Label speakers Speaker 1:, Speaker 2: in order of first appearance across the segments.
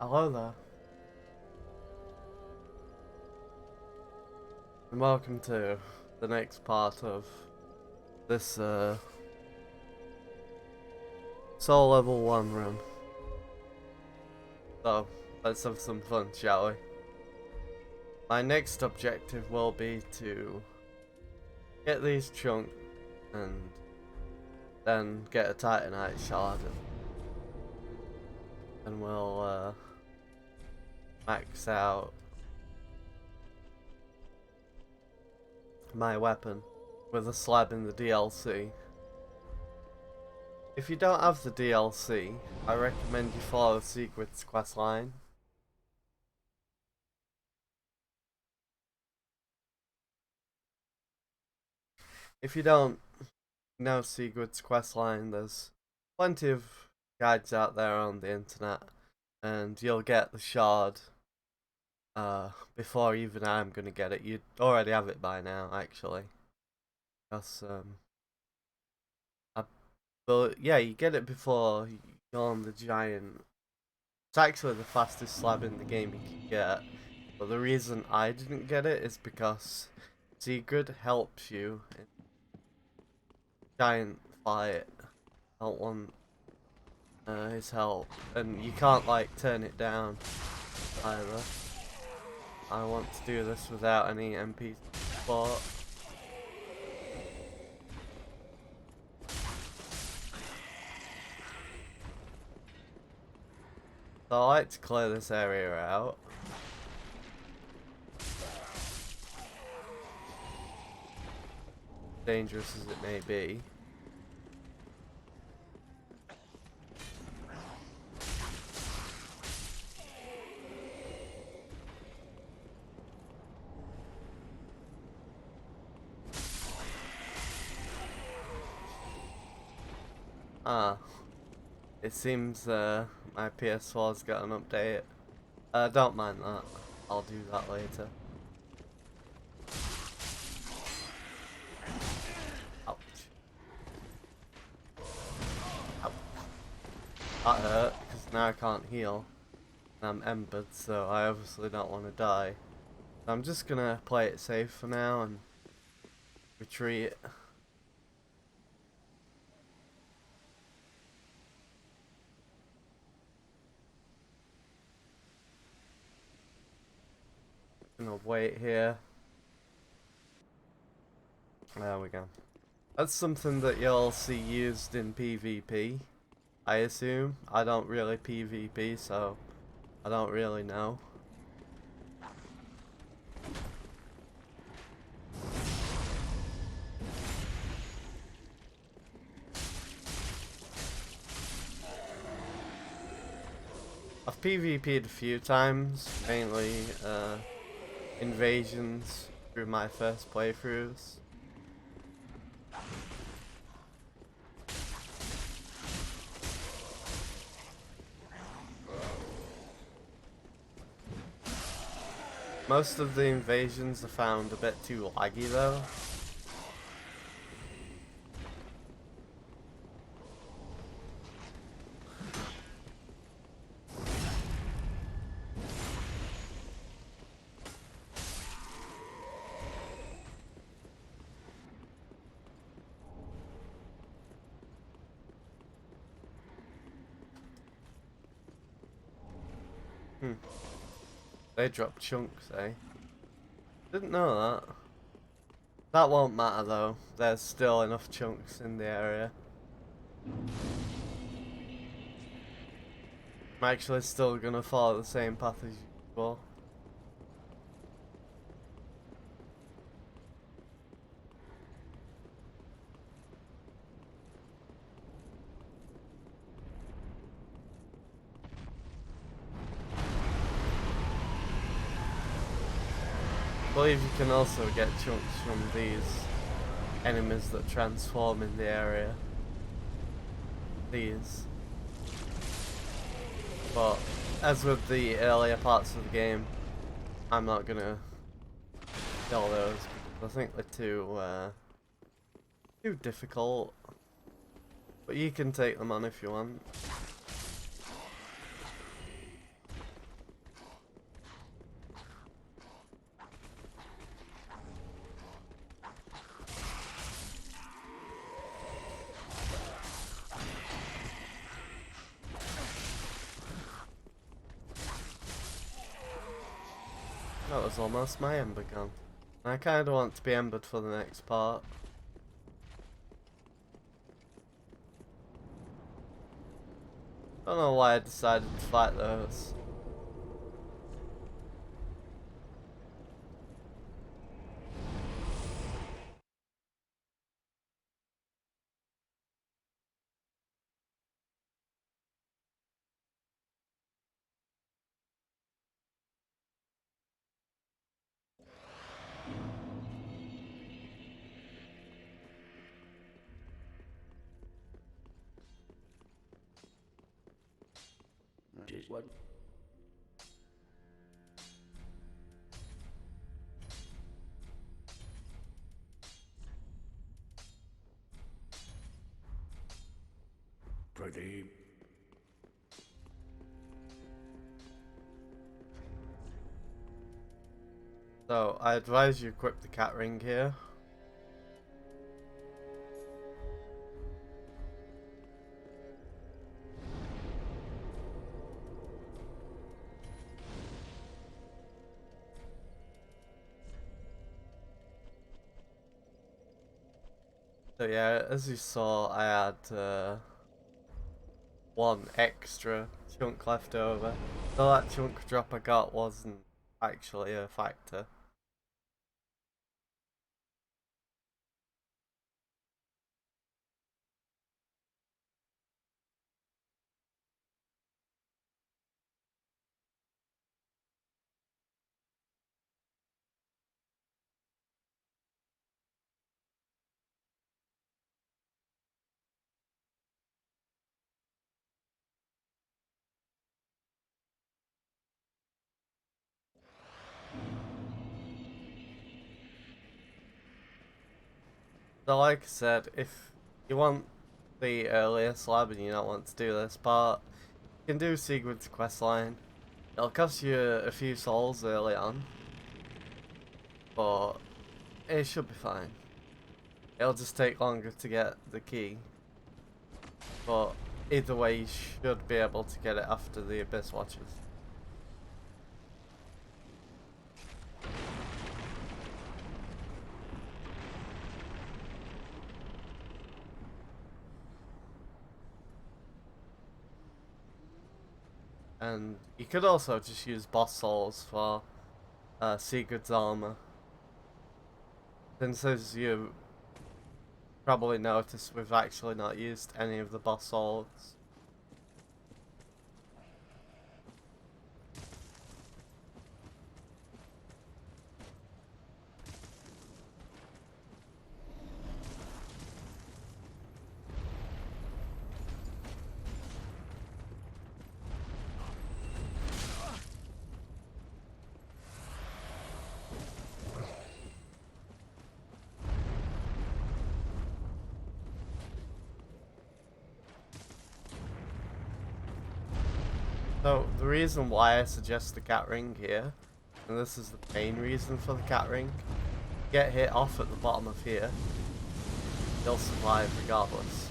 Speaker 1: Hello there, and welcome to the next part of this Soul Level 1 run. So, let's have some fun, shall we? My next objective will be to get these chunks and then get a Titanite shard, and we'll max out my weapon with a slab in the DLC. If you don't have the DLC, I recommend you follow Secret's questline. If you don't know Sigurd's questline, there's plenty of guides out there on the internet, and you'll get the shard before even I'm gonna get it. You'd already have it by now, actually. Because, but yeah, you get it before you go on the giant. It's actually the fastest slab in the game you can get, but the reason I didn't get it is because Sigurd helps you in giant fight. I don't want his help, and you can't like turn it down either. I want to do this without any MP support. So I like to clear this area out. Dangerous as it may be. Ah, it seems my PS4's got an update. Don't mind that. I'll do that later. Ouch. Ouch. That hurt, because now I can't heal. I'm embered, so I obviously don't want to die. I'm just gonna play it safe for now and retreat. Gonna wait here. There we go. That's something that you'll see used in PvP, I assume. I don't really PvP, so I don't really know. I've PvP'd a few times, mainly invasions through my first playthroughs. Most of the invasions I found a bit too laggy though. They drop chunks, eh? Didn't know that. That won't matter though. There's still enough chunks in the area. I'm actually still gonna follow the same path as usual. I believe you can also get chunks from these enemies that transform in the area. These. But as with the earlier parts of the game, I'm not gonna kill those because I think they're too difficult. But you can take them on if you want. that was almost my ember gun. I kind of want to be embered for the next part. Don't know why I decided to fight those.
Speaker 2: Just what? Pradeep.
Speaker 1: So, I advise you equip the cat ring here. So yeah, as you saw, I had one extra chunk left over. So that chunk drop I got wasn't actually a factor. So like I said, if you want the earlier slab and you don't want to do this part, you can do Sigurd's questline. It'll cost you a few souls early on, but it should be fine. It'll just take longer to get the key, but either way you should be able to get it after the Abyss Watchers. And you could also just use boss souls for Sigurd's armor. Since as you probably noticed, we've actually not used any of the boss souls. So the reason why I suggest the cat ring here, and this is the main reason for the cat ring, get hit off at the bottom of here, you'll survive regardless.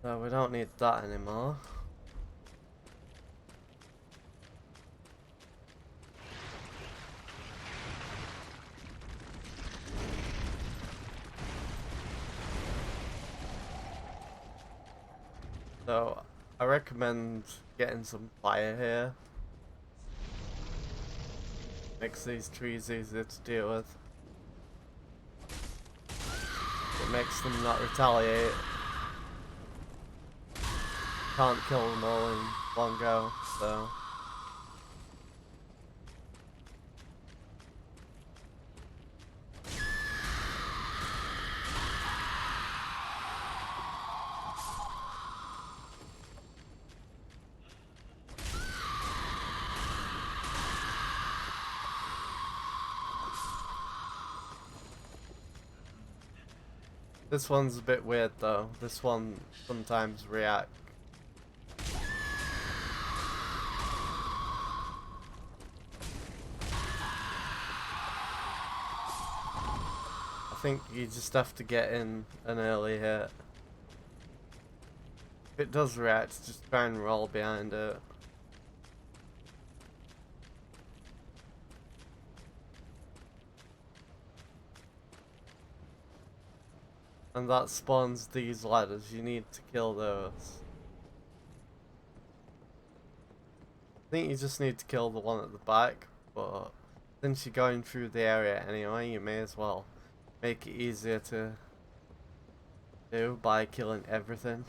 Speaker 1: So we don't need that anymore. So I recommend getting some fire here. Makes these trees easier to deal with. It makes them not retaliate. Can't kill them all in one go, so. This one's a bit weird though. This one sometimes reacts think you just have to get in an early hit. If it does react, just try and roll behind it. And that spawns these ladders, you need to kill those. I think you just need to kill the one at the back, but since you're going through the area anyway, you may as well make it easier to do by killing everything.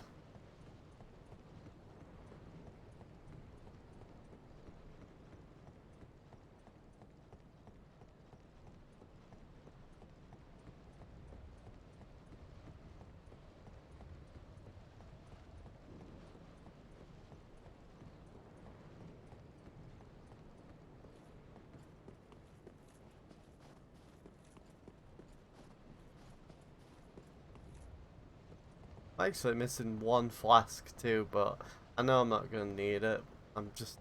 Speaker 1: I'm actually missing one flask too, but I know I'm not gonna need it. I'm just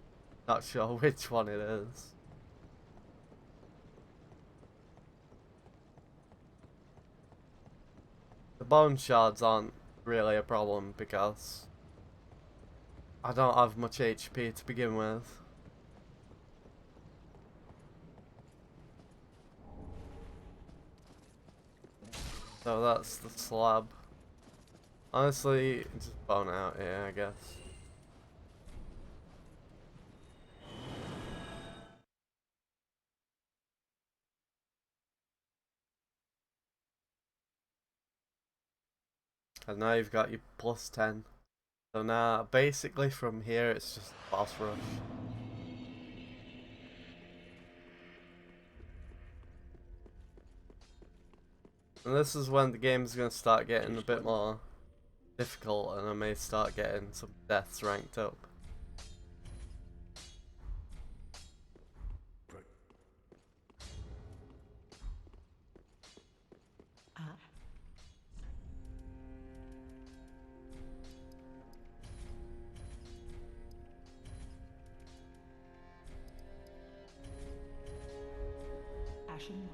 Speaker 1: not sure which one it is. The bone shards aren't really a problem because I don't have much HP to begin with. So that's the slab. Honestly, just bone out here, I guess. And now you've got your plus 10. So now, basically from here, it's just boss rush. And this is when the game's going to start getting a bit more difficult, and I may start getting some deaths ranked up.
Speaker 3: Ashen.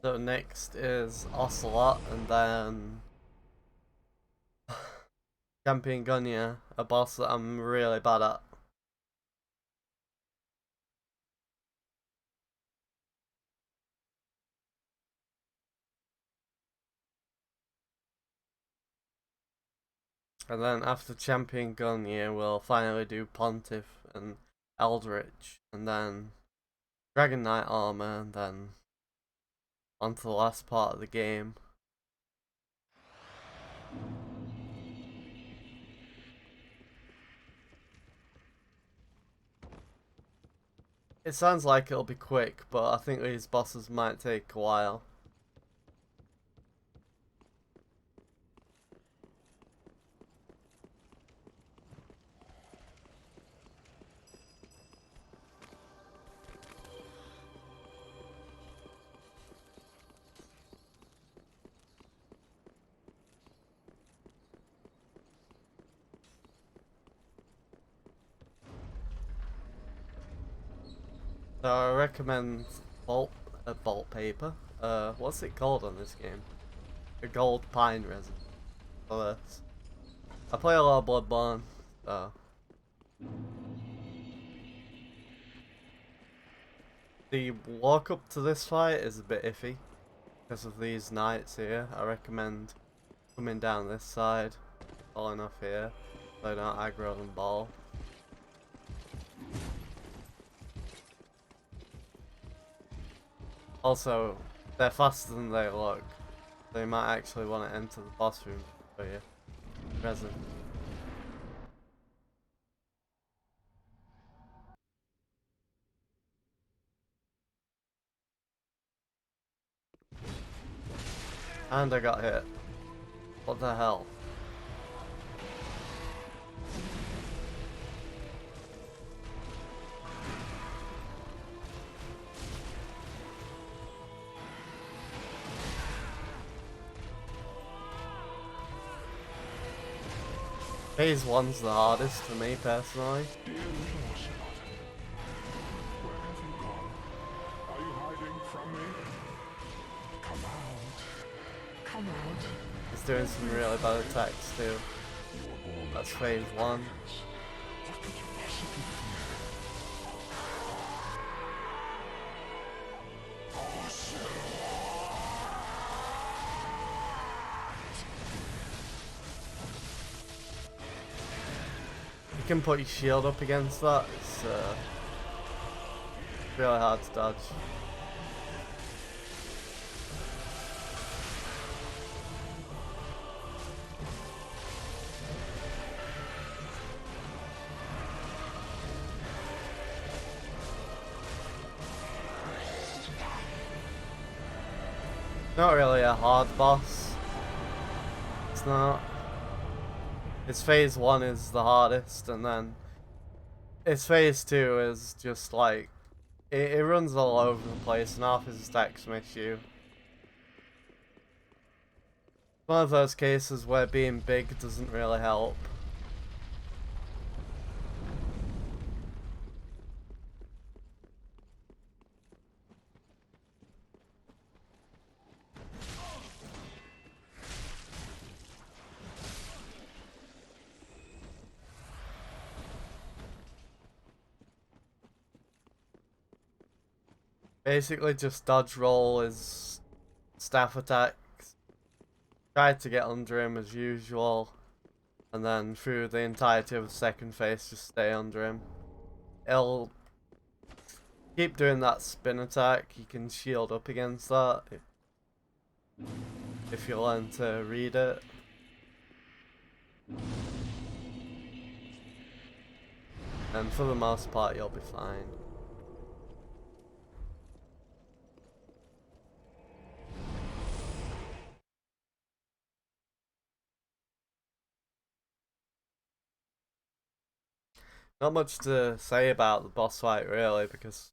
Speaker 1: So next is Ocelot, and then Champion Gunya, a boss that I'm really bad at. And then after Champion Gunya, we'll finally do Pontiff and Eldritch, and then Dragon Knight Armor, and then on to the last part of the game. It sounds like it'll be quick, but I think these bosses might take a while. So I recommend bolt paper. What's it called on this game? A gold pine resin. For this. I play a lot of Bloodborne, so. The walk up to this fight is a bit iffy because of these knights here. I recommend coming down this side, falling off here, so I don't aggro and ball. Also, they're faster than they look. So you might actually want to enter the boss room for you. Resin. And I got hit. What the hell? Phase 1's the hardest for me personally.
Speaker 3: Dear little Ocelot, where have you gone? Are you hiding from me? Come out. Come out.
Speaker 1: He's doing some really bad attacks too.
Speaker 3: You were born
Speaker 1: That's
Speaker 3: a
Speaker 1: phase
Speaker 3: child of
Speaker 1: 1.
Speaker 3: darkness. What could you possibly fear?
Speaker 1: You can put your shield up against that. It's really hard to dodge. Not really a hard boss. It's not. It's phase 1 is the hardest, and then its phase 2 is just like it runs all over the place, and half his attacks miss you. One of those cases where being big doesn't really help. Basically just dodge roll his staff attacks, try to get under him as usual, and then through the entirety of the second phase just stay under him. He'll keep doing that spin attack, you can shield up against that if you learn to read it. And for the most part you'll be fine. Not much to say about the boss fight really, because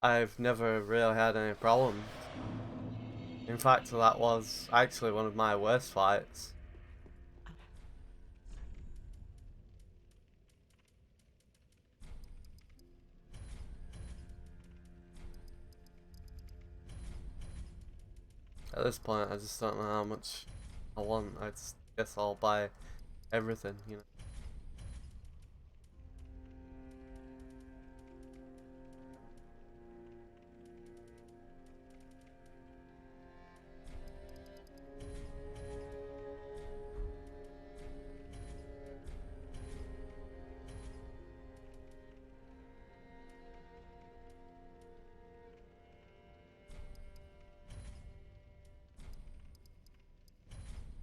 Speaker 1: I've never really had any problems. In fact, that was actually one of my worst fights. At this point, I just don't know how much I want. I just guess I'll buy everything, you know.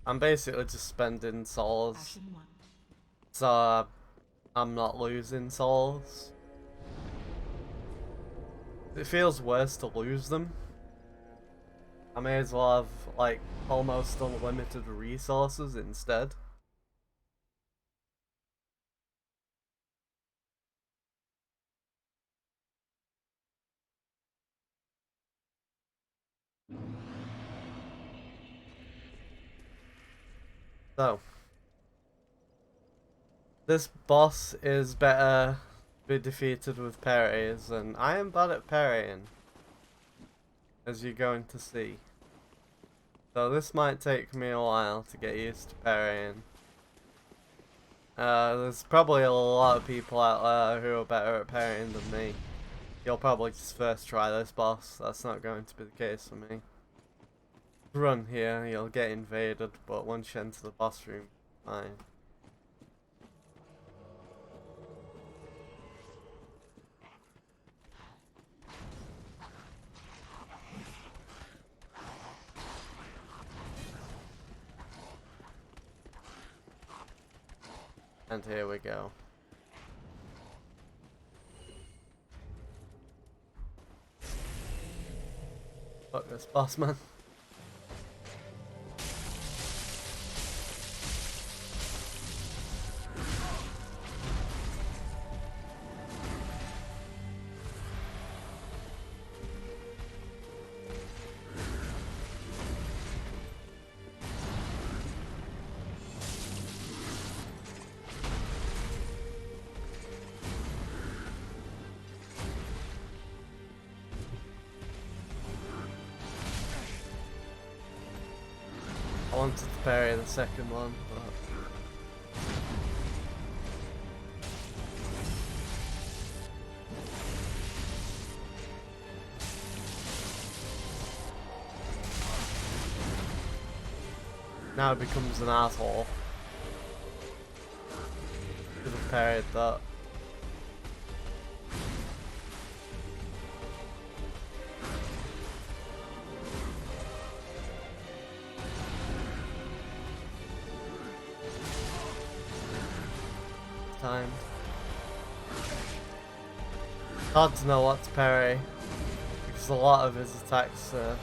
Speaker 1: I'm basically just spending souls,
Speaker 2: Action 1.
Speaker 1: so I'm not losing souls. It feels worse to lose them. I may as well have like almost unlimited resources instead. So, this boss is better to be defeated with parries, and I am bad at parrying, as you're going to see. So this might take me a while to get used to parrying. There's probably a lot of people out there who are better at parrying than me. You'll probably just first try this boss, that's not going to be the case for me. Run here, you'll get invaded, but once you enter the boss room, fine. And here we go. Fuck this boss, man. wanted to parry the second one, but now it becomes an asshole. Could have parried that. Time. Hard to know what to parry because a lot of his attacks are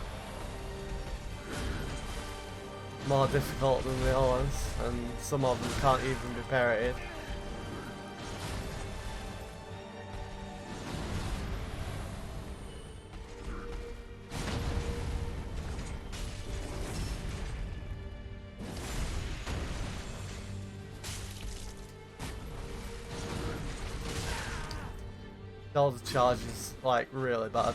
Speaker 1: more difficult than the others, and some of them can't even be parried. All the charges like really bad.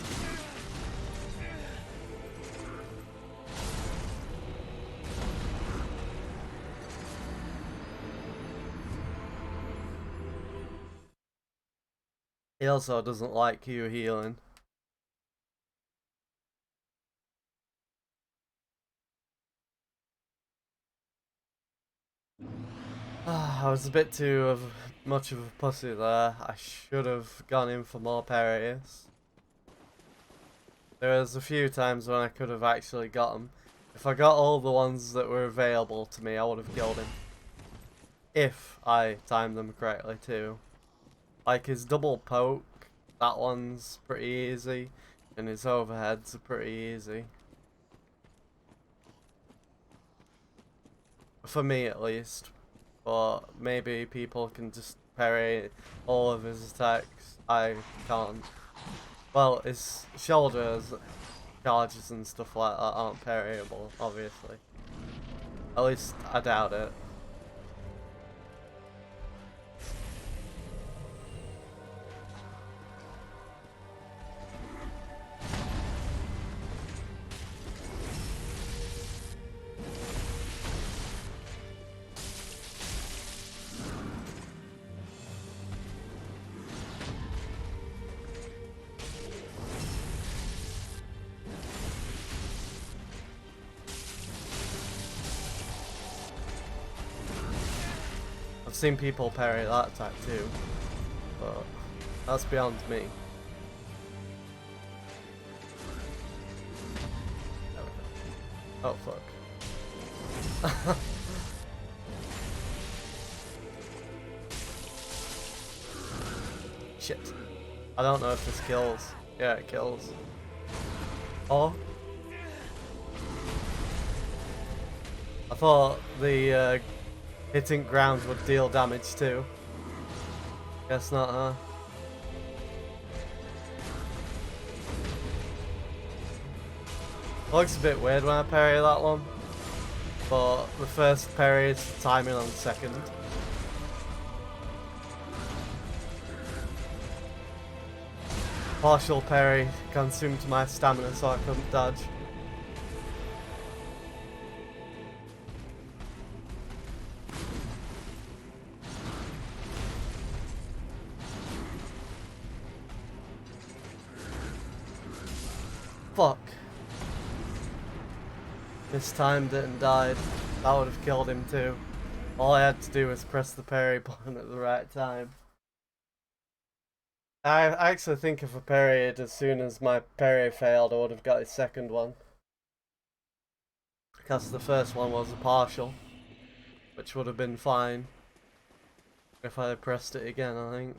Speaker 1: He also doesn't like you healing. I was a bit too much of a pussy there. I should have gone in for more parries. There was a few times when I could have actually got him. If I got all the ones that were available to me, I would have killed him. If I timed them correctly too. Like his double poke, that one's pretty easy, and his overheads are pretty easy. For me at least. But maybe people can just parry all of his attacks. I can't. Well, his shoulders, charges and stuff like that aren't parryable, obviously. At least I doubt it. I've seen people parry that attack too, but that's beyond me. Oh fuck. Shit. I don't know if this kills. Yeah, it kills. Oh. I thought the hitting ground would deal damage too. Guess not, huh? Looks a bit weird when I parry that one, but the first parry is the timing on the second. Partial parry consumed my stamina so I couldn't dodge. Fuck. Mistimed it and died. That would have killed him too. All I had to do was press the parry button at the right time. I actually think if I parried as soon as my parry failed, I would have got his second one. Because the first one was a partial, which would have been fine if I had pressed it again, I think.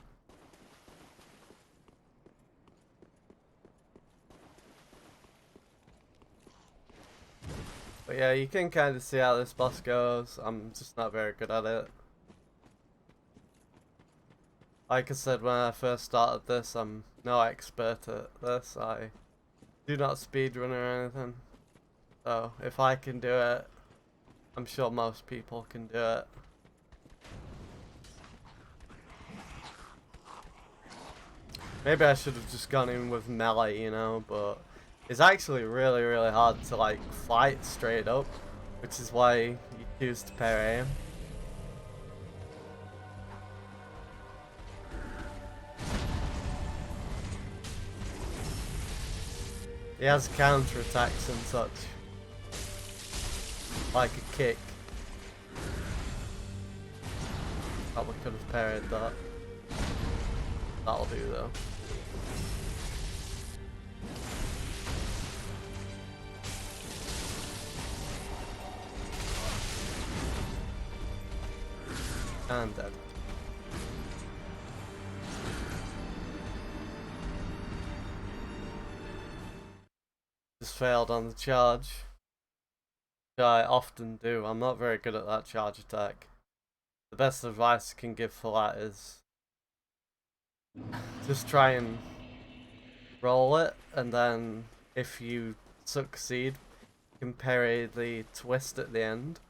Speaker 1: But yeah, you can kind of see how this boss goes. I'm just not very good at it. Like I said when I first started this, I'm no expert at this. I do not speedrun or anything. So if I can do it, I'm sure most people can do it. Maybe I should have just gone in with melee, you know, but it's actually really hard to like fight straight up which is why you choose to parry him. He has counter attacks and such, like a kick. Probably could have parried that. That'll do though. And dead. Just failed on the charge. Which I often do. I'm not very good at that charge attack. The best advice I can give for that is just try and roll it, and then if you succeed, you can parry the twist at the end.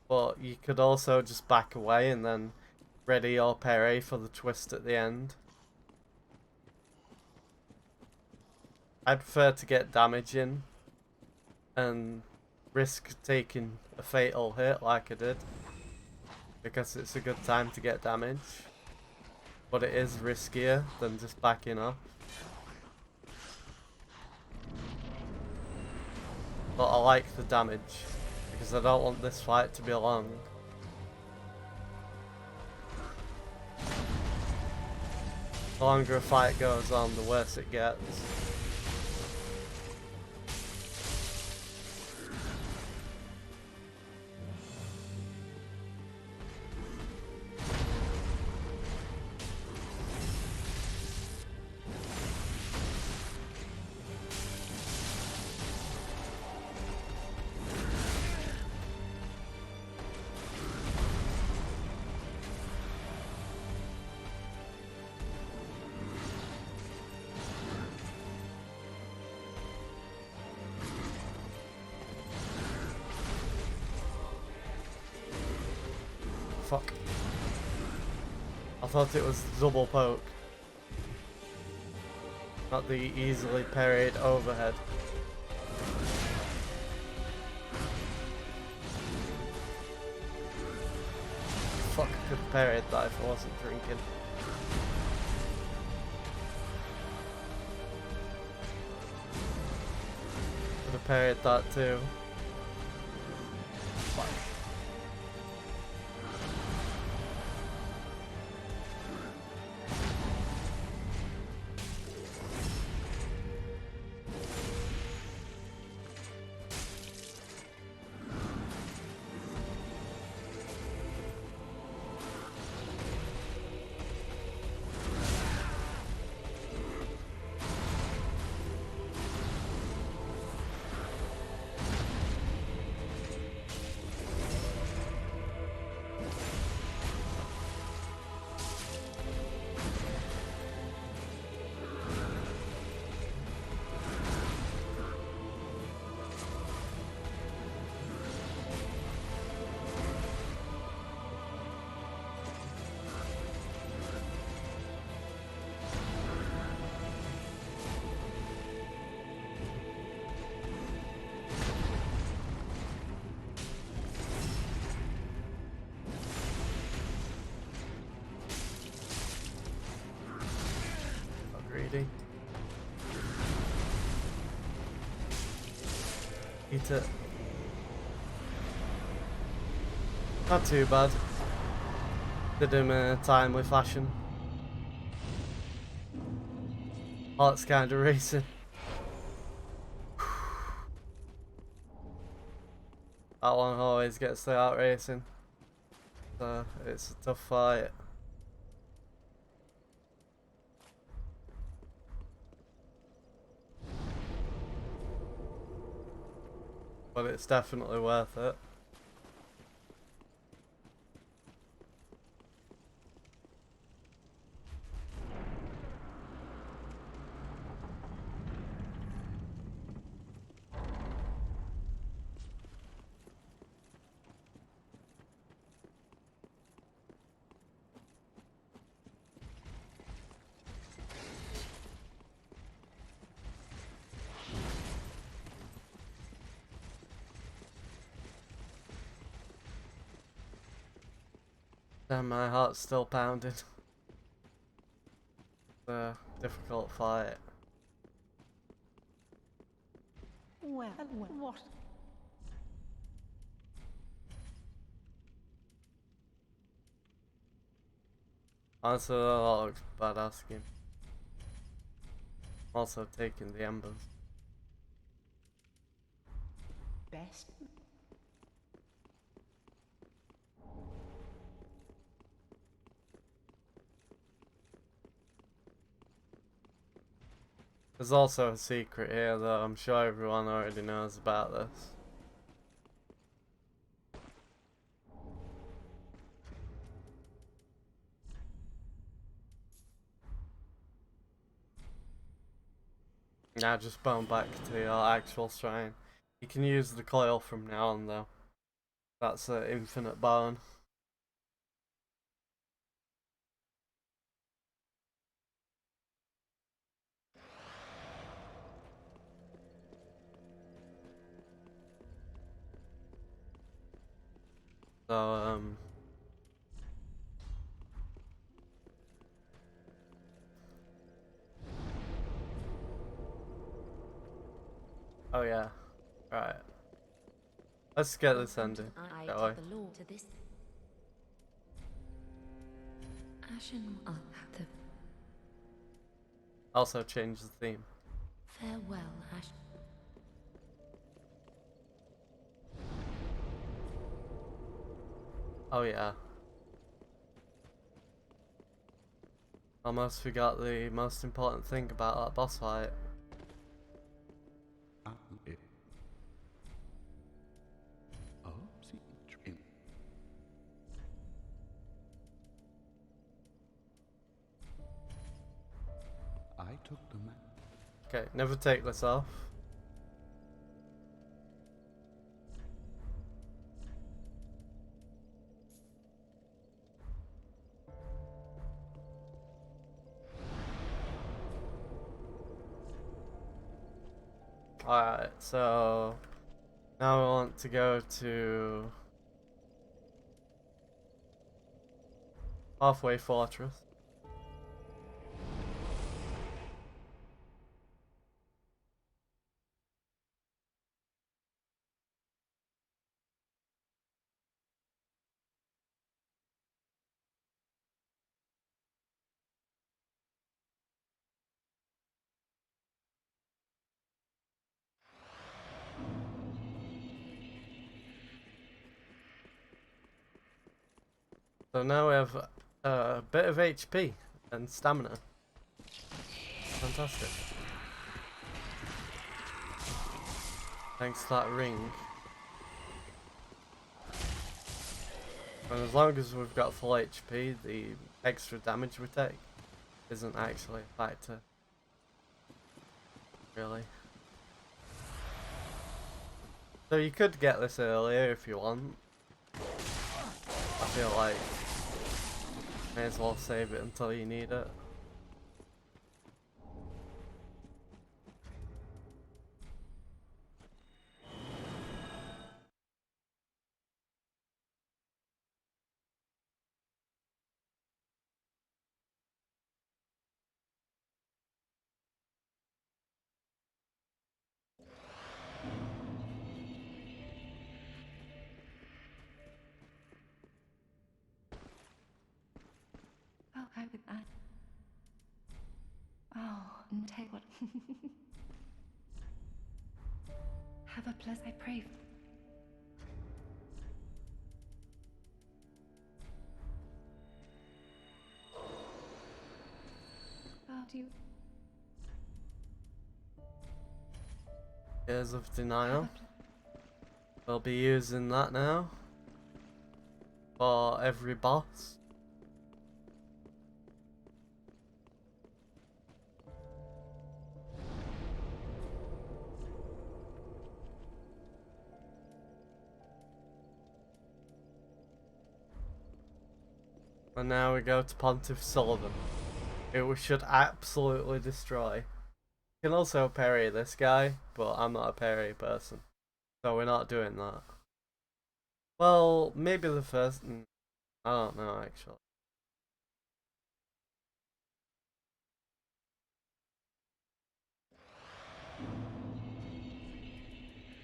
Speaker 1: But you could also just back away and then ready your parry for the twist at the end. I prefer to get damage in and risk taking a fatal hit like I did, because it's a good time to get damage, but it is riskier than just backing off. But I like the damage because I don't want this fight to be long. The longer a fight goes on, the worse it gets. Fuck. I thought it was double poke, not the easily parried overhead. Fuck, I could have parried that if I wasn't drinking. Could have parried that too. Fuck. Greedy. Eat it. Not too bad. Did him in a timely fashion. Heart's kinda racing. That one always gets the heart racing. So it's a tough fight. But it's definitely worth it. Damn, my heart's still pounding. It's a difficult fight.
Speaker 2: Well, what?
Speaker 1: Honestly, that looks badass game. Also taking the embers.
Speaker 2: Best?
Speaker 1: There's also a secret here though, I'm sure everyone already knows about this. Now just bound back to your actual shrine. You can use the coil from now on though. That's an infinite bone. So oh yeah. Right. Let's get this ending. Shall we?
Speaker 4: The law to this. Ashen, I'll have the
Speaker 1: Also change the theme.
Speaker 4: farewell, Ashen.
Speaker 1: Oh yeah. Almost forgot the most important thing about that boss fight.
Speaker 3: I took the man.
Speaker 1: Okay, never take this off. Alright, so now we want to go to Halfway Fortress. So now we have a bit of HP and stamina. Fantastic. Thanks to that ring. And as long as we've got full HP, the extra damage we take isn't actually a factor. Really. So you could get this earlier if you want. I feel like may as well save it until you need it.
Speaker 5: Oh, I would not. Oh, and tell you what. Have a pleasant, I pray. Oh, do you
Speaker 1: Years of
Speaker 5: have
Speaker 1: Denial.
Speaker 5: a
Speaker 1: We'll be using that now for every boss. And now we go to Pontiff Sullivan, who we should absolutely destroy. You can also parry this guy, but I'm not a parry person, so we're not doing that. Well, maybe the first. I don't know actually.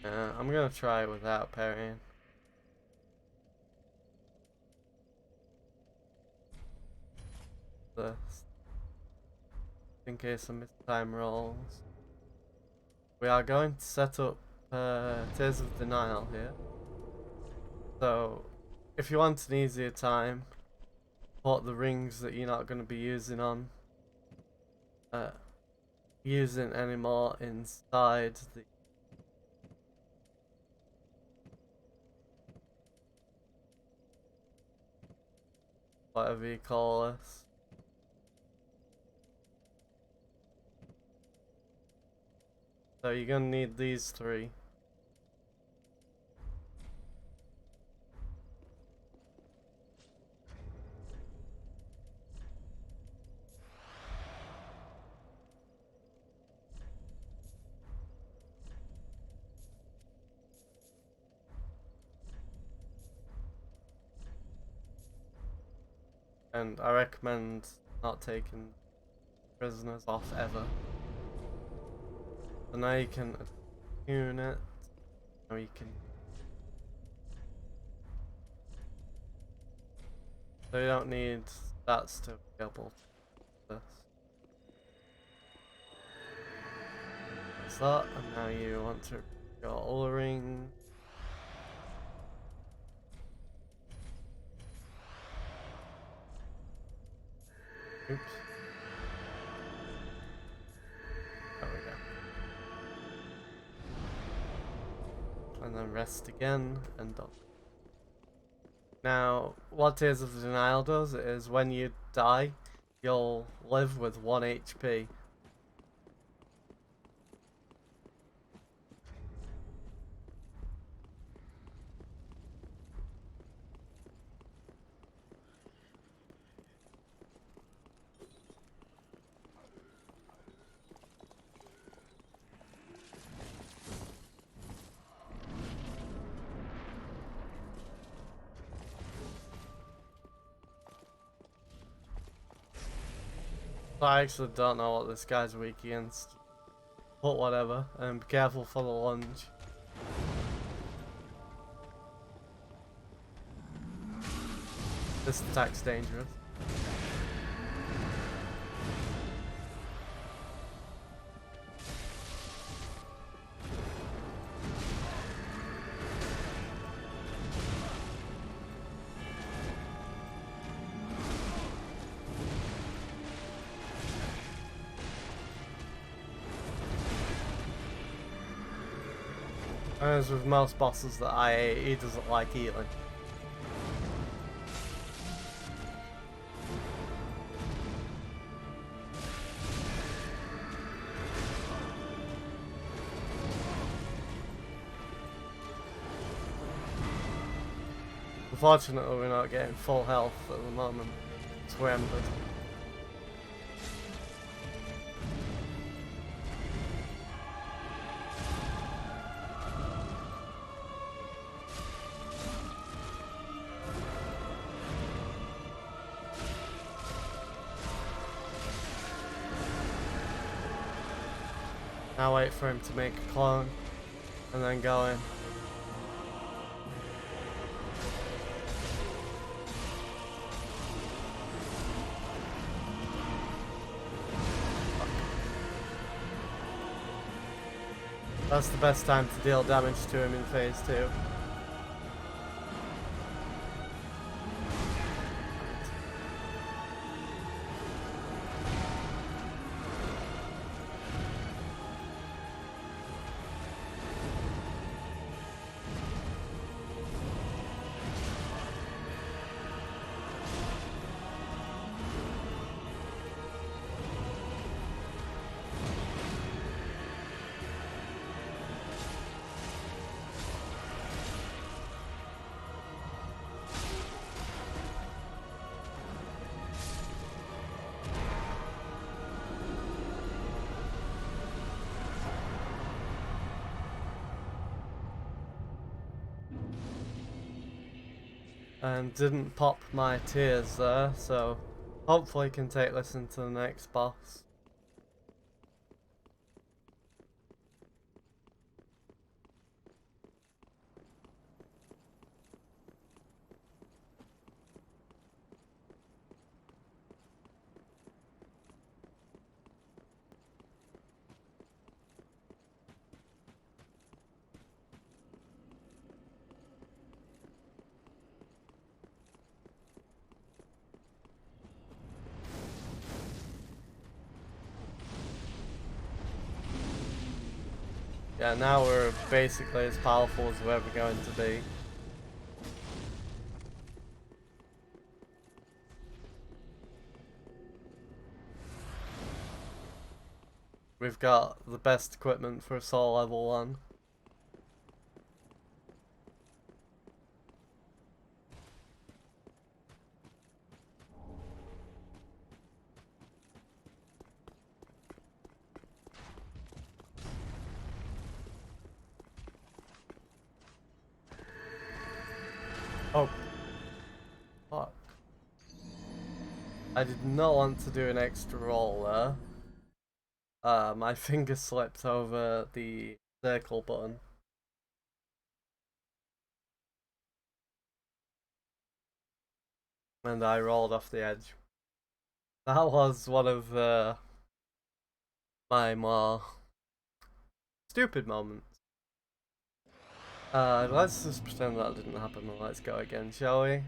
Speaker 1: I'm gonna try it without parrying. This. In case I miss time rolls. We are going to set up Tears of Denial here. So, if you want an easier time, put the rings that you're not going to be using on, using anymore inside the whatever you call this. So you're gonna need these three. And I recommend not taking prisoners off ever. So now you can tune it. Now you can. So you don't need that to be able to do this. That's that, and now you want to your all ring. Oops. There we go. And then rest again and done. Now, what Tears of Denial does is when you die, you'll live with 1 HP. I actually don't know what this guy's weak against. But whatever, and be careful for the lunge. This attack's dangerous. As with most bosses that I ate, he doesn't like healing. Unfortunately, we're not getting full health at the moment. It's remembered. Now wait for him to make a clone, and then go in. That's the best time to deal damage to him in phase 2. and didn't pop my tears there, so hopefully can take this into the next boss. Yeah, now we're basically as powerful as we're ever going to be. We've got the best equipment for Soul Level 1. Oh. Fuck. I did not want to do an extra roll there. My finger slipped over the circle button. And I rolled off the edge. That was one of my more stupid moments. Let's just pretend that didn't happen and let's go again, shall we?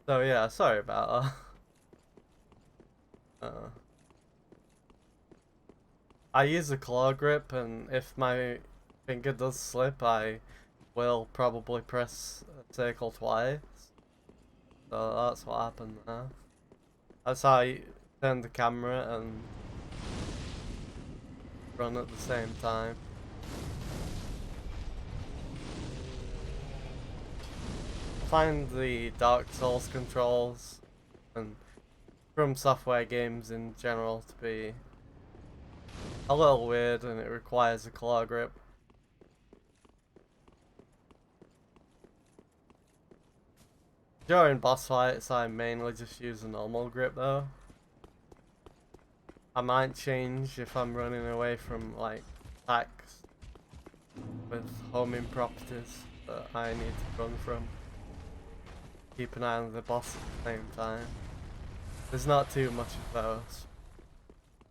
Speaker 1: So yeah, sorry about that. I use a claw grip, and if my finger does slip, I will probably press circle twice. So that's what happened there. That's how I turn the camera and run at the same time. I find the Dark Souls controls and From Software games in general to be a little weird, and it requires a claw grip. During boss fights, I mainly just use a normal grip though. I might change if I'm running away from like attacks with homing properties that I need to run from. Keep an eye on the boss at the same time. There's not too much of those.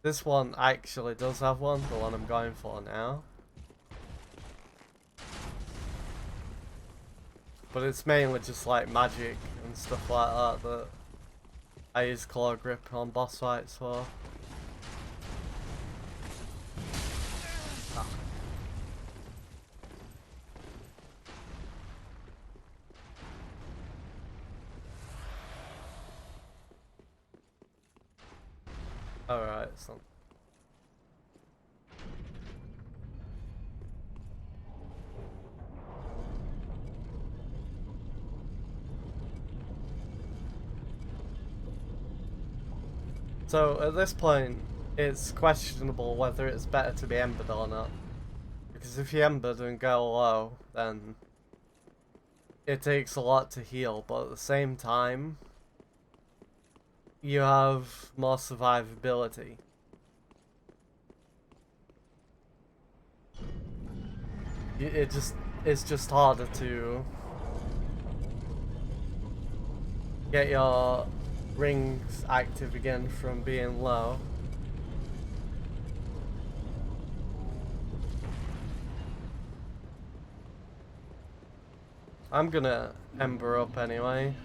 Speaker 1: This one actually does have one, the one I'm going for now. But it's mainly just like magic and stuff like that that I use claw grip on boss fights for. Alright, so. So at this point, it's questionable whether it's better to be embered or not. Because if you embered and go low, then it takes a lot to heal, but at the same time, you have more survivability. It's just harder to get your rings active again from being low. I'm gonna ember up anyway,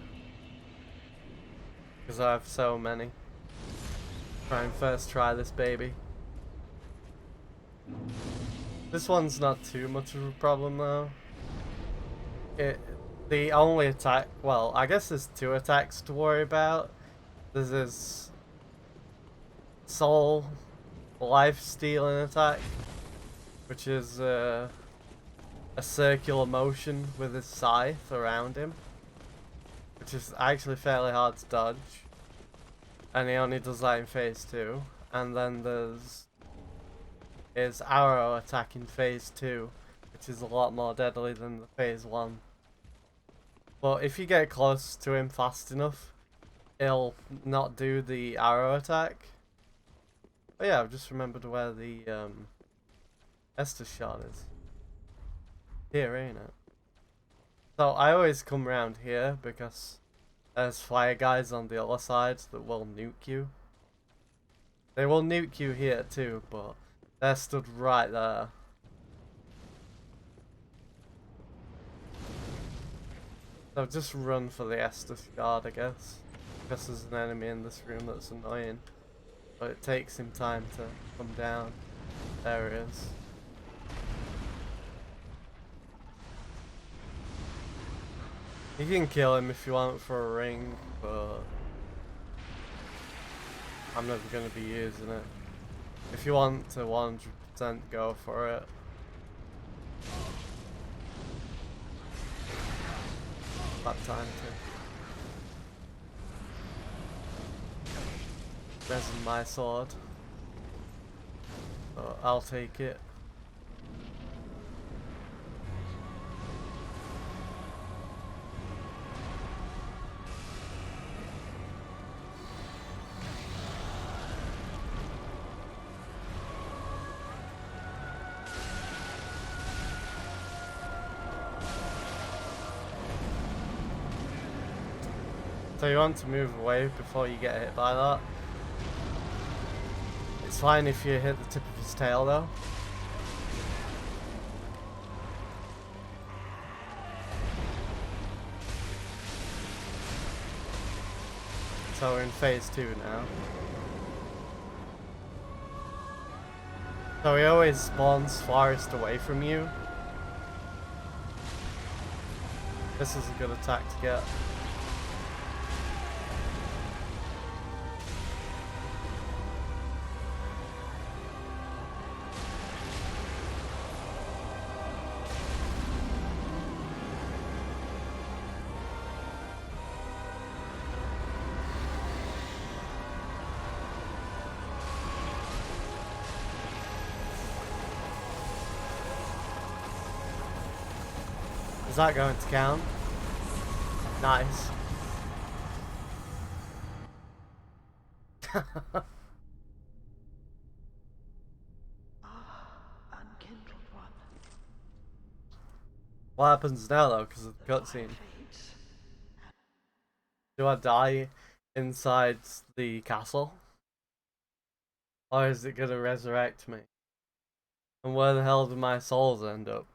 Speaker 1: because I have so many. Try and first try this baby. This one's not too much of a problem though. The only attack, well, I guess there's two attacks to worry about. There's this soul life stealing attack, which is a circular motion with his scythe around him, which is actually fairly hard to dodge, and he only does that in phase 2. And then there's is arrow attack in phase 2, which is a lot more deadly than the phase 1. But if you get close to him fast enough, he'll not do the arrow attack. But yeah, I've just remembered where the Estus shard is. Here, ain't it? So I always come round here because there's fire guys on the other side that will nuke you. They will nuke you here too, but they're stood right there. So just run for the Estus shard, I guess. Because there's an enemy in this room that's annoying. But it takes him time to come down. There he is. You can kill him if you want for a ring, but I'm never going to be using it. If you want to 100% go for it. That time to resin my sword. But I'll take it. So you want to move away before you get hit by that. It's fine if you hit the tip of his tail though. So we're in phase 2 now. So he always spawns farthest away from you. This is a good attack to get. Is that going to count? Nice.
Speaker 2: Unkindled one.
Speaker 1: What happens now though, because of the cutscene?
Speaker 2: Fades.
Speaker 1: Do I die inside the castle? Or is it gonna resurrect me? And where the hell do my souls end up?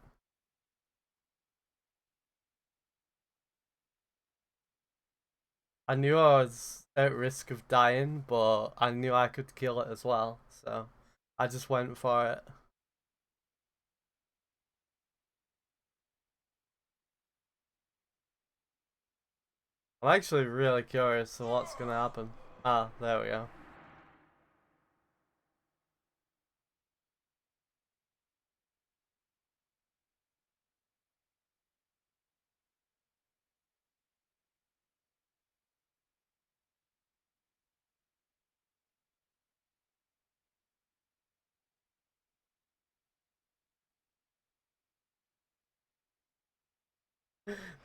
Speaker 1: I knew I was at risk of dying, but I knew I could kill it as well, so I just went for it. I'm actually really curious to what's gonna happen. Ah, there we go.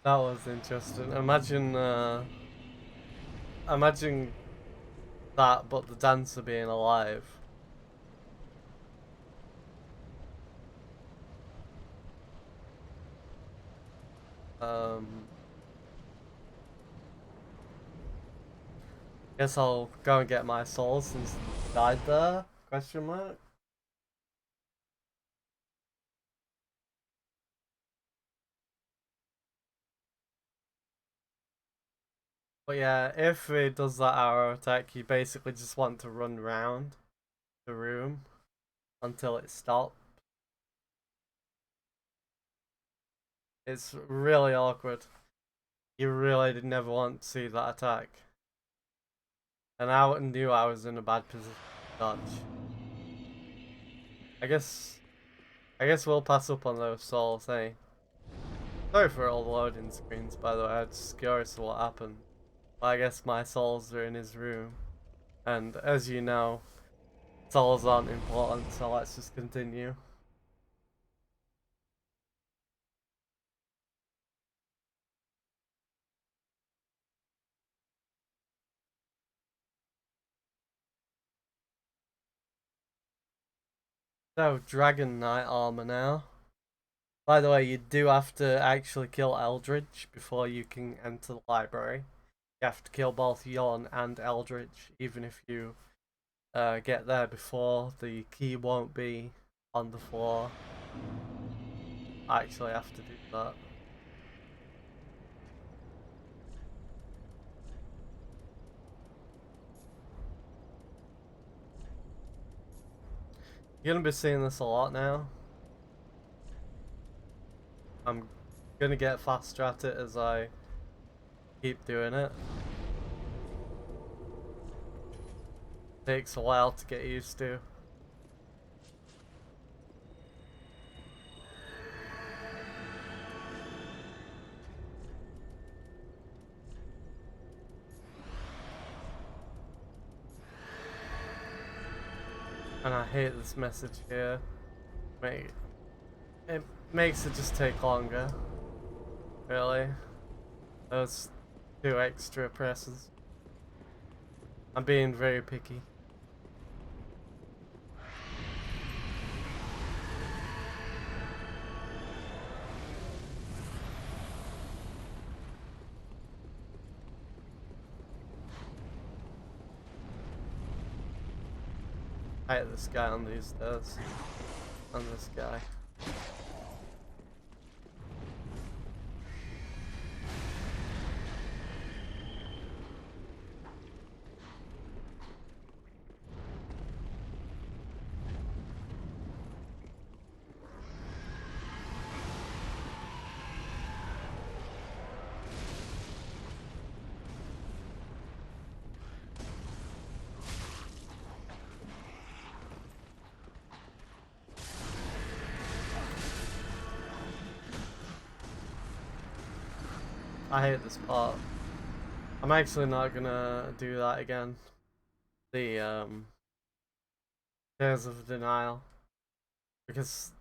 Speaker 1: That was interesting. Imagine that, but the dancer being alive. Guess I'll go and get my soul since he died there? Question mark? But yeah, if he does that arrow attack, you basically just want to run round the room until it stops. It's really awkward. You really did never want to see that attack. And I knew I was in a bad position to dodge. I guess we'll pass up on those souls, hey? Sorry for all the loading screens, by the way. I'm just curious what happened. Well, I guess my souls are in his room. And as you know, souls aren't important, so let's just continue. So, Dragon Knight armor now. By the way, you do have to actually kill Eldritch before you can enter the library. You have to kill both Yawn and Eldritch, even if you get there before, the key won't be on the floor. I actually have to do that. You're gonna be seeing this a lot now. I'm gonna get faster at it as I keep doing it. Takes a while to get used to. And I hate this message here. It makes it just take longer. Really. Those 2 extra presses. I'm being very picky. I hate this guy on these stairs. And this guy. I hate this part. I'm actually not gonna do that again. The Tears of Denial. Because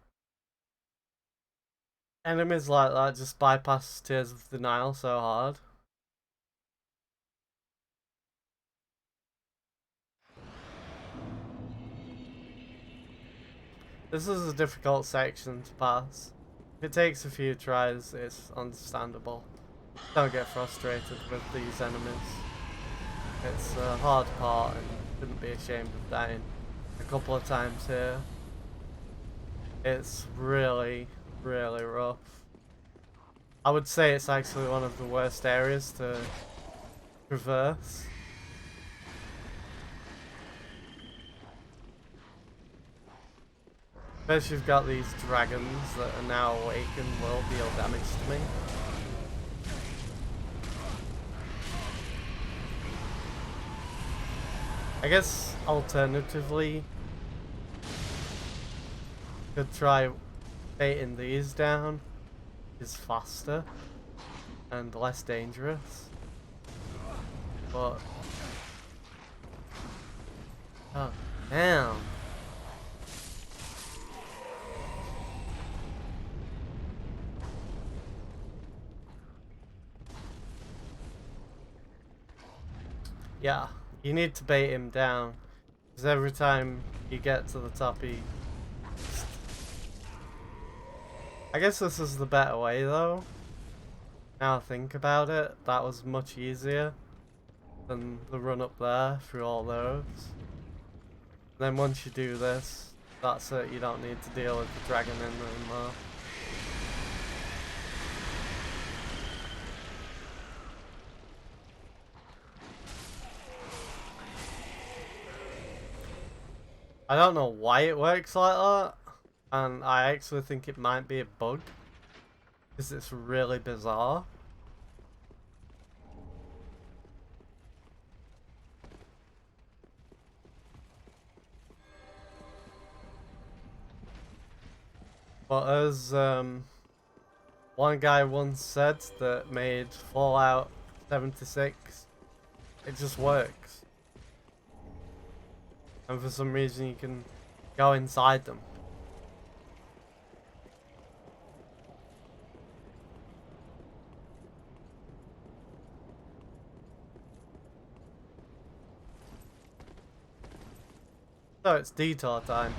Speaker 1: enemies like that just bypass Tears of Denial so hard. This is a difficult section to pass. If it takes a few tries, it's understandable. Don't get frustrated with these enemies. It's a hard part and you shouldn't be ashamed of dying a couple of times here. It's really, really rough. I would say it's actually one of the worst areas to traverse. First you've got these dragons that are now awake and will deal damage to me. I guess alternatively could try baiting these down. Is faster and less dangerous. But oh damn. Yeah, you need to bait him down, because every time you get to the top he... I guess this is the better way though. Now I think about it, that was much easier than the run up there through all those. And then once you do this, that's it, you don't need to deal with the dragon anymore. I don't know why it works like that, and I actually think it might be a bug, because it's really bizarre. But as one guy once said that made Fallout 76, it just works. and for some reason you can go inside them. So it's detour time.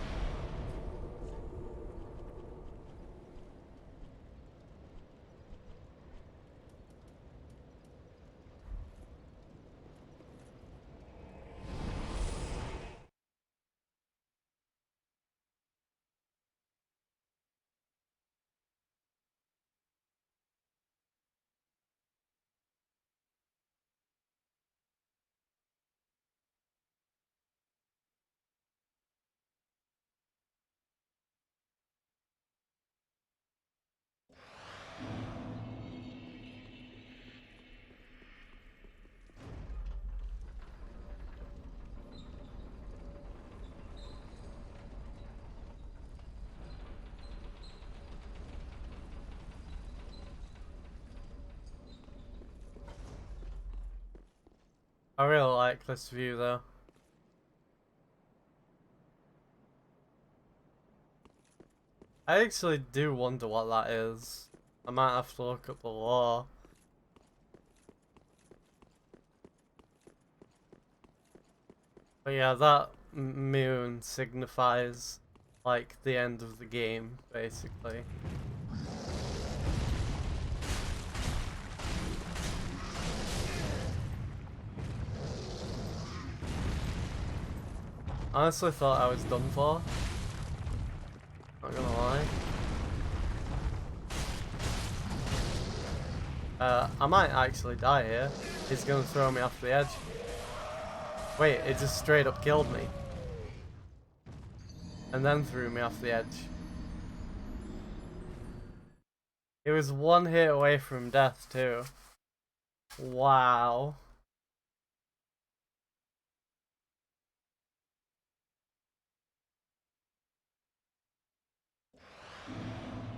Speaker 1: I really like this view though. I actually do wonder what that is. I might have to look up the lore. But yeah, that moon signifies like the end of the game, basically. I honestly thought I was done for. Not gonna lie. I might actually die here. He's gonna throw me off the edge. Wait, it just straight up killed me. And then threw me off the edge. It was one hit away from death too. Wow.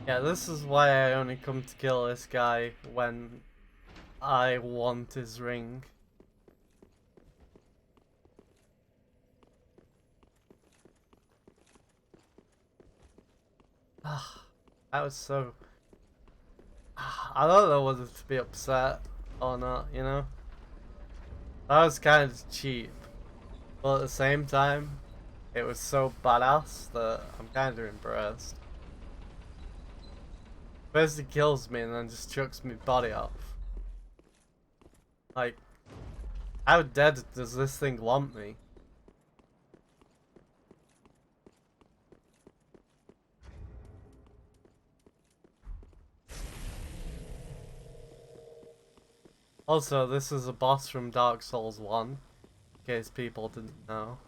Speaker 1: Yeah, this is why I only come to kill this guy when I want his ring. That was so... I don't know whether to be upset or not, you know? That was kind of cheap. But at the same time, it was so badass that I'm kind of impressed. First he kills me and then just chucks my body off. Like, how dead does this thing want me? Also, this is a boss from Dark Souls 1, in case people didn't know.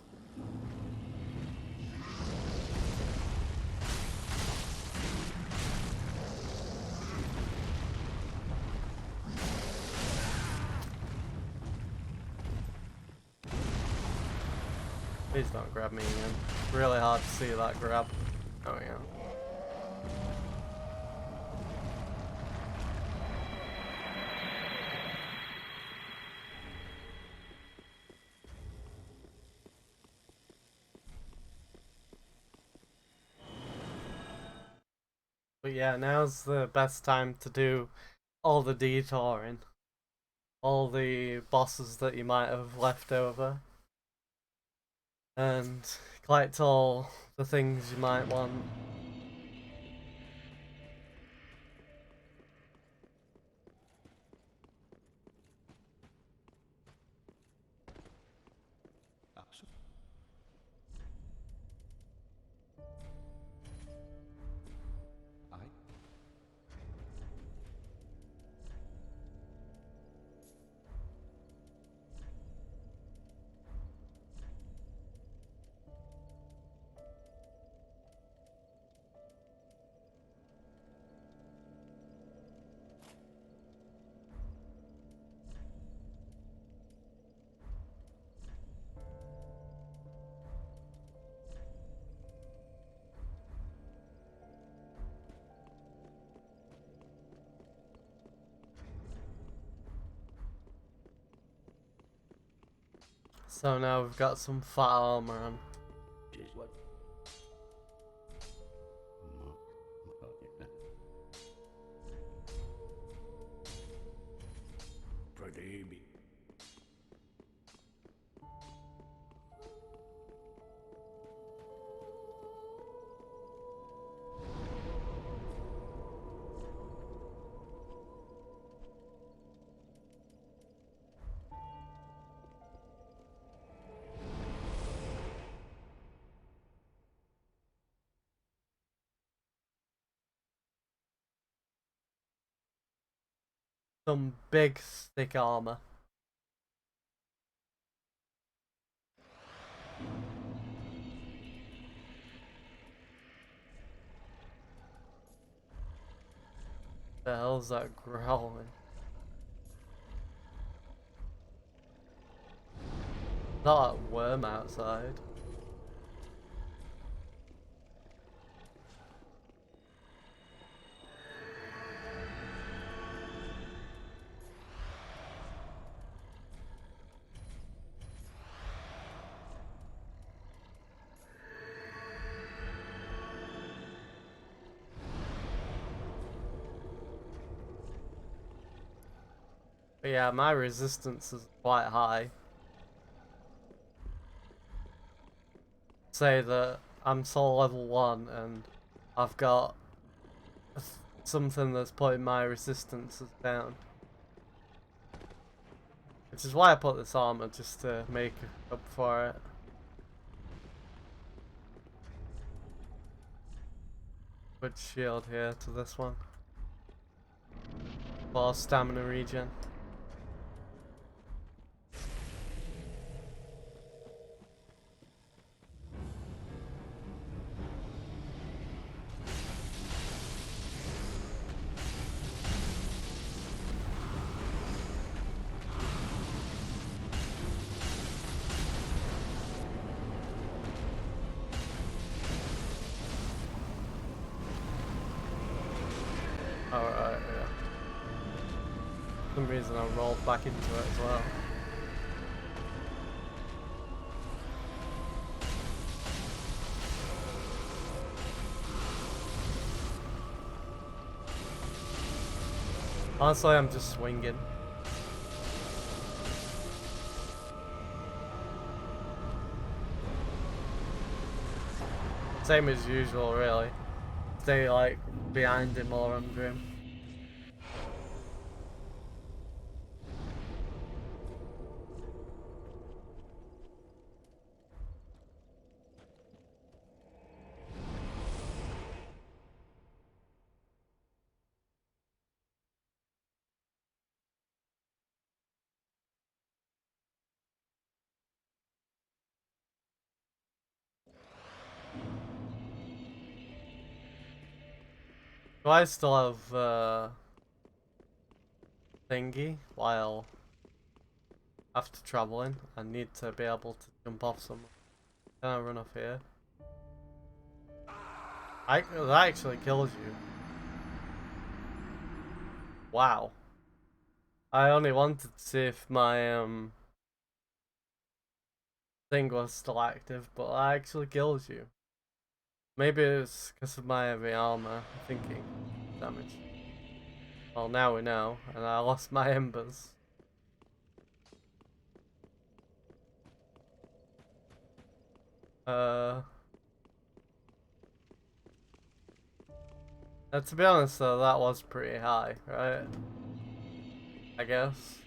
Speaker 1: Please don't grab me again. It's really hard to see that grab. Oh yeah. But yeah, now's the best time to do all the detouring. All the bosses that you might have left over. And collect all the things you might want. So now we've got some fat armor on.
Speaker 3: baby.
Speaker 1: Some big thick armor. The hell's that growling? Not that worm outside. But yeah, my resistance is quite high. Say that I'm soul level 1 and I've got something that's putting my resistances down. Which is why I put this armor, just to make up for it. Good shield here to this one. For stamina regen. Alright, yeah. For some reason I rolled back into it as well. Honestly, I'm just swinging. Same as usual, really. Stay like behind him or under him. Do I still have thingy while after traveling? I need to be able to jump off somewhere. Can I run off here? That actually kills you. Wow. I only wanted to see if my thing was still active, but that actually kills you. Maybe it's because of my heavy armor, thinking damage. Well, now we know, and I lost my embers. To be honest though, that was pretty high, right? I guess.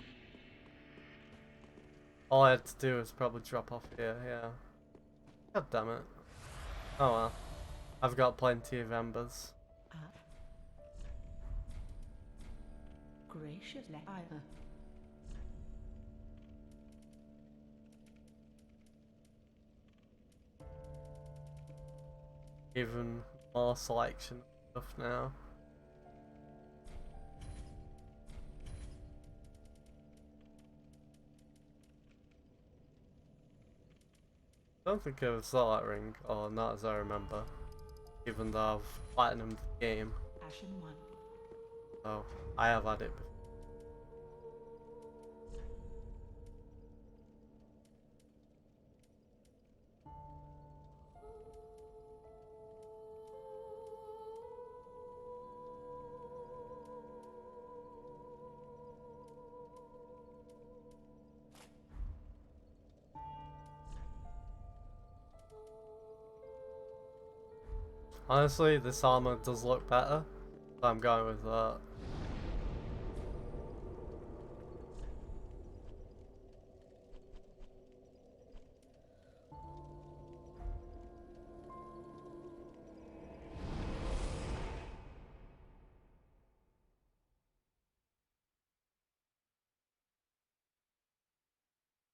Speaker 1: All I had to do was probably drop off here, yeah. God damn it. Oh well. I've got plenty of embers.
Speaker 2: Gracious either.
Speaker 1: Even more selection stuff now. I don't think I ever saw that ring, or not as I remember. Even though I've platinumed the game.
Speaker 2: Ashen one.
Speaker 1: So, I have had it before. Honestly, this armor does look better, so I'm going with that.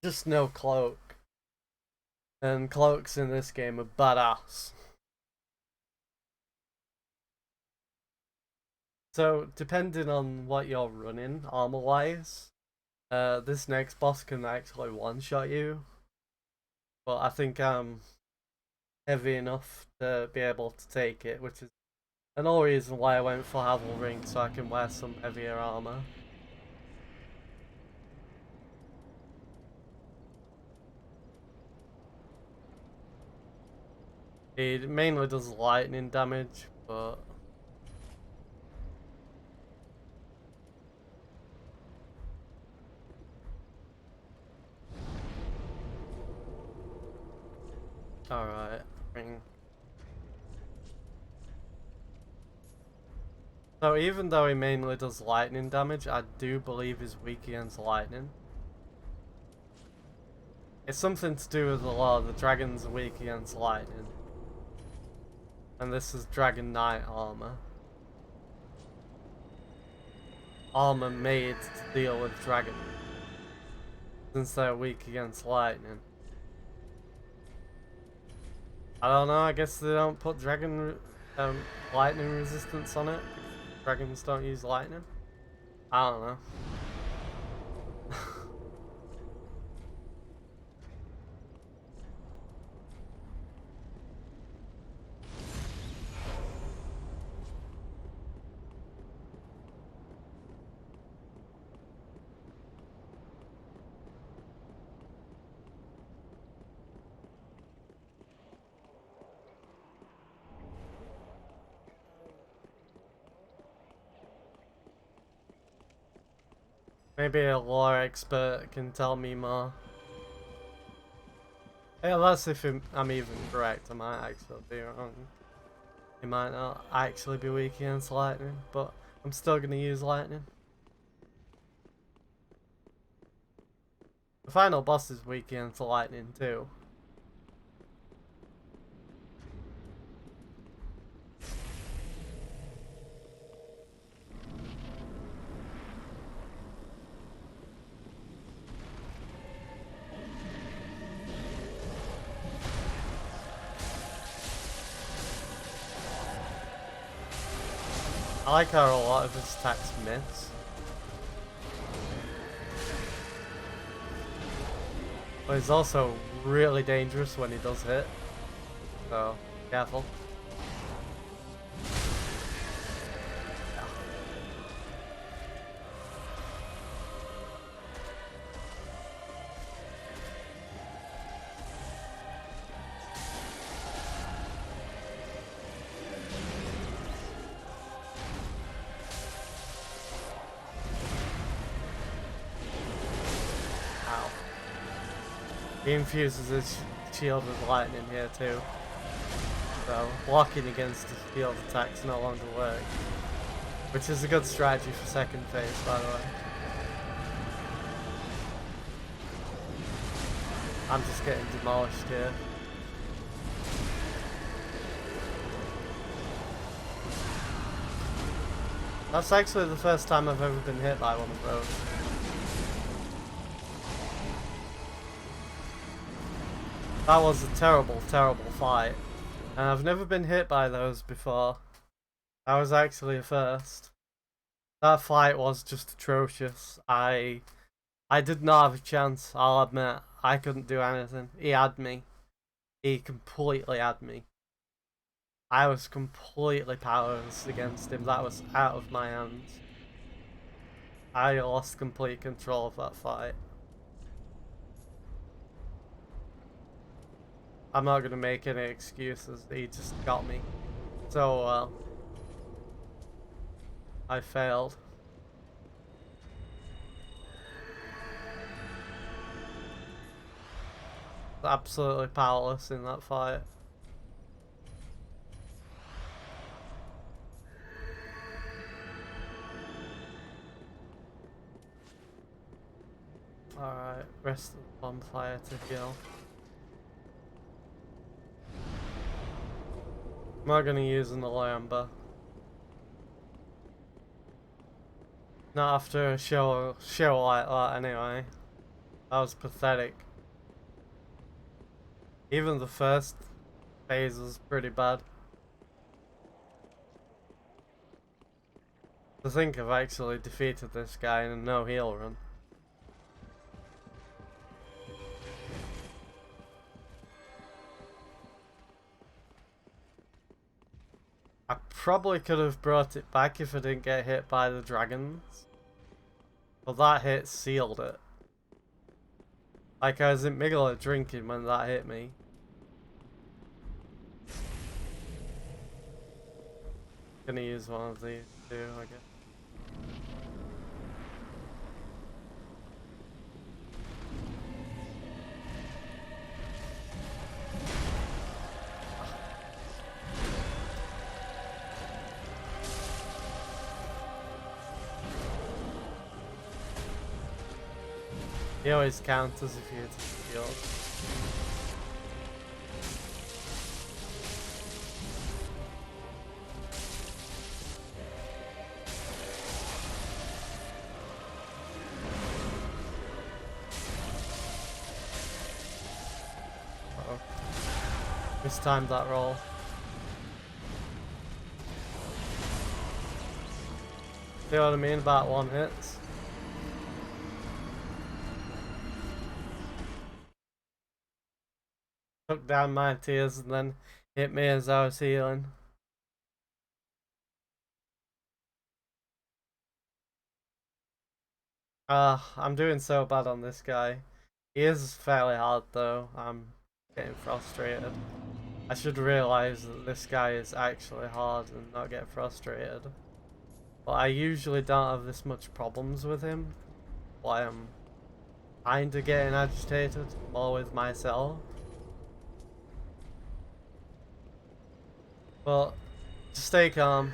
Speaker 1: Just no cloak. And cloaks in this game are badass. So, depending on what you're running armor-wise, this next boss can actually one-shot you. But I think I'm heavy enough to be able to take it, which is another reason why I went for Havel Ring, so I can wear some heavier armor. It mainly does lightning damage, but alright, ring. So even though he mainly does lightning damage, I do believe he's weak against lightning. It's something to do with the law, the dragons are weak against lightning. And this is Dragon Knight armor. Armor made to deal with dragons, since they're weak against lightning. I don't know, I guess they don't put lightning resistance on it. Dragons don't use lightning. I don't know. Maybe a lore expert can tell me more. Yeah, that's if I'm even correct. I might actually be wrong. He might not actually be weak against lightning, but I'm still gonna use lightning. The final boss is weak against lightning too. I like how a lot of his attacks miss. But he's also really dangerous when he does hit. So, careful. Ow. He infuses his shield with lightning here too. So, blocking against his shield attacks no longer work. Which is a good strategy for second phase, by the way. I'm just getting demolished here. That's actually the first time I've ever been hit by one of those. That was a terrible, terrible fight. And I've never been hit by those before. That was actually a first. That fight was just atrocious. I did not have a chance, I'll admit. I couldn't do anything. He had me. He completely had me. I was completely powerless against him. That was out of my hands. I lost complete control of that fight. I'm not gonna make any excuses. He just got me so well. I failed. Absolutely powerless in that fight. Alright, rest of the bonfire to heal. I'm not gonna use an Alemba. Not after a show like that anyway. That was pathetic. Even the first phase was pretty bad. To think I've actually defeated this guy in a no heal run. I probably could have brought it back if I didn't get hit by the dragons. But that hit sealed it. Like I was in middle of drinking when that hit me. Gonna use one of these too, I guess. He always counters if you hit his shield. Uh-oh. Mistimed that roll. See what I mean about one hits? Took down my tears and then hit me as I was healing. I'm doing so bad on this guy. He is fairly hard though. I'm getting frustrated. I should realise that this guy is actually hard and not get frustrated. But I usually don't have this much problems with him. Why I'm kinda getting agitated more with myself. But just stay calm.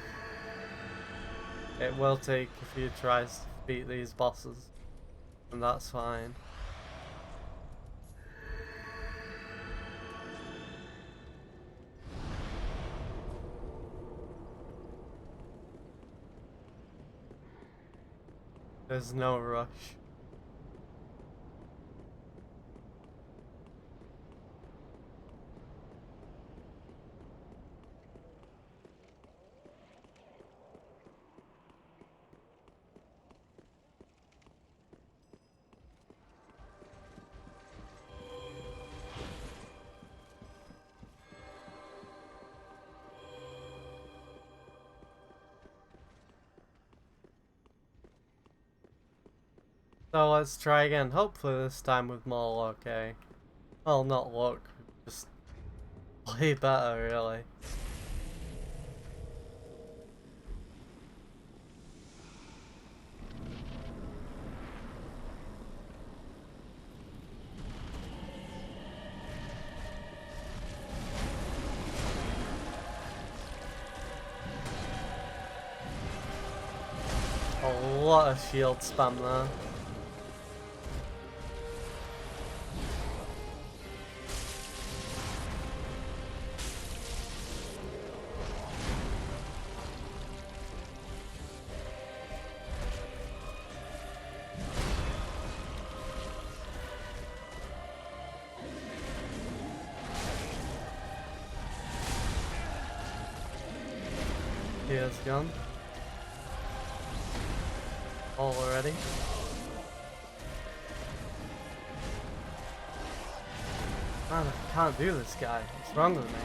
Speaker 1: It will take a few tries to beat these bosses, and that's fine. There's no rush. So let's try again. Hopefully this time with more luck, eh? Well, not luck, just play better, really. A lot of shield spam there. Here's gone. All already. Man, I can't do this guy. What's wrong with me?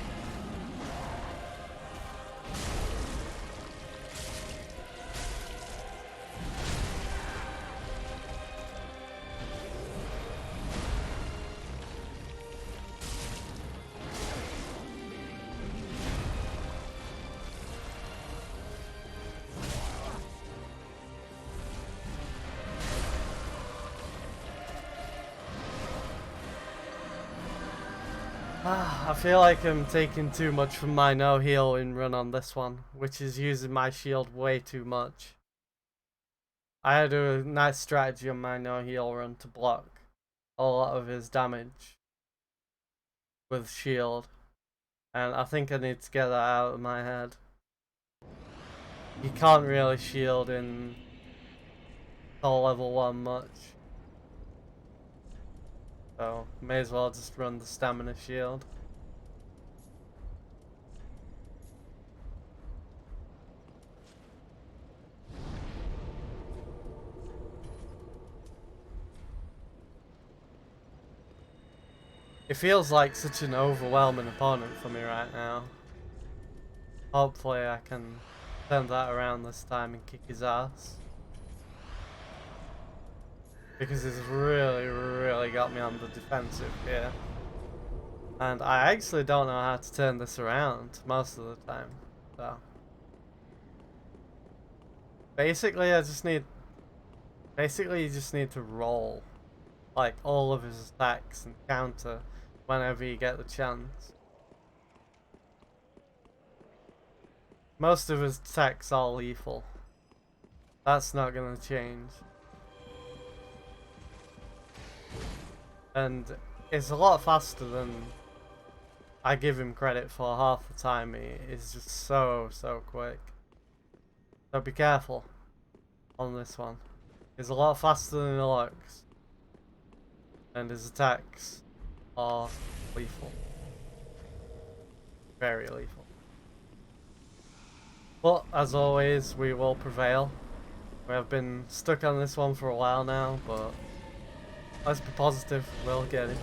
Speaker 1: I feel like I'm taking too much from my no heal in run on this one, which is using my shield way too much. I had a nice strategy on my no heal run to block a lot of his damage with shield, and I think I need to get that out of my head. You can't really shield in soul level 1 much, so may as well just run the stamina shield. It feels like such an overwhelming opponent for me right now. Hopefully I can turn that around this time and kick his ass. Because he's really got me on the defensive here. And I actually don't know how to turn this around most of the time. So basically you just need to roll like all of his attacks and counter whenever you get the chance. Most of his attacks are lethal. That's not gonna change. And it's a lot faster than I give him credit for half the time. He is just so quick. So be careful on this one. He's a lot faster than he looks. And his attacks are lethal. Very lethal. But as always, we will prevail. We have been stuck on this one for a while now, but let's be positive, we'll get it.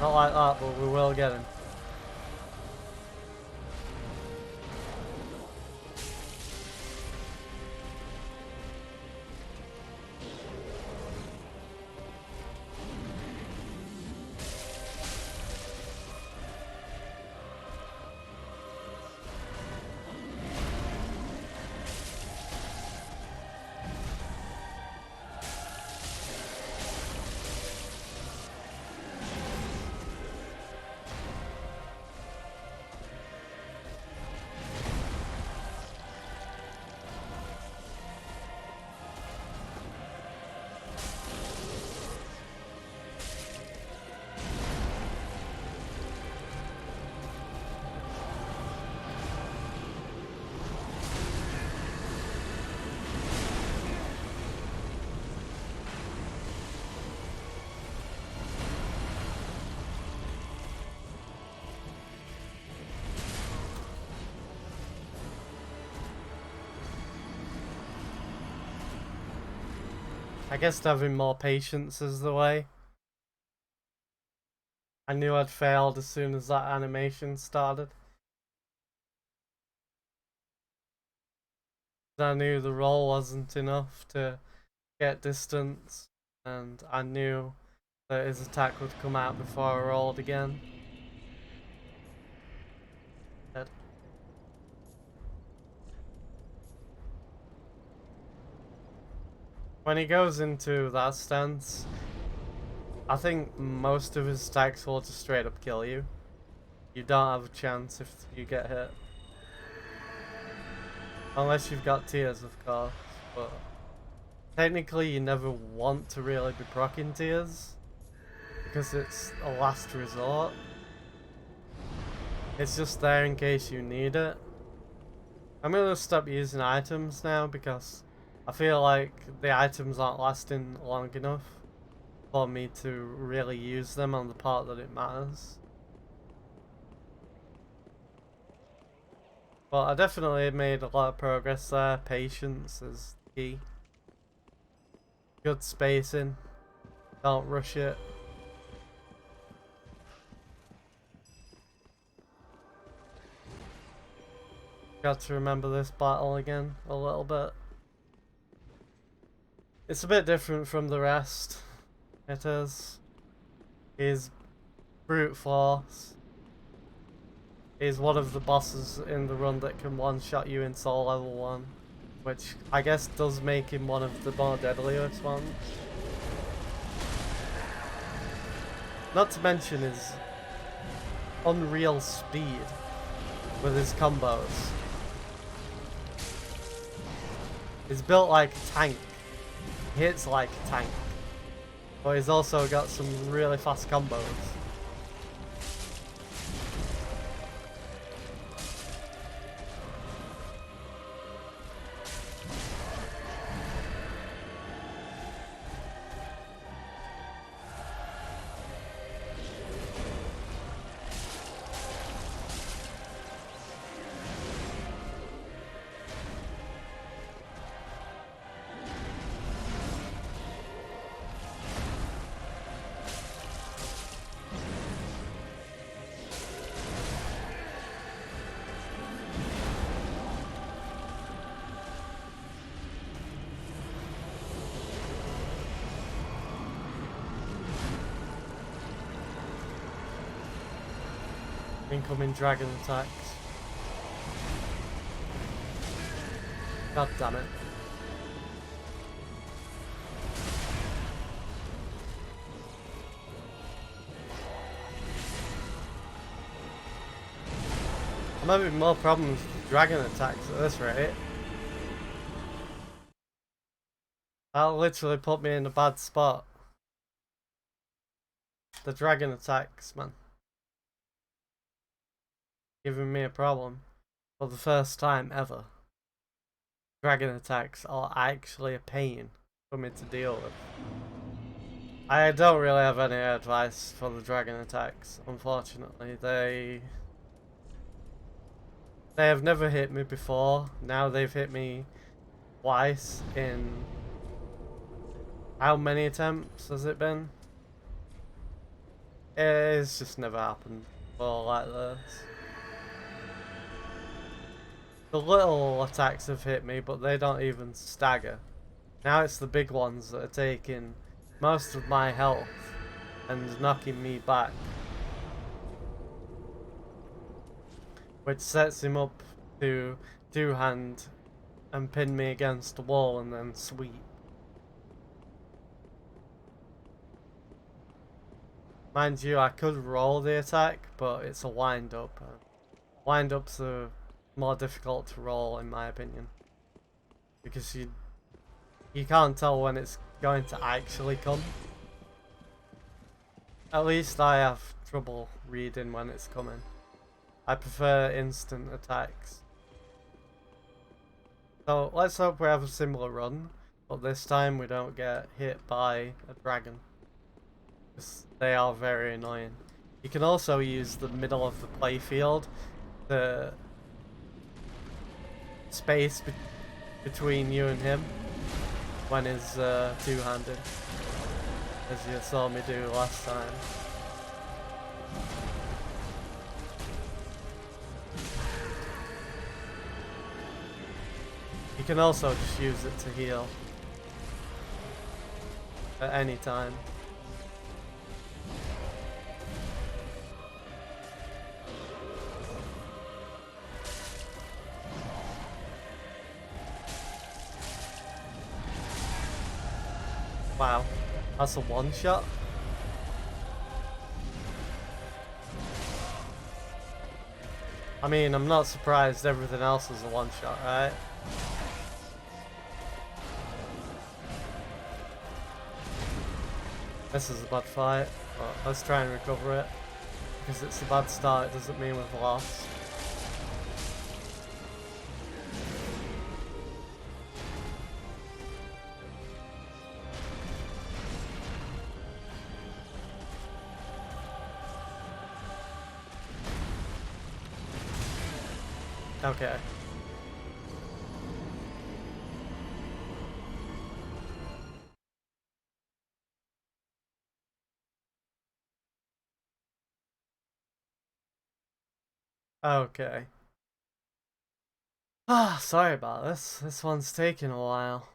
Speaker 1: Not like that, but we will get him. I guess having more patience is the way. I knew I'd failed as soon as that animation started. I knew the roll wasn't enough to get distance, and I knew that his attack would come out before I rolled again. Dead. When he goes into that stance, I think most of his attacks will just straight up kill you. You don't have a chance if you get hit. Unless you've got tears, of course, but technically you never want to really be proccing tears, because it's a last resort. It's just there in case you need it. I'm gonna stop using items now because I feel like the items aren't lasting long enough for me to really use them on the part that it matters. But I definitely made a lot of progress there. Patience is key. Good spacing. Don't rush it. Got to remember this battle again a little bit. It's a bit different from the rest. It is. He's brute force. He's one of the bosses in the run that can one-shot you in soul level 1. Which I guess does make him one of the more deadliest ones. Not to mention his unreal speed. with his combos. He's built like a tank. He hits like a tank. But he's also got some really fast combos. Incoming dragon attacks. God damn it. I'm having more problems with dragon attacks at this rate. That'll literally put me in a bad spot. The dragon attacks, man. Giving me a problem for the first time ever. Dragon attacks are actually a pain for me to deal with. I don't really have any advice for the dragon attacks, unfortunately. They have never hit me before. Now they've hit me twice in... How many attempts has it been? It's just never happened before like this. The little attacks have hit me, but they don't even stagger. Now it's the big ones that are taking most of my health and knocking me back. Which sets him up to two-hand and pin me against the wall and then sweep. Mind you, I could roll the attack, but it's a wind-up. Wind-ups are more difficult to roll in my opinion, because you can't tell when it's going to actually come. At least I have trouble reading when it's coming. I prefer instant attacks. So let's hope we have a similar run, but this time we don't get hit by a dragon, because they are very annoying. You can also use the middle of the playfield, the space between you and him when he's two-handed, as you saw me do last time. You can also just use it to heal at any time. Wow, that's a one-shot? I mean, I'm not surprised everything else is a one-shot, right? This is a bad fight, but let's try and recover it. Because it's a bad start, it doesn't mean we've lost. Okay. Okay. Ah, sorry about this. This one's taking a while.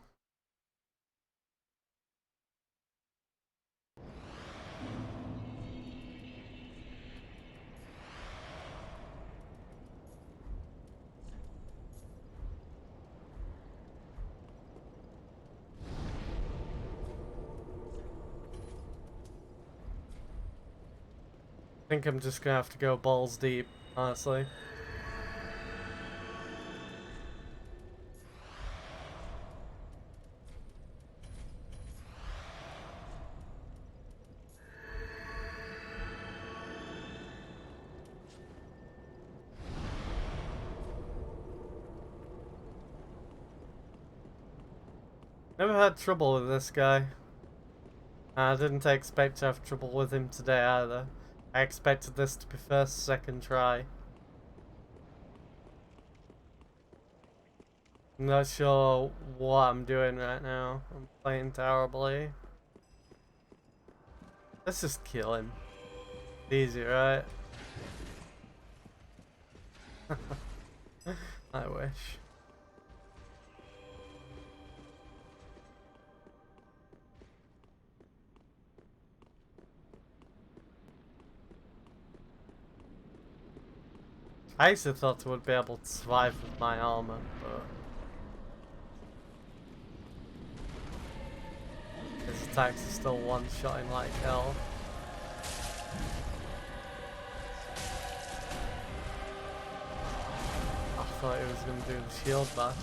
Speaker 1: I think I'm just gonna have to go balls deep, honestly. Never had trouble with this guy. I didn't expect to have trouble with him today either. I expected this to be first, second try. I'm not sure what I'm doing right now. I'm playing terribly. Let's just kill him. Easy, right? I wish. I actually thought I would be able to survive with my armor, but his attacks are still one-shotting like hell. I thought he was going to do the shield bash.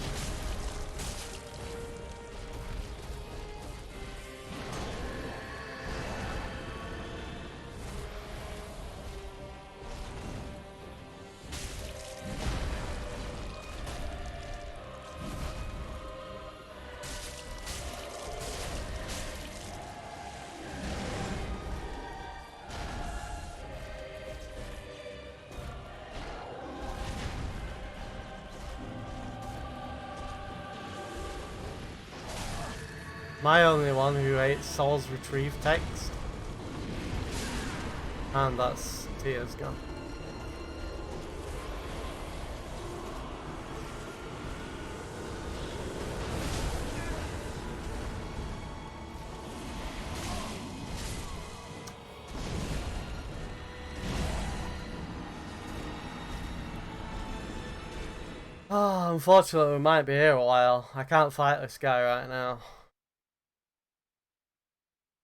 Speaker 1: My only one who ate Soul's Retrieve text. And that's Tia's gun. Oh, unfortunately we might be here a while. I can't fight this guy right now.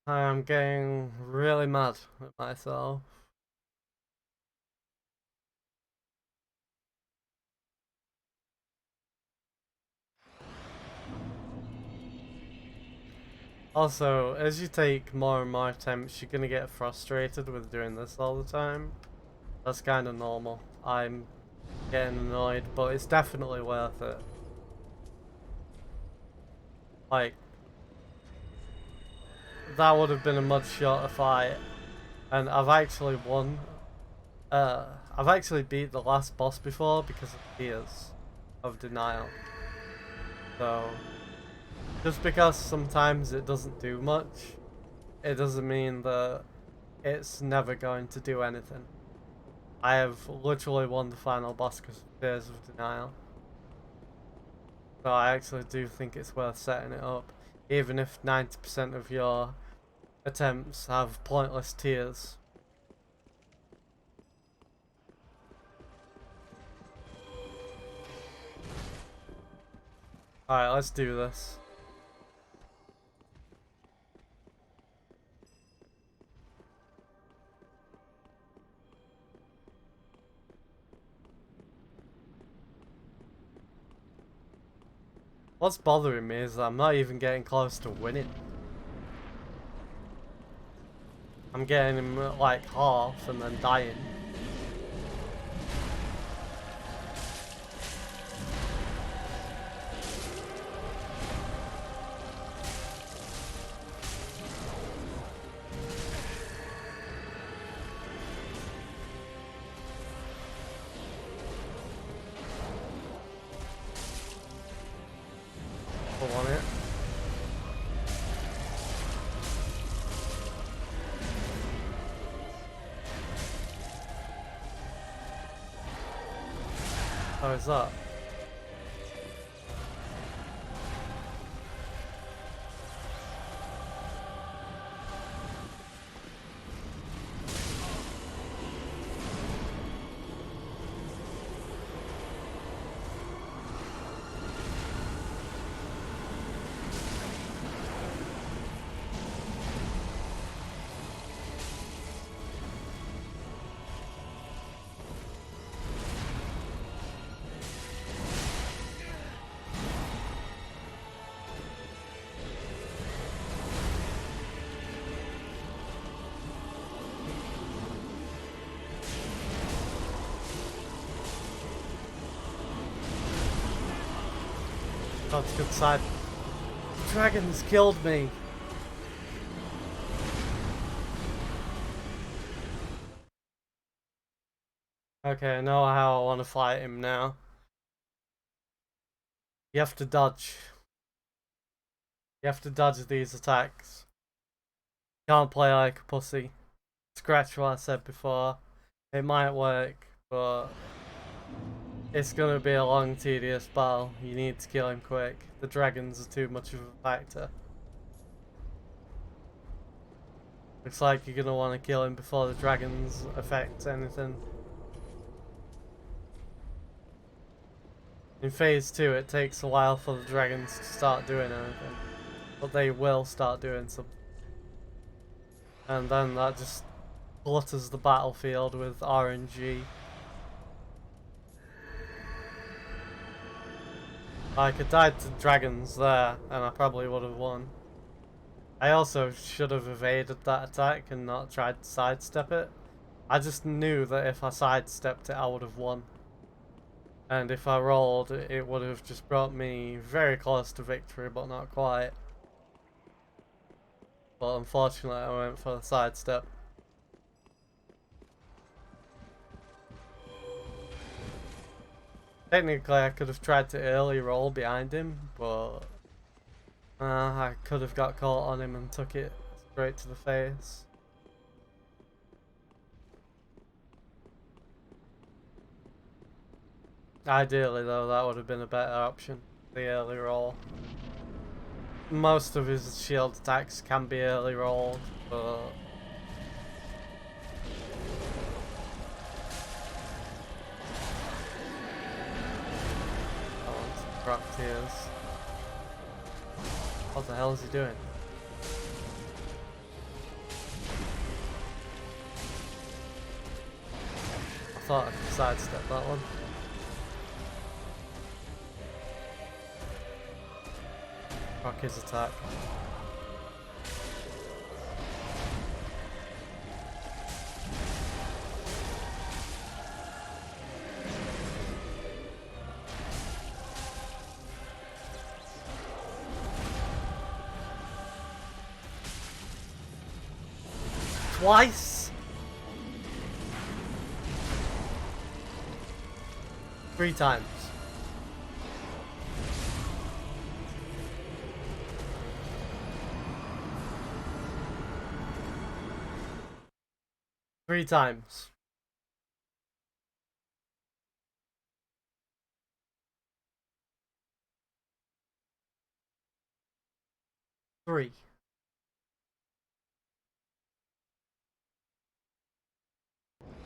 Speaker 1: I'm getting really mad at myself. Also, as you take more and more attempts, you're gonna get frustrated with doing this all the time. That's kind of normal. I'm getting annoyed, but it's definitely worth it. Like, that would have been a much shorter fight, and I've actually won. I've actually beat the last boss before because of Tears of Denial. So, just because sometimes it doesn't do much, it doesn't mean that it's never going to do anything. I have literally won the final boss because of Tears of Denial. So I actually do think it's worth setting it up, even if 90% of your attempts have pointless tears. Alright, let's do this. What's bothering me is that I'm not even getting close to winning. I'm getting him like half and then dying. Pull on it. How is that? That's a good side. dragons killed me. Okay, I know how I want to fight him now. You have to dodge. You have to dodge these attacks. Can't play like a pussy. Scratch what I said before. It might work, but it's gonna be a long, tedious battle. You need to kill him quick. The dragons are too much of a factor. Looks like you're gonna want to kill him before the dragons affect anything. In phase 2, it takes a while for the dragons to start doing anything, but they will start doing something. And then that just clutters the battlefield with RNG. I could died to dragons there, and I probably would have won. I also should have evaded that attack and not tried to sidestep it. I just knew that if I sidestepped it, I would have won. And if I rolled, it would have just brought me very close to victory, but not quite. But unfortunately, I went for the sidestep. Technically, I could have tried to early roll behind him, but I could have got caught on him and took it straight to the face. Ideally though, that would have been a better option, the early roll. Most of his shield attacks can be early rolled, but I want some crop tears. What the hell is he doing? I thought I could sidestep that one. Rock his attack. Twice? 3 times. Three times. Three.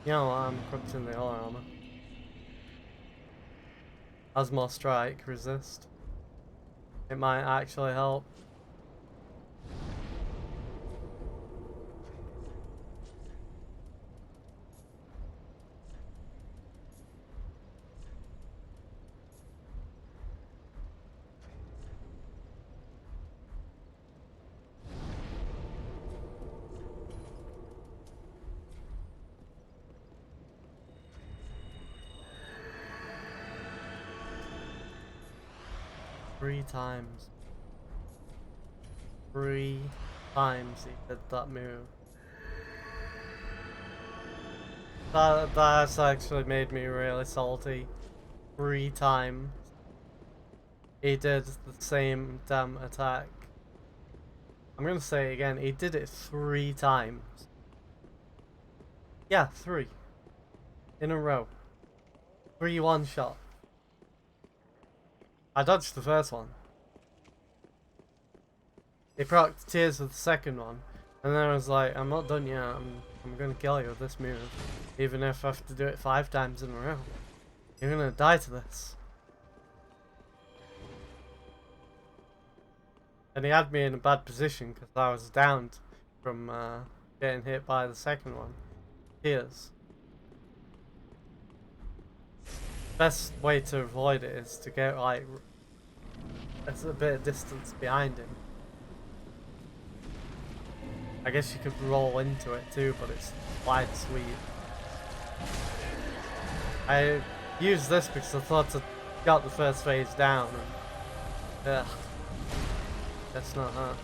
Speaker 1: You know what, I'm equipping the all armor. Asmor Strike, resist. It might actually help. Three times. 3 times he did that move. That's actually made me really salty. 3 times. He did the same damn attack. I'm gonna say it again, he did it 3 times. Yeah, 3. In a row. 3 one-shot. I dodged the first one. He procced Tears with the second one, and then I was like, I'm not done yet, I'm gonna kill you with this move. Even if I have to do it 5 times in a row. You're gonna die to this. And he had me in a bad position because I was downed from getting hit by the second one. Tears. Best way to avoid it is to get like a bit of distance behind him. I guess you could roll into it too, but it's wide sweep. I used this because I thought I got the first phase down. And, That's not that.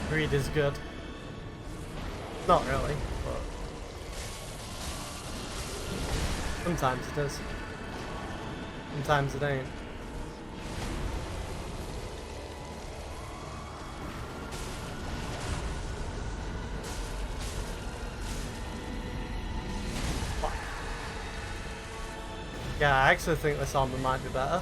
Speaker 1: Greed is good. Not really, but sometimes it is. Sometimes it ain't. Fuck. Yeah, I actually think this armor might be better.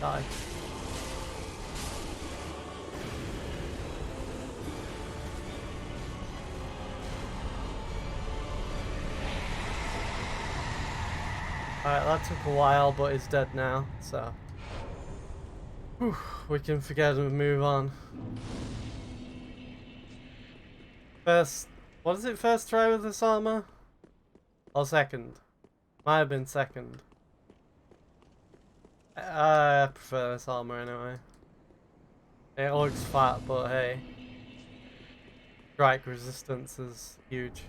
Speaker 1: Die. Alright, that took a while, but he's dead now, so whew, we can forget and move on. First, what is it, first try with this armor? Or second? Might have been second. I prefer this armor anyway. It looks fat, but hey. Strike resistance is huge.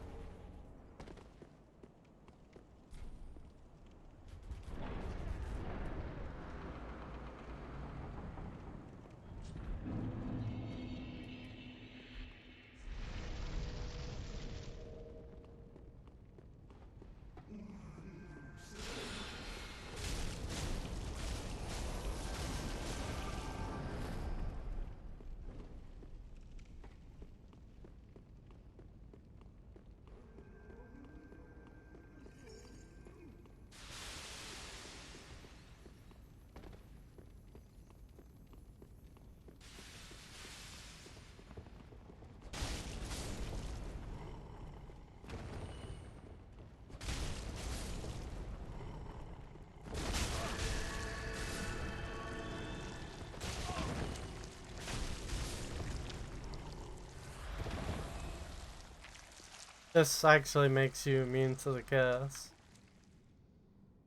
Speaker 1: This actually makes you immune to the curse.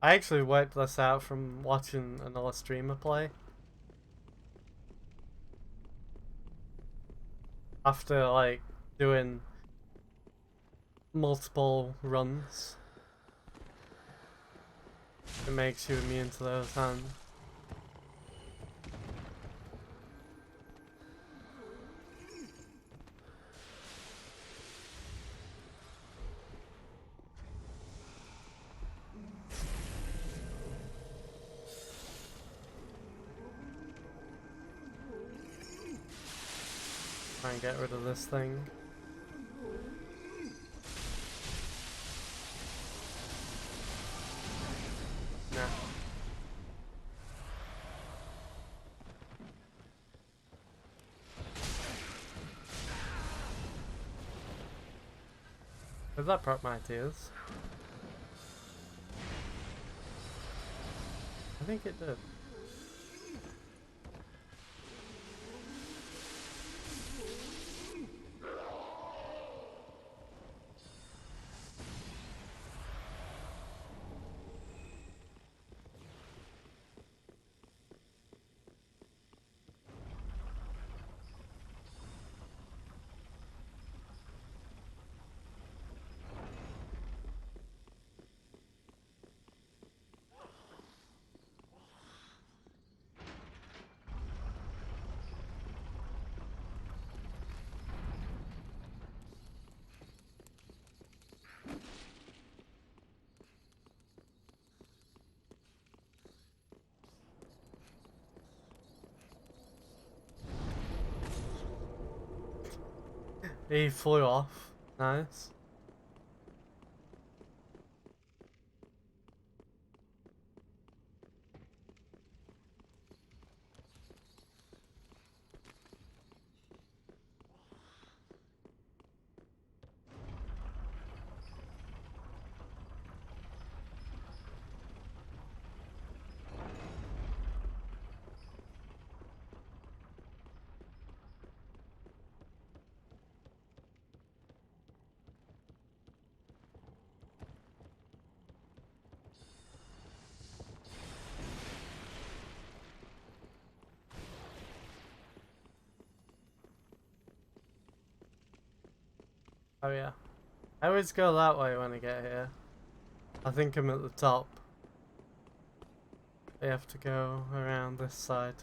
Speaker 1: I actually worked this out from watching another streamer play. After like doing multiple runs, it makes you immune to those hands. Try and get rid of this thing. Nah. Did that prop my tears? I think it did. He flew off. Nice. Oh yeah. I always go that way when I get here. I think I'm at the top. I have to go around this side.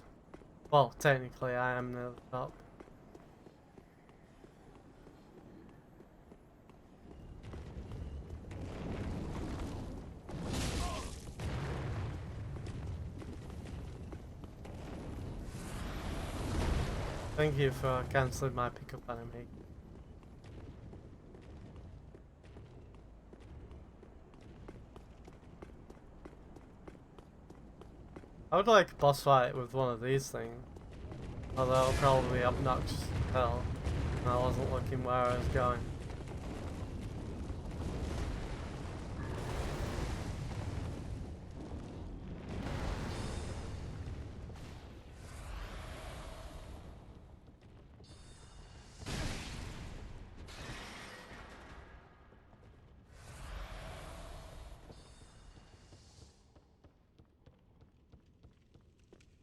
Speaker 1: Well, technically I am near the top. Thank you for cancelling my pickup enemy. I would like a boss fight with one of these things. Although it'll probably be obnoxious as hell. And I wasn't looking where I was going.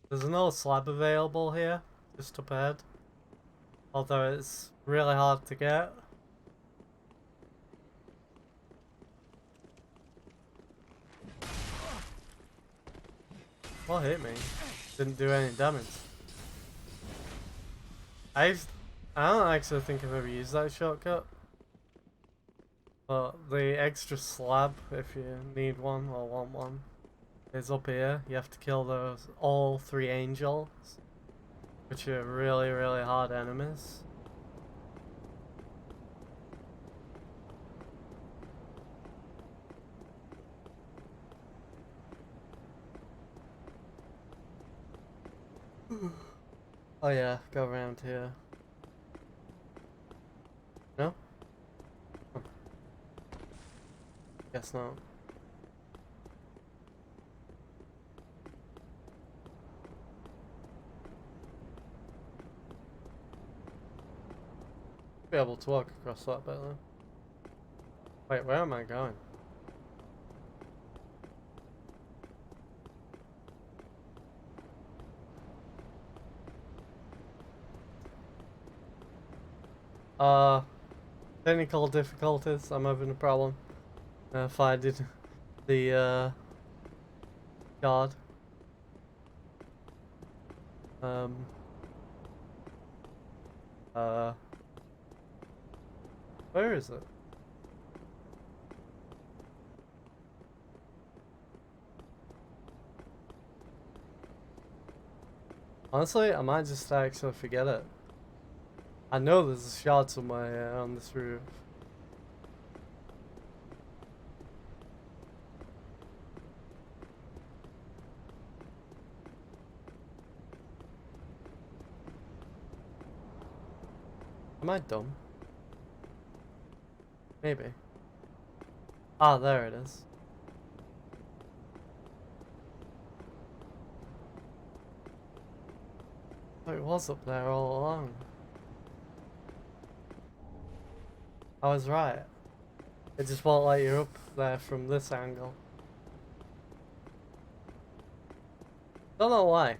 Speaker 1: There's another slab available here, just up ahead. Although it's really hard to get. What hit me? Didn't do any damage. I don't actually think I've ever used that shortcut. But the extra slab, if you need one or want one, is up here. You have to kill those all 3 angels, which are really, really hard enemies. Oh yeah, go around here. No? Oh. Guess not. Be able to walk across that bit though. Wait, where am I going? Technical difficulties. I'm having a problem finding the guard. Where is it? Honestly, I might just actually forget it. I know there's a shard somewhere on this roof. Am I dumb? Maybe. Ah, there it is. Oh, it was up there all along. I was right. It just won't let you up there from this angle. Don't know why.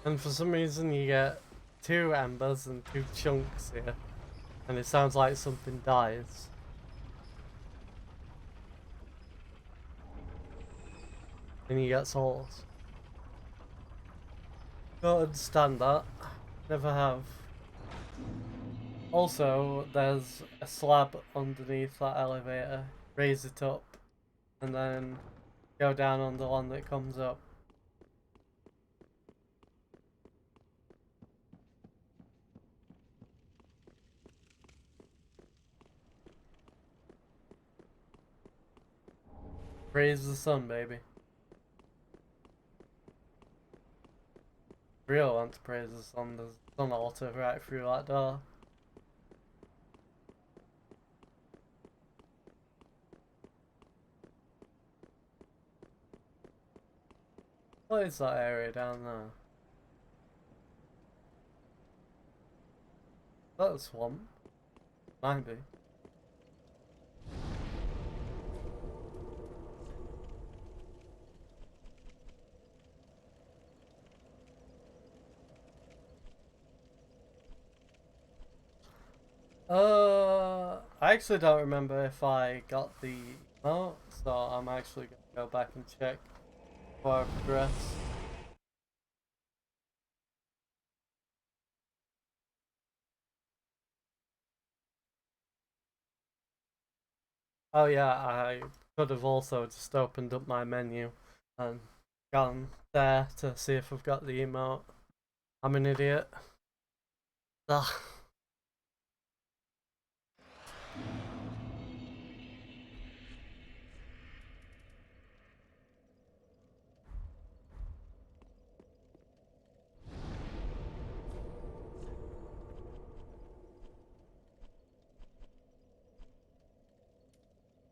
Speaker 1: And for some reason you get 2 embers and 2 chunks here. And it sounds like something dies. And you get souls. Don't understand that. Never have. Also, there's a slab underneath that elevator. Raise it up. And then go down on the one that comes up. Praise the sun, baby. Real want to praise the sun. There's sun auto right through that door. What is that area down there? Is that a swamp? Might be. I actually don't remember if I got the emote, so I'm actually gonna go back and check before I progress. Oh yeah, I could have also just opened up my menu and gone there to see if I've got the emote. I'm an idiot. Ugh.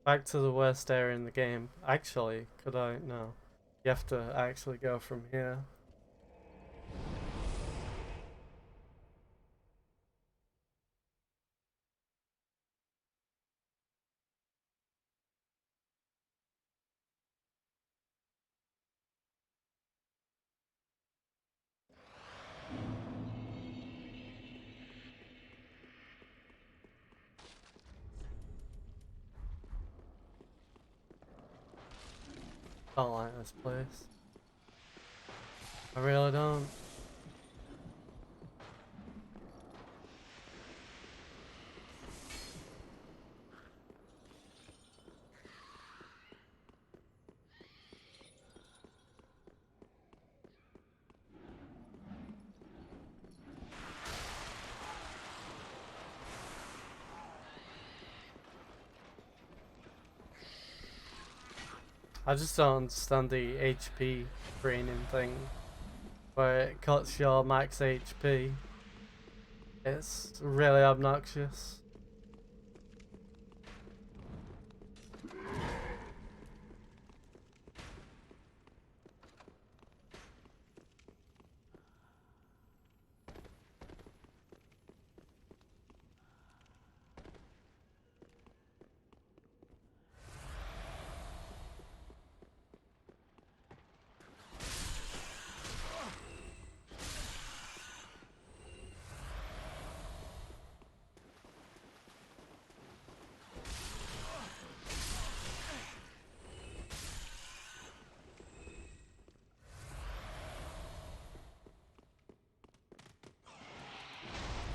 Speaker 1: Back to the worst area in the game. Actually, could I? No. You have to actually go from here. Don't like this place. I really don't. I just don't understand the HP training thing, where it cuts your max HP. It's really obnoxious.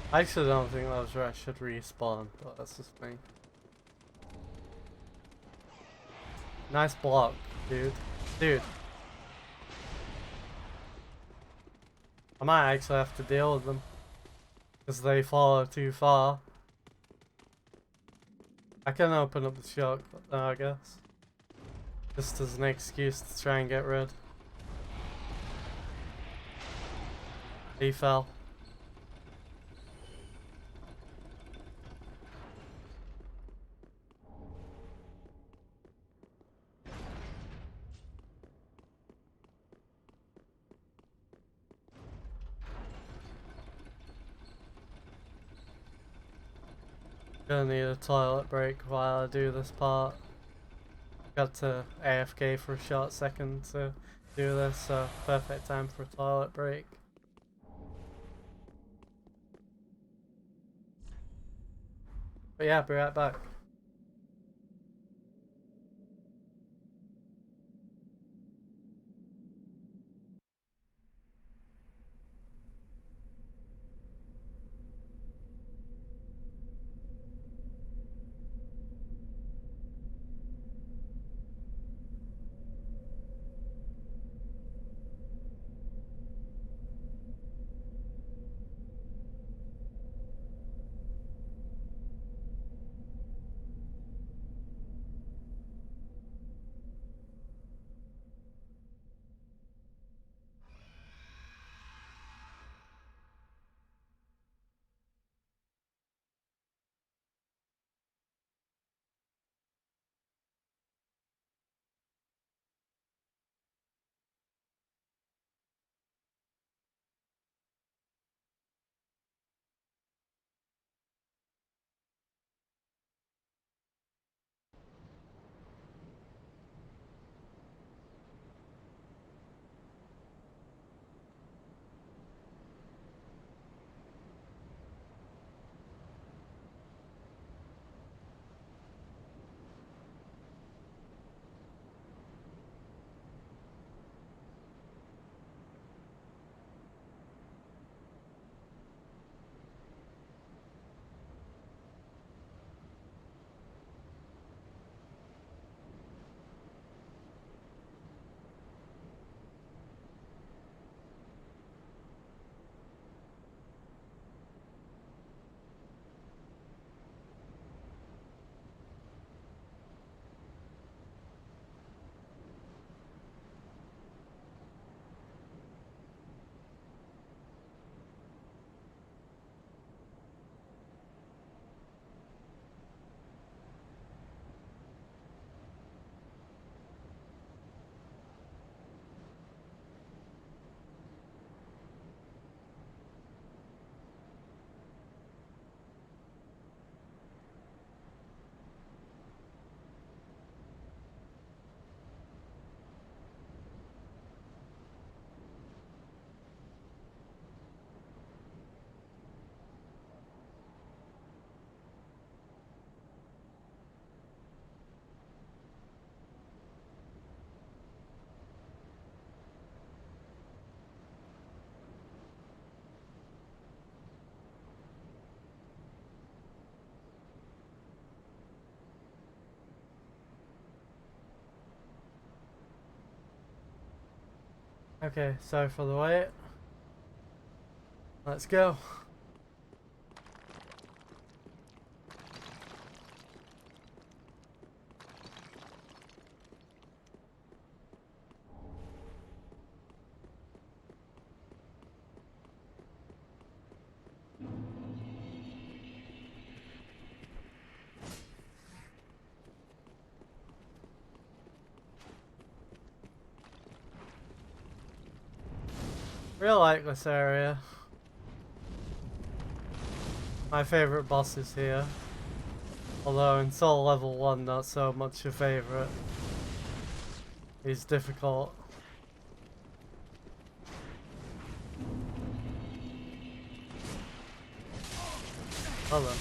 Speaker 1: I actually don't think those rats should respawn, but that's just me. Nice block, dude. Dude. I might actually have to deal with them, because they follow too far. I can open up the shop now, I guess. Just as an excuse to try and get rid. He fell. Gonna need a toilet break while I do this part. Got to AFK for a short second to do this, so perfect time for a toilet break. But yeah, be right back. Okay, sorry for the wait. Let's go. Really like this area. My favourite boss is here. Although in Soul Level 1 not so much a favourite. He's difficult. Hello.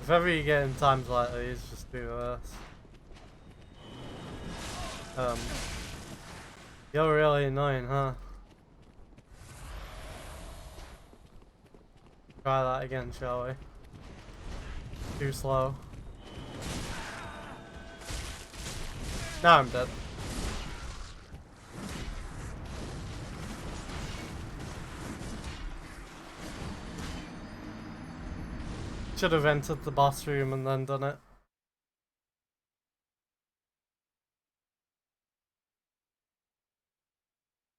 Speaker 1: If ever you get in times like these, just do this. You're really annoying, huh? Try that again, shall we? Too slow. Now I'm dead. Should have entered the boss room and then done it.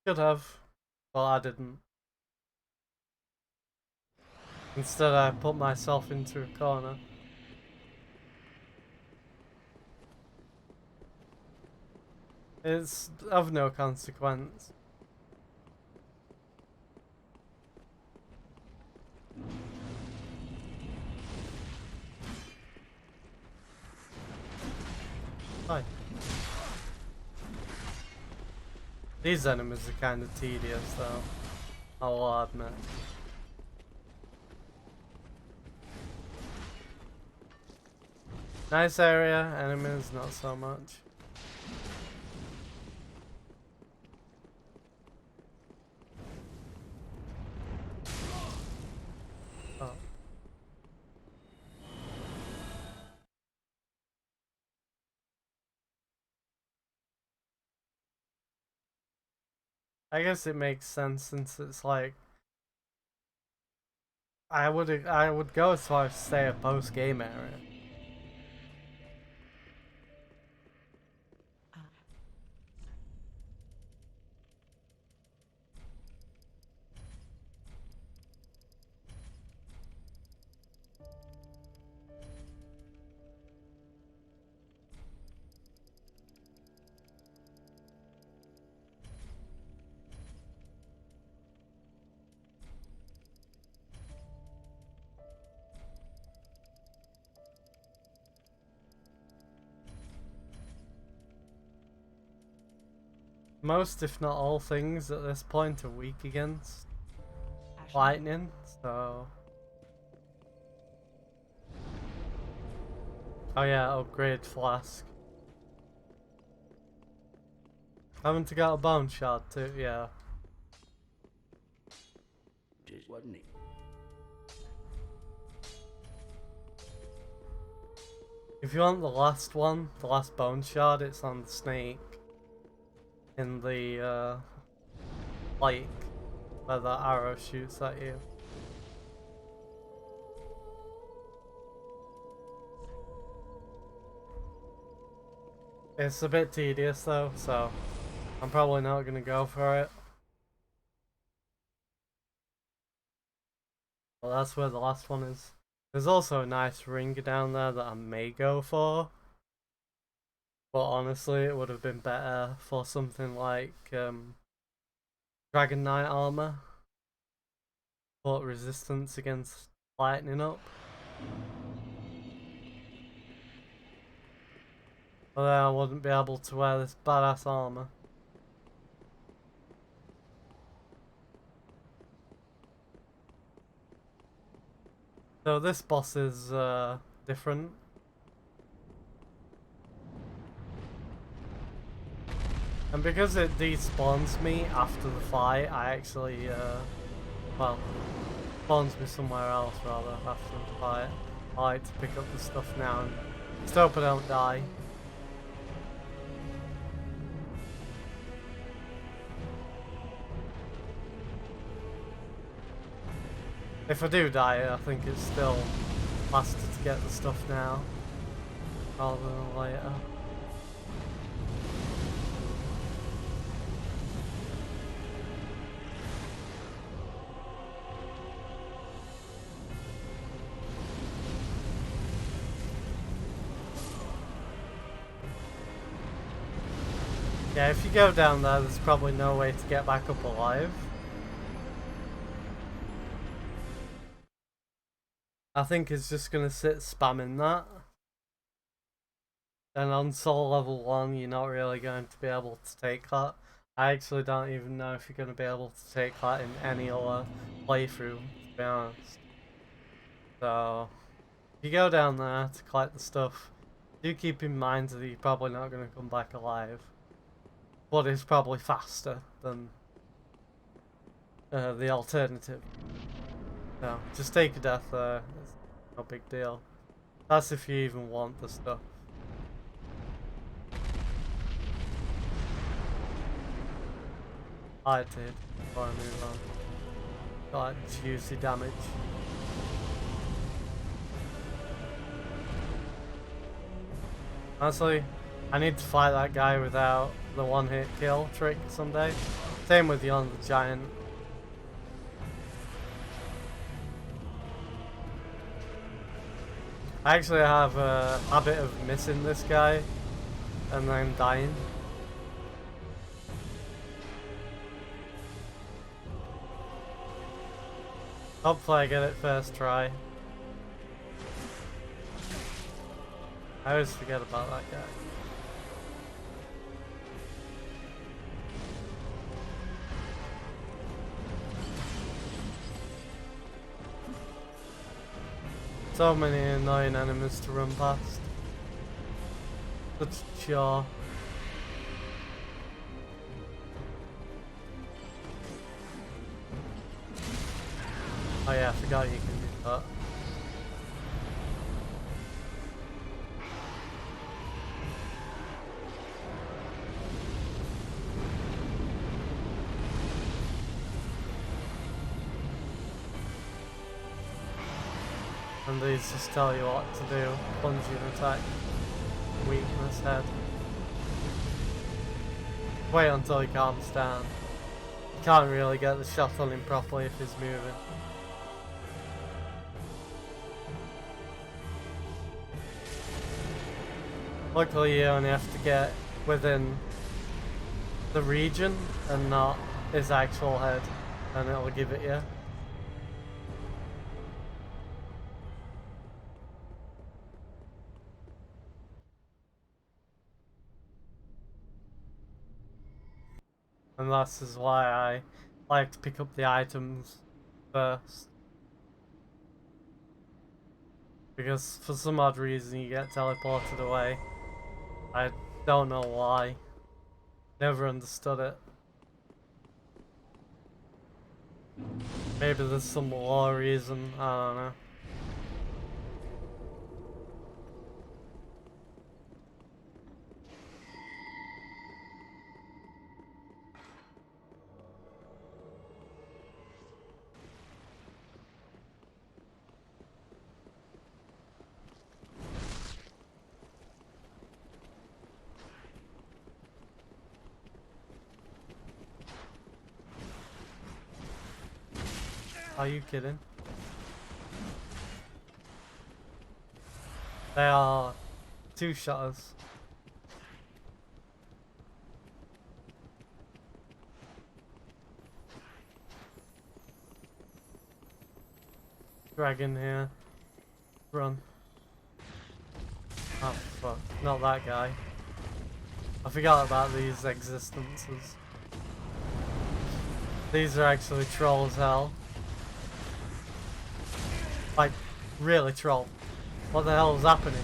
Speaker 1: Should have, but I didn't. Instead I put myself into a corner. It's of no consequence. Hi. These enemies are kind of tedious though, I'll admit. Nice area, enemies not so much. Oh. I guess it makes sense since it's like I would go as far as say a post game area. Most, if not all things at this point are weak against lightning, so... Oh yeah, upgrade flask. Haven't you got a bone shard too? Yeah.
Speaker 6: Just wasn't it?
Speaker 1: If you want the last one, the last bone shard, it's on the snake. In the, lake, where the arrow shoots at you. It's a bit tedious though, so I'm probably not gonna go for it. Well, that's where the last one is. There's also a nice ring down there that I may go for. But honestly, it would have been better for something like Dragon Knight armor. Put resistance against lightning up. But then I wouldn't be able to wear this badass armor. So this boss is different. And because it despawns me after the fight, I actually, well, spawns me somewhere else rather after the fight. I like to pick up the stuff now and just hope I don't die. If I do die, I think it's still faster to get the stuff now rather than later. Yeah, if you go down there, there's probably no way to get back up alive. I think it's just gonna sit spamming that. And on soul level 1, you're not really going to be able to take that. I actually don't even know if you're going to be able to take that in any other playthrough, to be honest. So, if you go down there to collect the stuff, do keep in mind that you're probably not going to come back alive. But it's probably faster than the alternative. So, just take a death there, it's no big deal. That's if you even want the stuff. I did before I move on. Got juicy damage. Honestly, I need to fight that guy without the one-hit kill trick someday. Same with Yon the Giant. I actually have a habit of missing this guy and then dying. Hopefully I get it first try. I always forget about that guy. So many annoying enemies to run past. Such a chore. Oh yeah, I forgot you can do that. And these just tell you what to do. Plunging attack. Weakness head. Wait until he calms down. You can't really get the shot on him properly if he's moving. Luckily you only have to get within the region and not his actual head, and it'll give it you. And this is why I like to pick up the items first. Because for some odd reason you get teleported away. I don't know why. Never understood it. Maybe there's some lore reason, I don't know. Are you kidding? They are two-shotters. Dragon here. Run. Oh fuck, not that guy. I forgot about these existences. These are actually troll as hell. Like, really troll. What the hell is happening?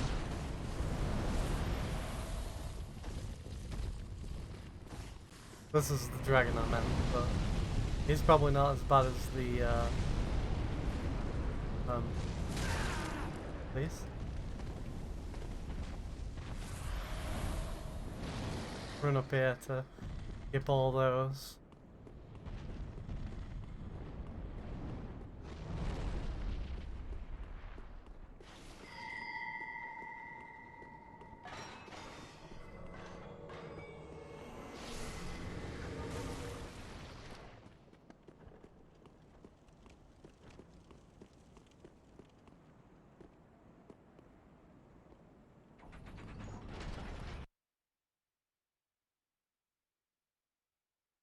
Speaker 1: This is the dragon I meant, but he's probably not as bad as the please. Run up here to skip all those.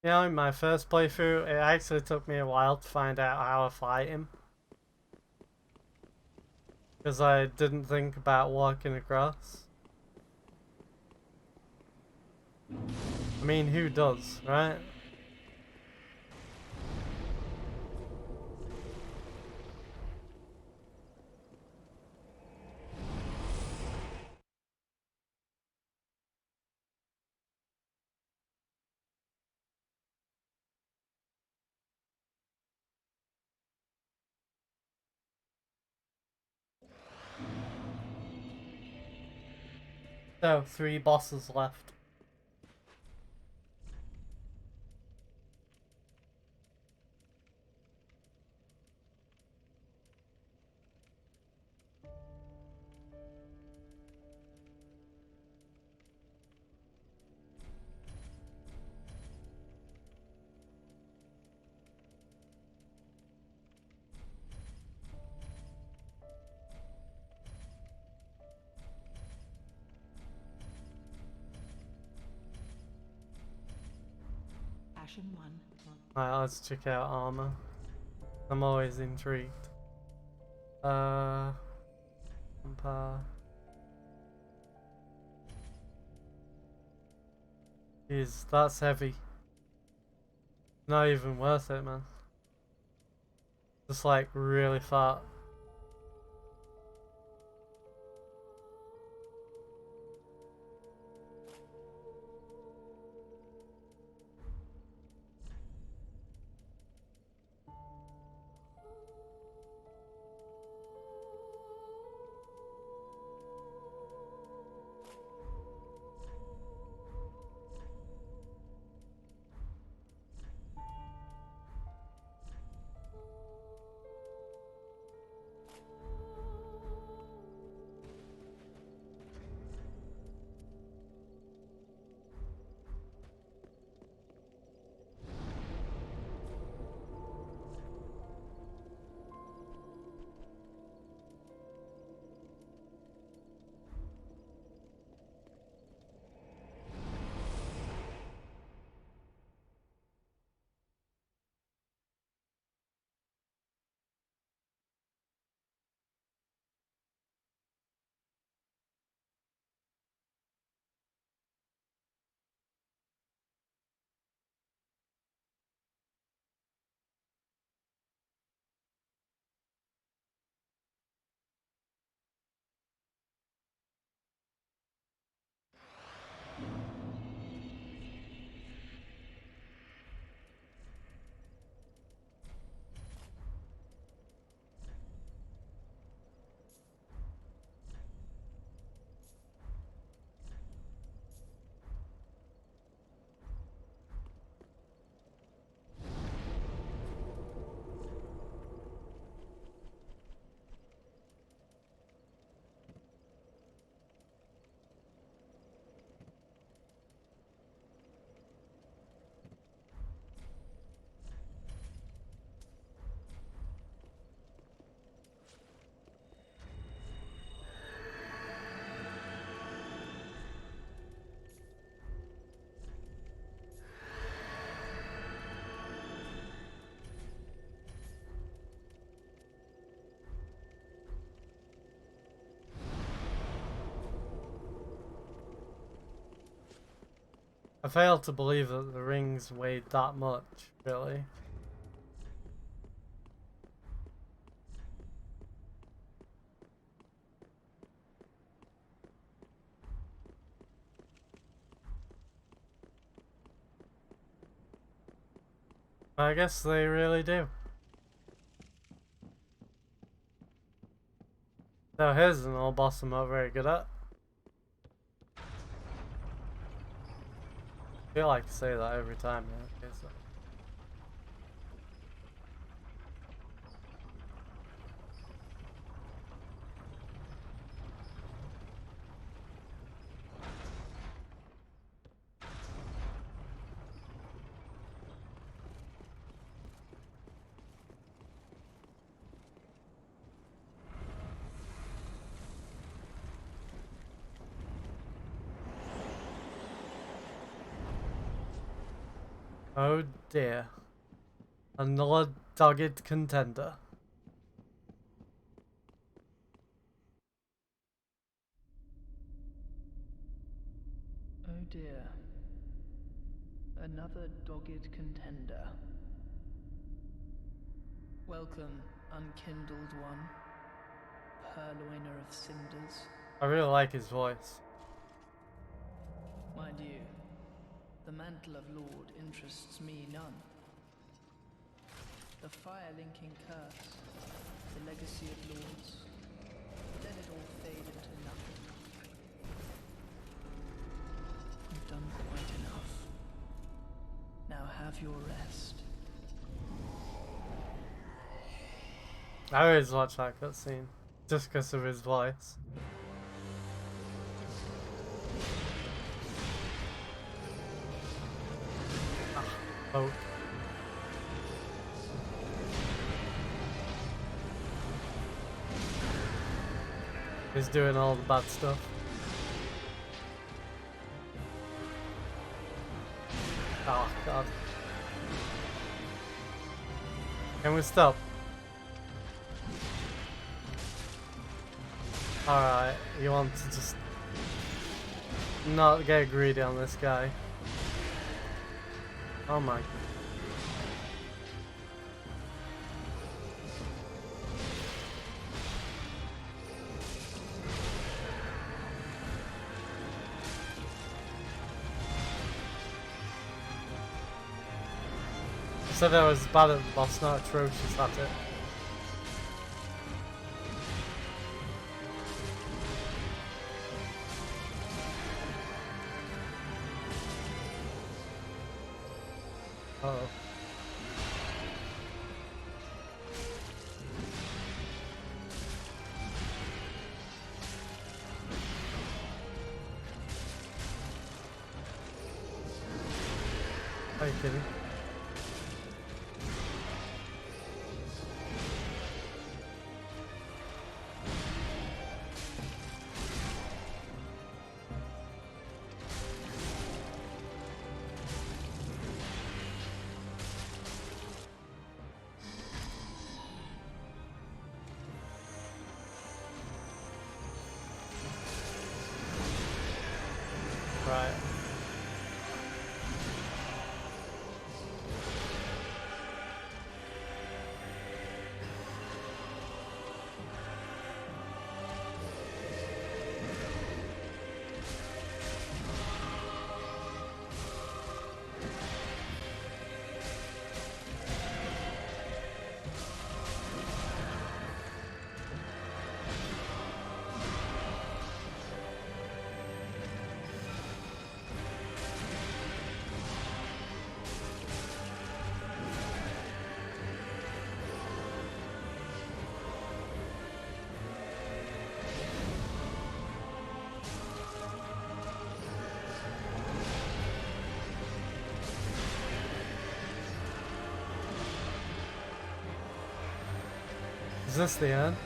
Speaker 1: You know, in my first playthrough, it actually took me a while to find out how to fight him. Because I didn't think about walking across. I mean, who does, right? So, 3 bosses left.
Speaker 2: Ashen one.
Speaker 1: Alright, let's check out armor. I'm always intrigued. Compare. Jeez, that's heavy. Not even worth it, man. Just like really fat. I fail to believe that the rings weighed that much, really. I guess they really do. So here's an old boss I'm not very good at. I feel like to say that every time, yeah. Okay, so. Oh dear. Another dogged contender.
Speaker 6: Oh dear. Another dogged contender. Welcome, unkindled one, purloiner of cinders.
Speaker 1: I really like his voice.
Speaker 6: Mind you, the mantle of Lord interests me none. The fire-linking curse, the legacy of lords, let it all fade into nothing. You've done quite enough. Now have your rest.
Speaker 1: I always watch that cutscene just because of his voice. Oh. He's doing all the bad stuff. Oh god. Can we stop? Alright, you want to just not get greedy on this guy. Oh my. I said I was bad at the boss, not atrocious at it. Uh-oh. Are you kidding? Right. Is this the end?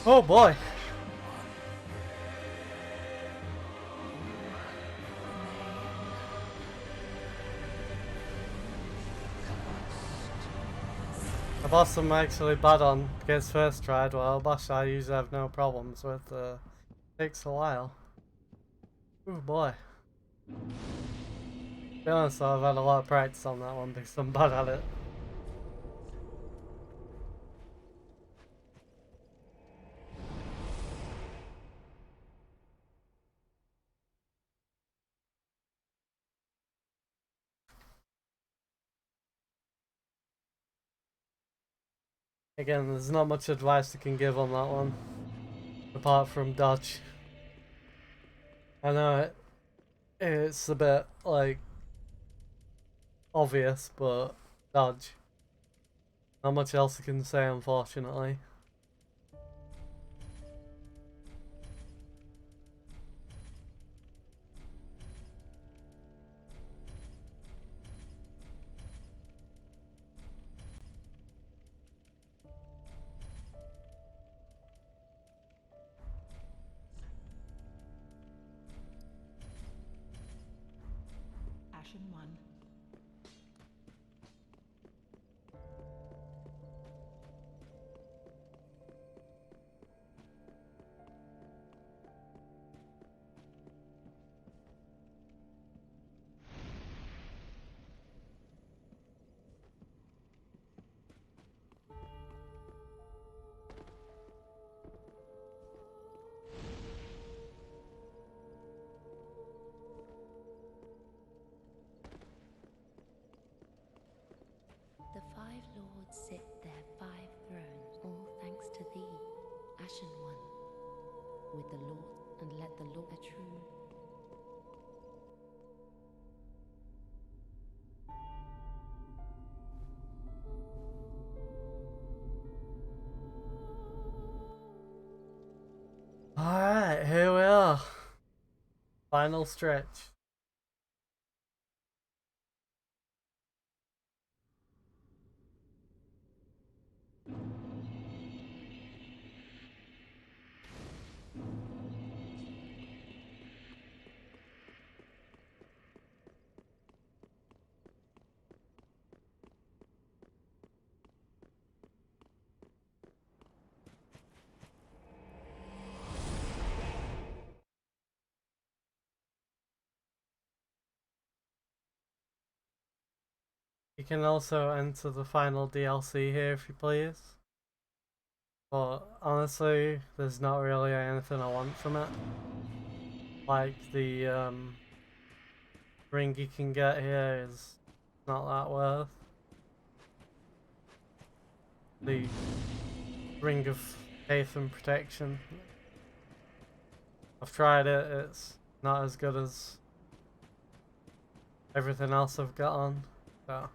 Speaker 1: Oh boy! A boss I'm actually bad on gets first tried, while a boss I usually have no problems with. Takes a while. Oh boy. To be honest though, I've had a lot of practice on that one because I'm bad at it. Again, there's not much advice I can give on that one, apart from dodge. I know it's a bit, like, obvious, but dodge. Not much else I can say, unfortunately.
Speaker 2: Ashen 1.
Speaker 4: The five lords sit their five thrones, all thanks to thee, Ashen One. With the Lord, and let the Lord be true.
Speaker 1: Alright, here we are. Final stretch. You can also enter the final DLC here if you please. But honestly, there's not really anything I want from it. Like the ring you can get here is not that worth. The ring of faith and protection. I've tried it, it's not as good as everything else I've got on. So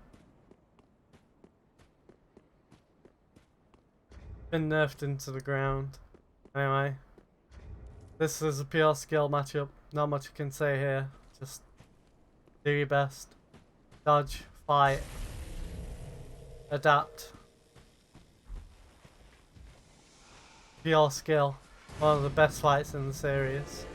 Speaker 1: been nerfed into the ground. Anyway, this is a pure skill matchup. Not much I can say here. Just do your best. Dodge, fight, adapt. Pure skill. One of the best fights in the series.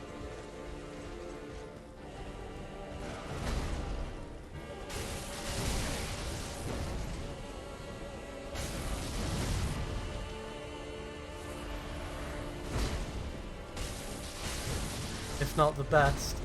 Speaker 1: If not the best.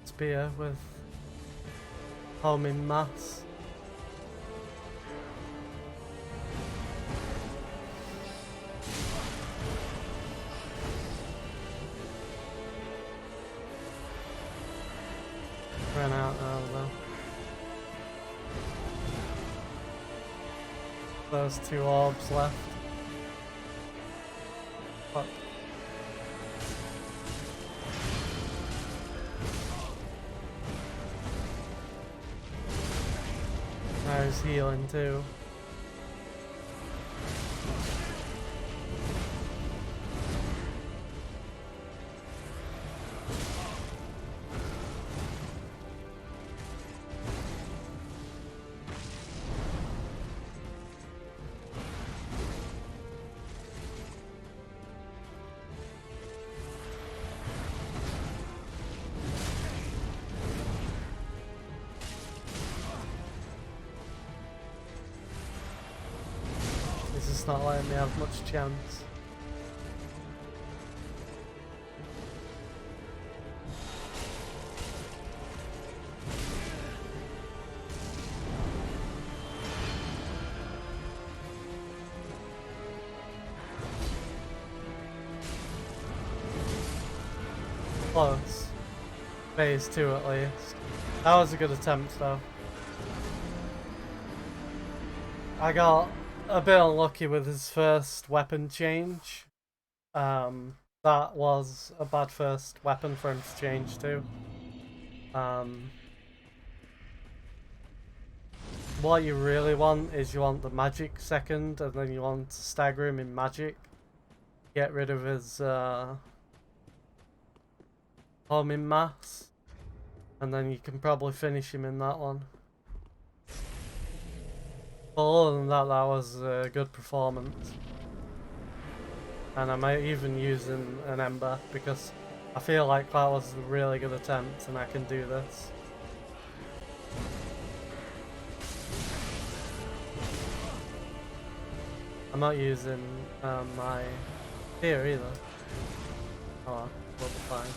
Speaker 1: Spear with homing mass. Those 2 orbs left. Fuck. Now he's healing too. This is not letting me have much chance. Close. Phase 2 at least. That was a good attempt though. I got a bit unlucky with his first weapon change. That was a bad first weapon for him to change to. What you really want is you want the magic second, and then you want to stagger him in magic. Get rid of his homing mass, and then you can probably finish him in that one. But other than that, that was a good performance. And I might even use an Ember, because I feel like that was a really good attempt and I can do this. I'm not using my Tear either. Oh, we'll be fine.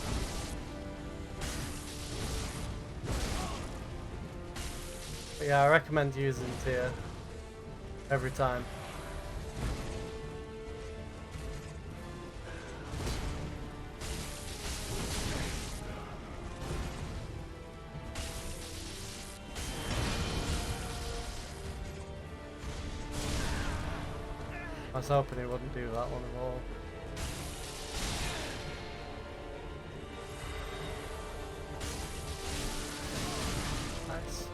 Speaker 1: But yeah, I recommend using Tear every time. I was hoping he wouldn't do that one at all. Nice.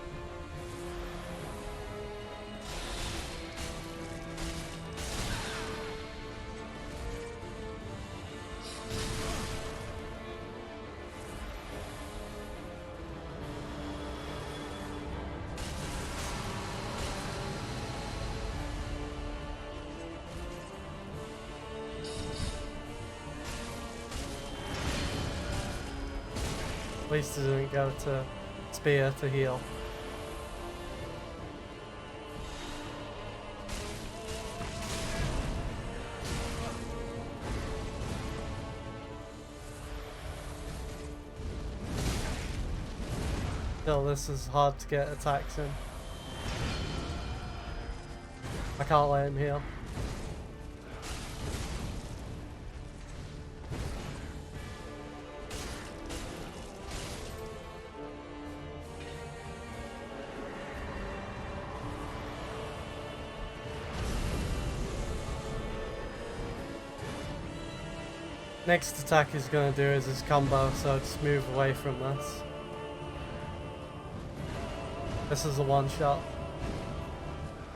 Speaker 1: At least he doesn't go to spear to heal. Still, this is hard to get attacks in. I can't let him heal. Next attack he's going to do is his combo, so just move away from this. This is a one shot.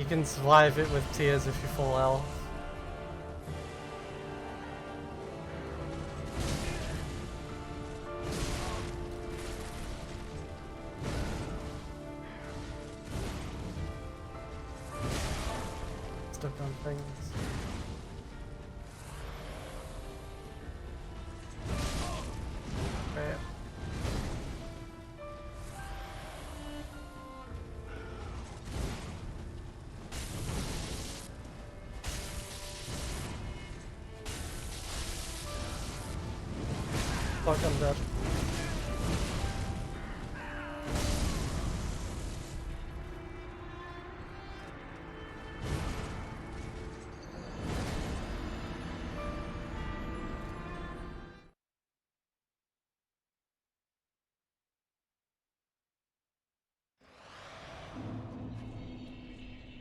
Speaker 1: You can survive it with tears if you're full health. Stuck on things. Right. Fuck, I'm dead.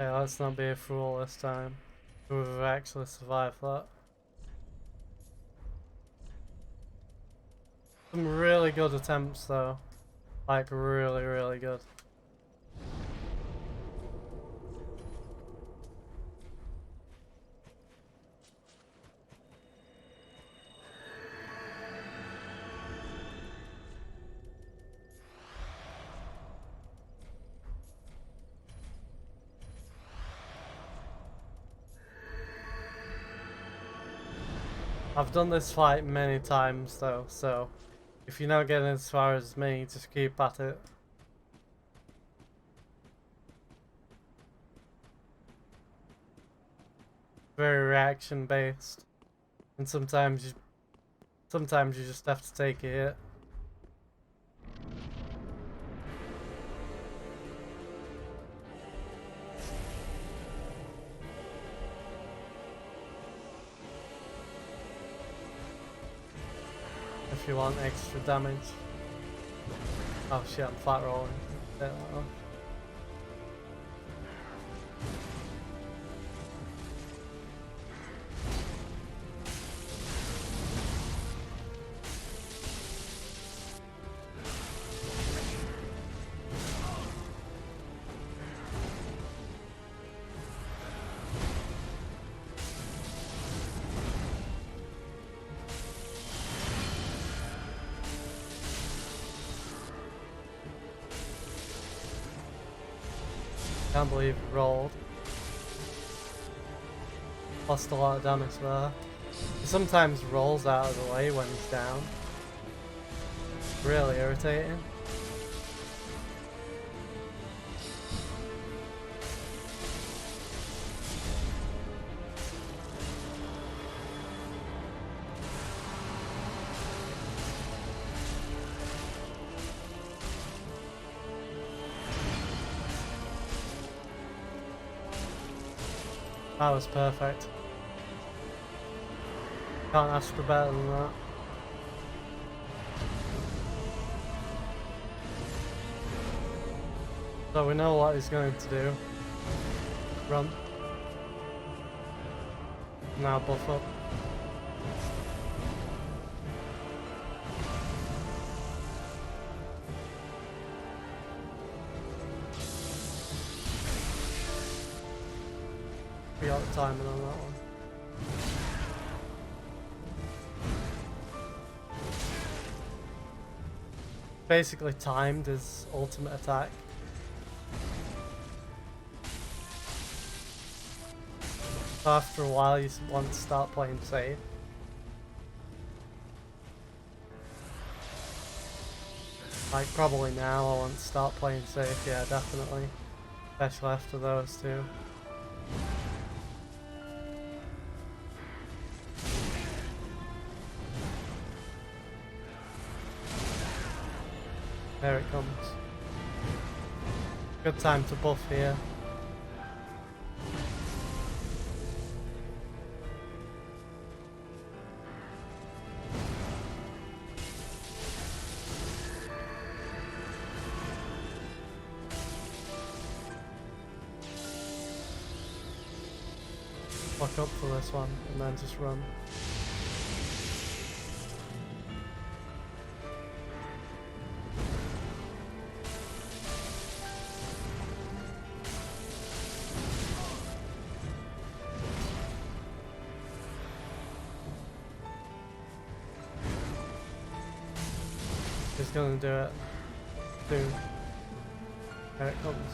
Speaker 1: Okay, let's not be a fool this time. We've actually survived that. Some really good attempts though. Like really, really good. I've done this fight many times though, so if you're not getting as far as me, just keep at it. Very reaction based, and sometimes you just have to take a hit. If you want extra damage. Oh shit, I'm flat rolling. Can't believe he rolled. Lost a lot of damage there. He sometimes rolls out of the way when he's down. Really irritating. That was perfect. Can't ask for better than that. So we know what he's going to do. Run. Now buff up. We got the timing on that one. Basically timed his ultimate attack. So after a while you want to start playing safe. Like probably now I want to start playing safe, yeah definitely. Especially after those two. There it comes. Good time to buff here. Lock up for this one and then just run. He's gonna do it soon. There it comes.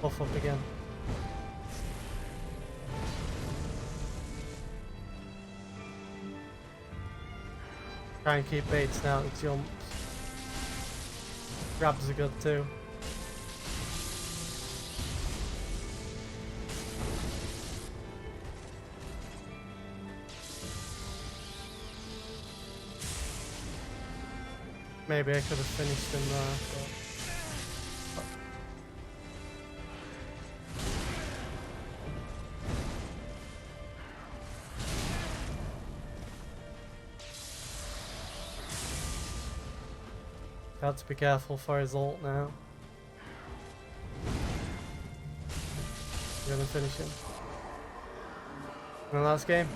Speaker 1: Buff up again. Try and keep baits out and jumps. Grabs are good too. Maybe I could have finished him there, but... Got to be careful for his ult now. We're gonna finish him. In the last game.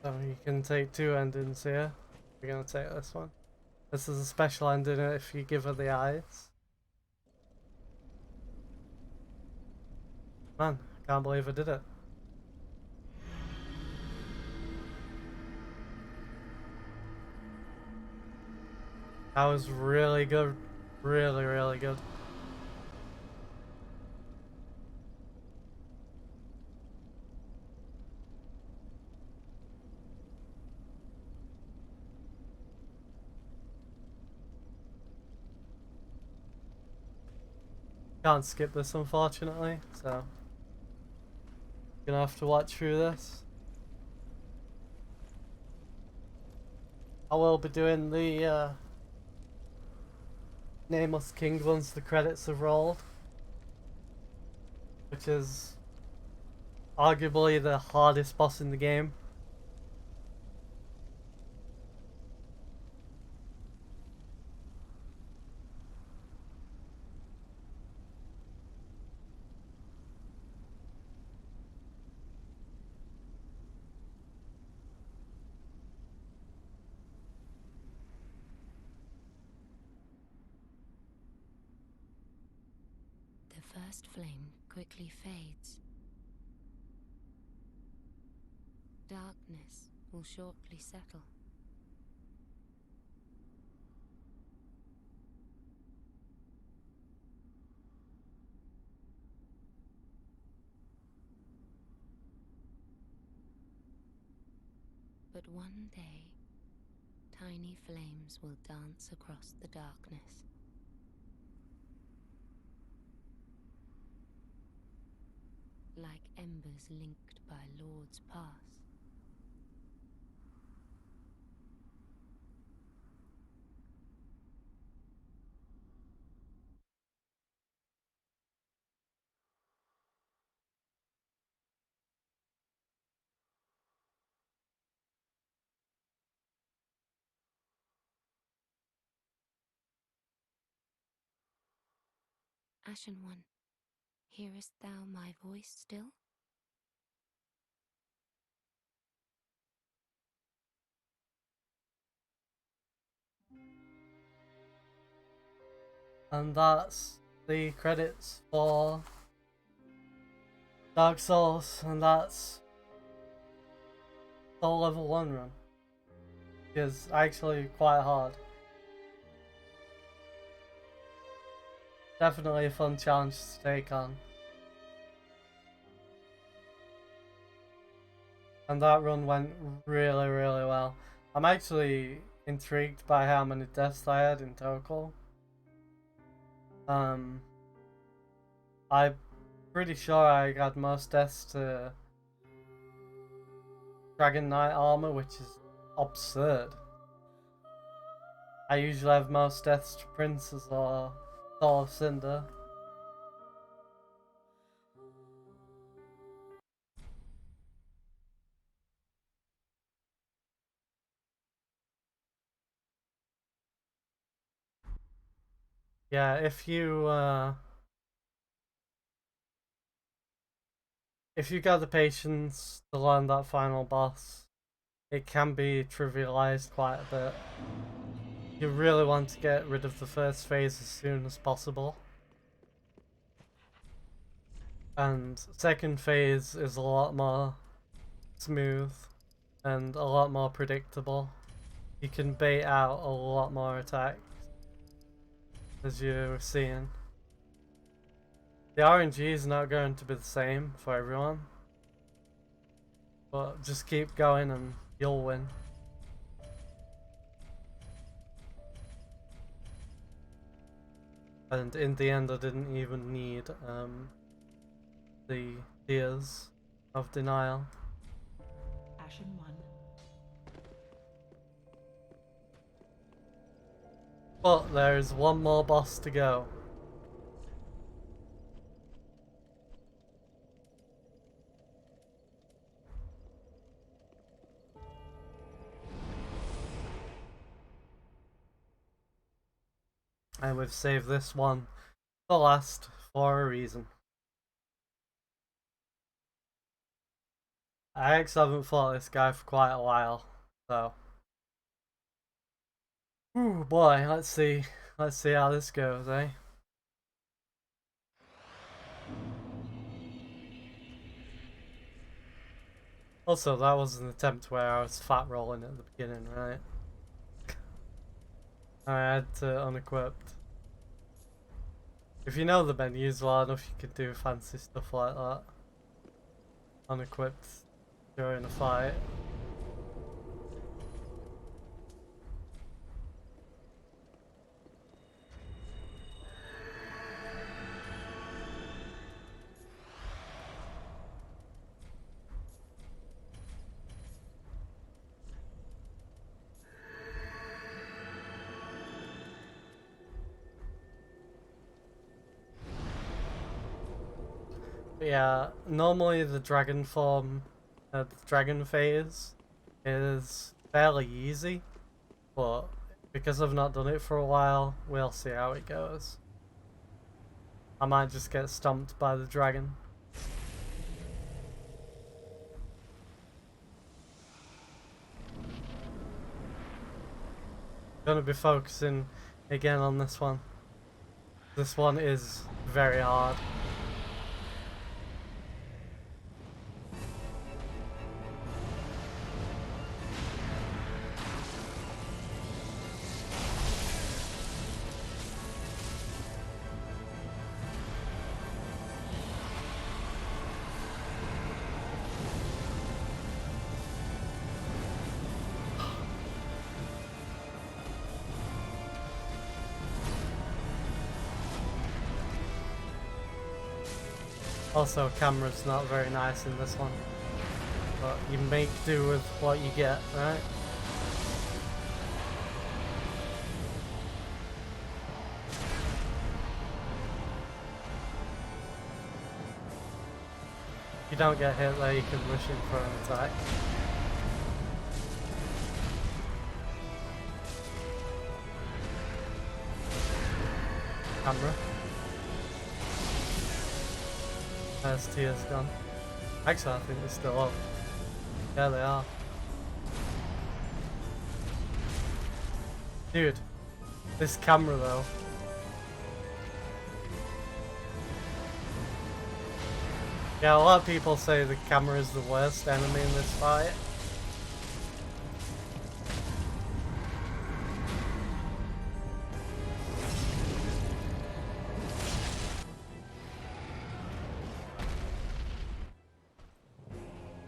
Speaker 1: So you can take 2 endings here. We're gonna take this one. This is a special ending if you give her the eyes. Man, can't believe I did it. That was really good. Really, really good. Can't skip this unfortunately, so gonna have to watch through this. I will be doing the Nameless King once the credits have rolled, which is arguably the hardest boss in the game.
Speaker 4: The first flame quickly fades. Darkness will shortly settle. But one day, tiny flames will dance across the darkness. Like embers linked by Lord's Pass. Ashen One, hearest thou my voice still?
Speaker 1: And that's the credits for Dark Souls, and that's Soul Level 1 run. It's actually quite hard. Definitely a fun challenge to take on. And that run went really, really well. I'm actually intrigued by how many deaths I had in total. I'm pretty sure I had most deaths to Dragon Knight armor, which is absurd. I usually have most deaths to Princes or Soul of Cinder. Yeah, if you got the patience to learn that final boss, it can be trivialized quite a bit. You really want to get rid of the first phase as soon as possible. And second phase is a lot more smooth and a lot more predictable. You can bait out a lot more attacks, as you're seeing. The RNG is not going to be the same for everyone, but just keep going and you'll win. And in the end I didn't even need the Tears of Denial.
Speaker 2: Ashen One.
Speaker 1: But there's one more boss to go. And we've saved this one for last for a reason. I actually haven't fought this guy for quite a while, so. Ooh boy, let's see how this goes, eh? Also, that was an attempt where I was fat rolling at the beginning, right? I had to unequipped. If you know the menus well enough, you can do fancy stuff like that. Unequipped during a fight. But yeah, normally the dragon form, the dragon phase is fairly easy, but because I've not done it for a while, we'll see how it goes. I might just get stomped by the dragon. Gonna be focusing again on this one. This one is very hard. Also, camera's not very nice in this one, but you make do with what you get, right? If you don't get hit there, you can rush in for an attack. Camera. There's tears gone. Actually, I think they're still up. Yeah, they are. Dude, this camera though. Yeah, a lot of people say the camera is the worst enemy in this fight.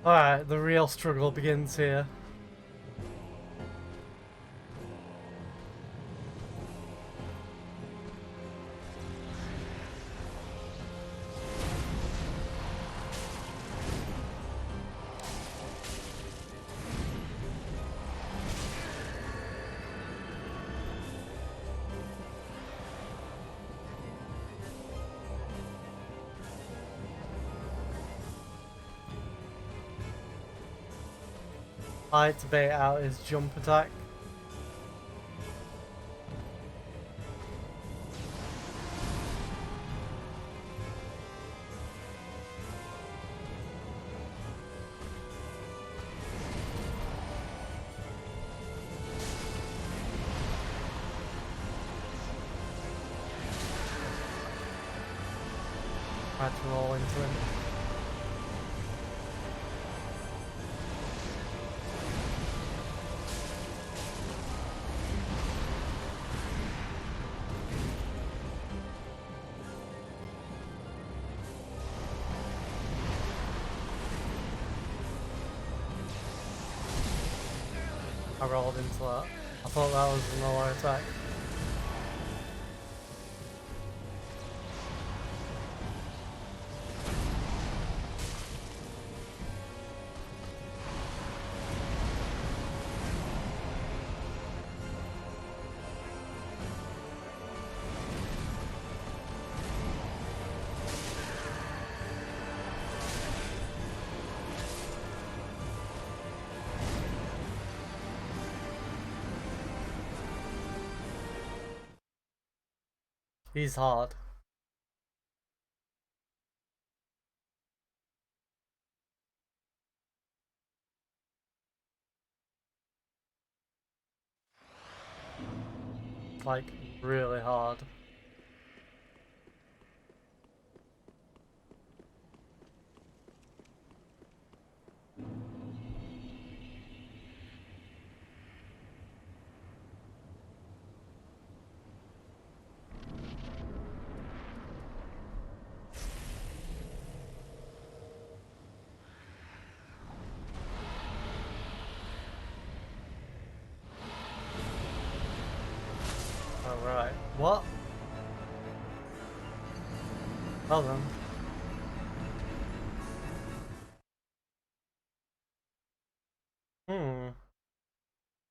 Speaker 1: Alright, the real struggle begins here. I like to bait out his jump attack. Try to roll into him. I rolled into that. I thought that was an lower attack. He's hard. Like, really hard. Alright. What? Well then.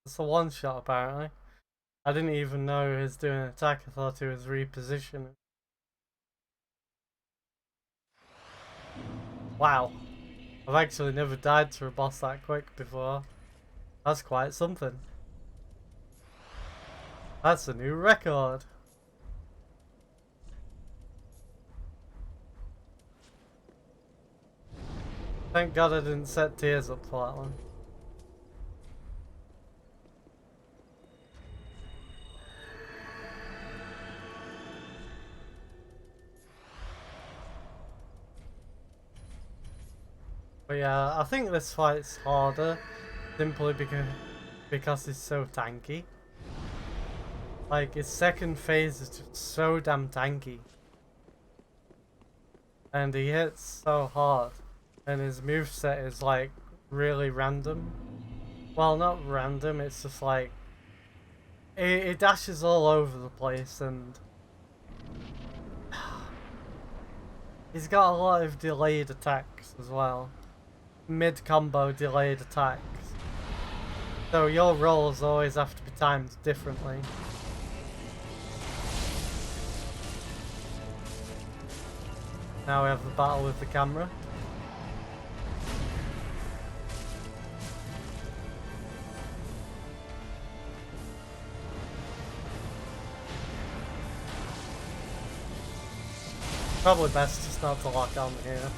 Speaker 1: It's a one shot apparently. I didn't even know he was doing an attack, I thought he was repositioning. Wow. I've actually never died to a boss that quick before. That's quite something. That's a new record. Thank God I didn't set Tears up for that one. But yeah, I think this fight's harder simply because it's so tanky. Like, his second phase is just so damn tanky. And he hits so hard. And his moveset is like really random. Well, not random, it's just like it dashes all over the place, and he's got a lot of delayed attacks as well. Mid combo delayed attacks. So your rolls always have to be timed differently. Now we have the battle with the camera. Probably best just not to lock on here.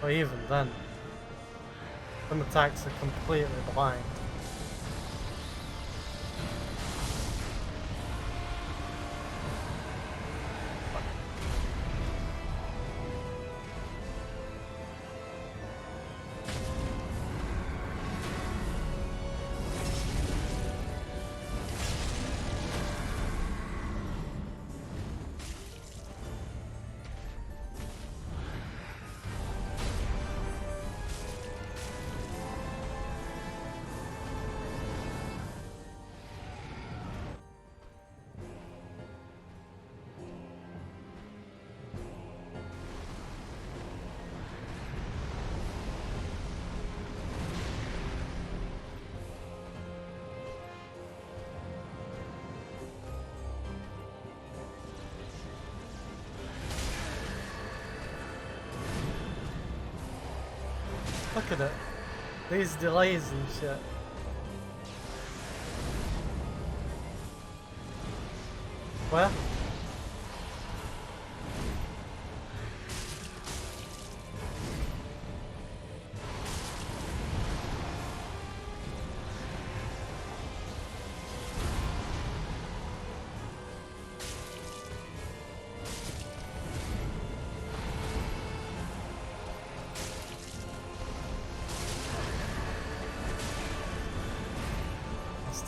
Speaker 1: But even then, some attacks are completely blind. Look at it. These delays and shit. Where?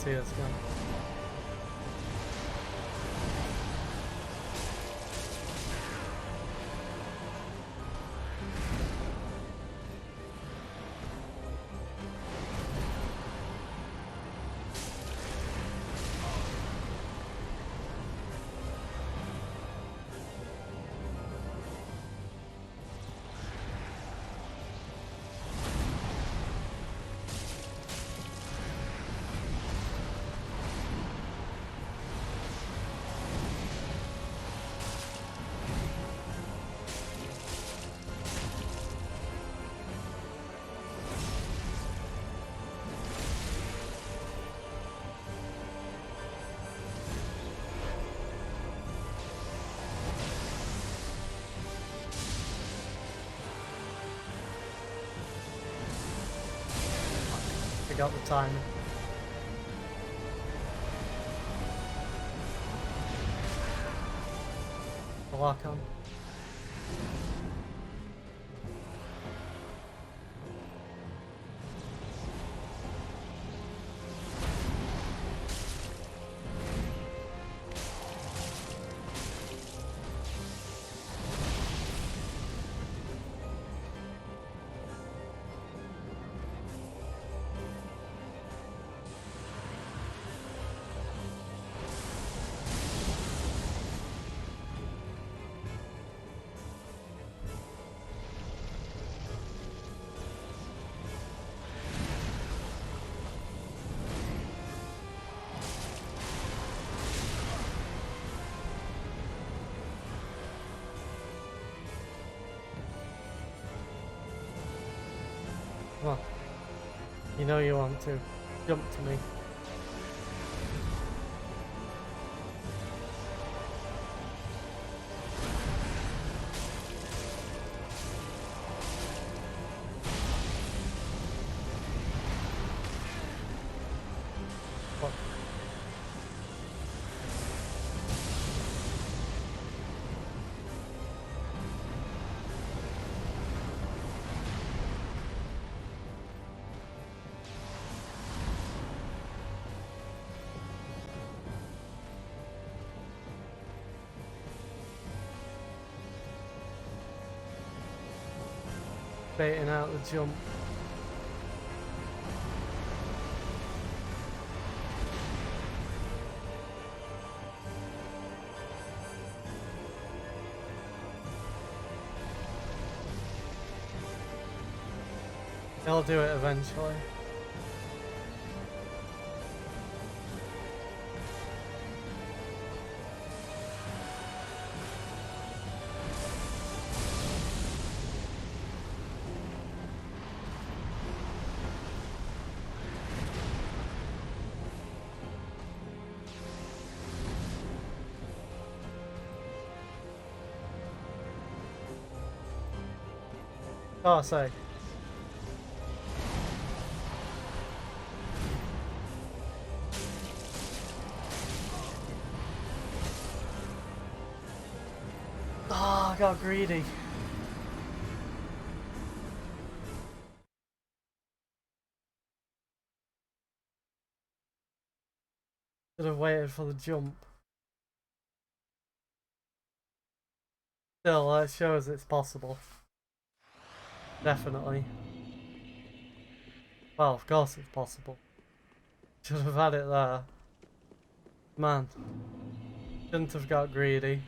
Speaker 1: Tears gone. got the timing. Lock on. Come on. You know you want to. Jump to me. Fuck. Baiting out the jump. I'll do it eventually. Oh, sorry. Oh, I got greedy. Should have waited for the jump. Still, that shows it's possible. Definitely. Well, of course it's possible. Should have had it there. Man. Shouldn't have got greedy.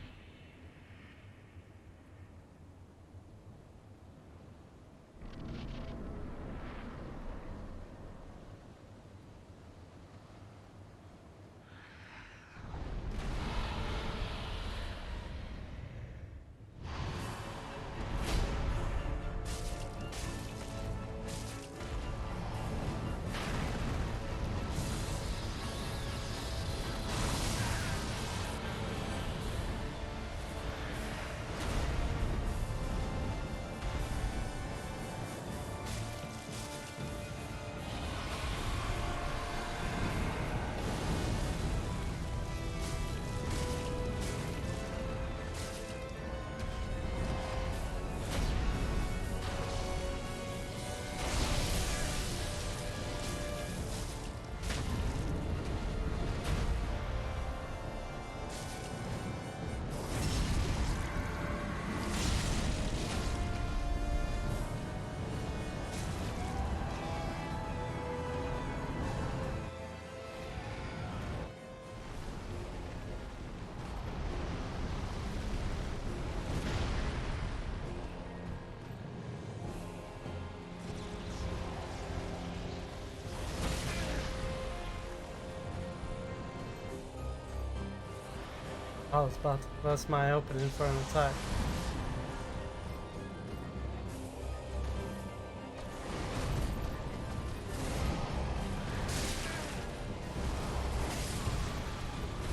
Speaker 1: That was bad. That's my opening for an attack.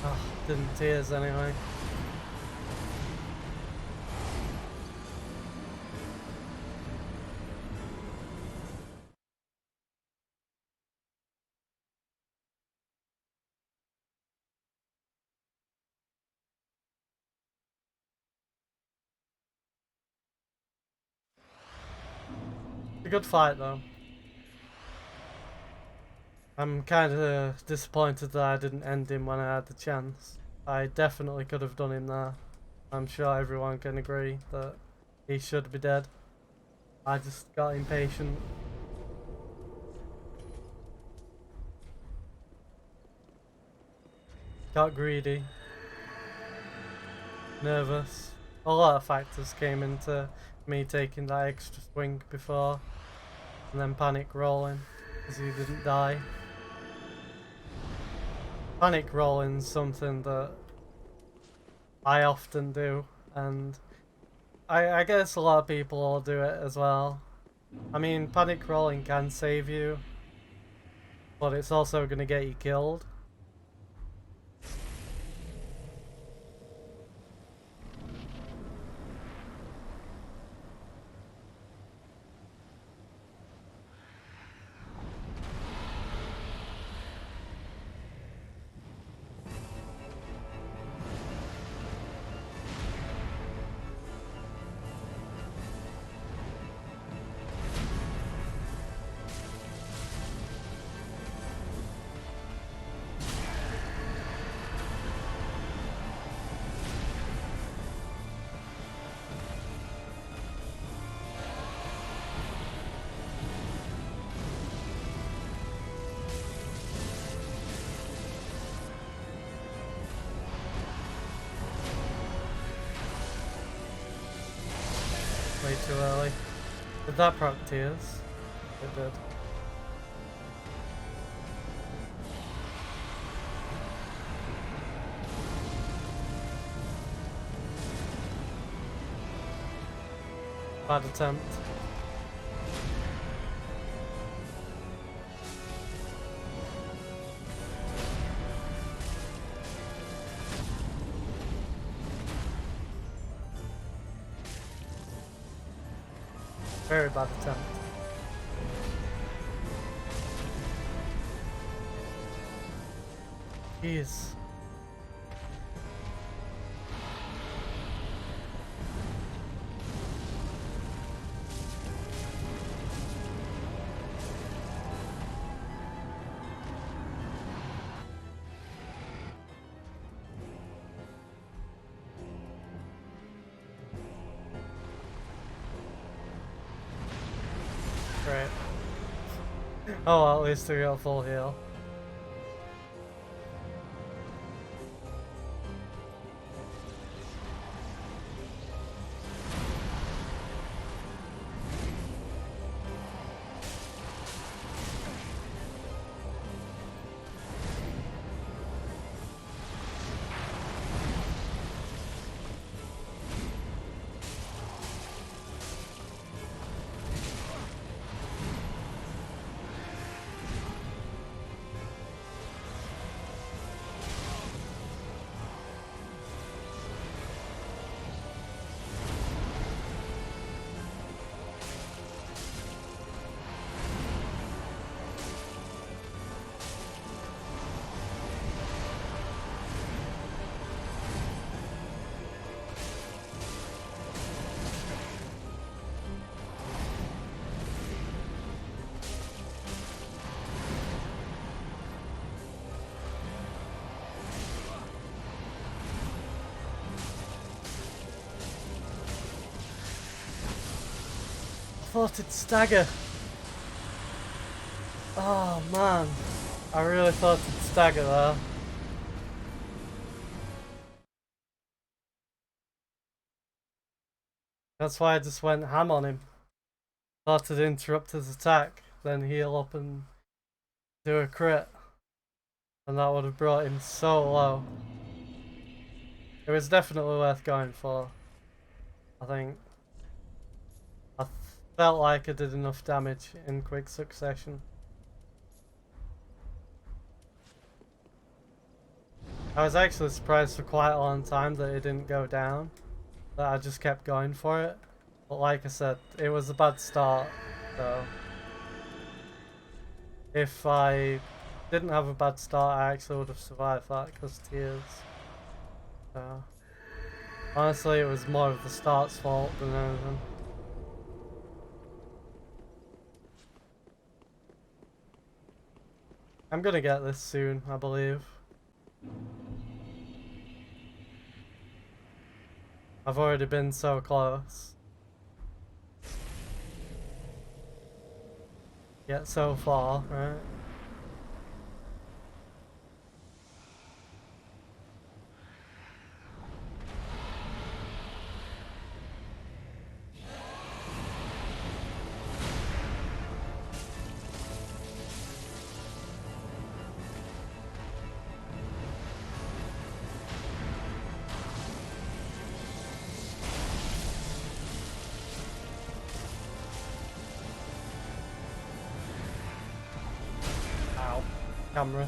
Speaker 1: Oh, didn't tears anyway. a good fight though. I'm kind of disappointed that I didn't end him when I had the chance. I definitely could have done him there. I'm sure everyone can agree that he should be dead. I just got impatient. Got greedy. Nervous. A lot of factors came into me taking that extra swing before. And then panic rolling because he didn't die. Panic rolling's something that I often do, and I guess a lot of people all do it as well. I mean, panic rolling can save you, but it's also gonna get you killed. Way too early. Did that proc tears? It did. Bad attempt. Very bad attempt. Jeez. Great. Oh well, at least we got full heal. I thought it'd stagger. Oh man, I really thought it'd stagger there. That's why I just went ham on him. Thought it'd interrupt his attack, then heal up and do a crit. And that would have brought him so low. It was definitely worth going for, I think. I felt like I did enough damage in quick succession. I was actually surprised for quite a long time that it didn't go down, that I just kept going for it. But like I said, it was a bad start, so if I didn't have a bad start, I actually would have survived that because tears. So honestly, it was more of the start's fault than anything. I'm gonna get this soon, I believe. I've already been so close. Yet so far, right? Ow. Camera.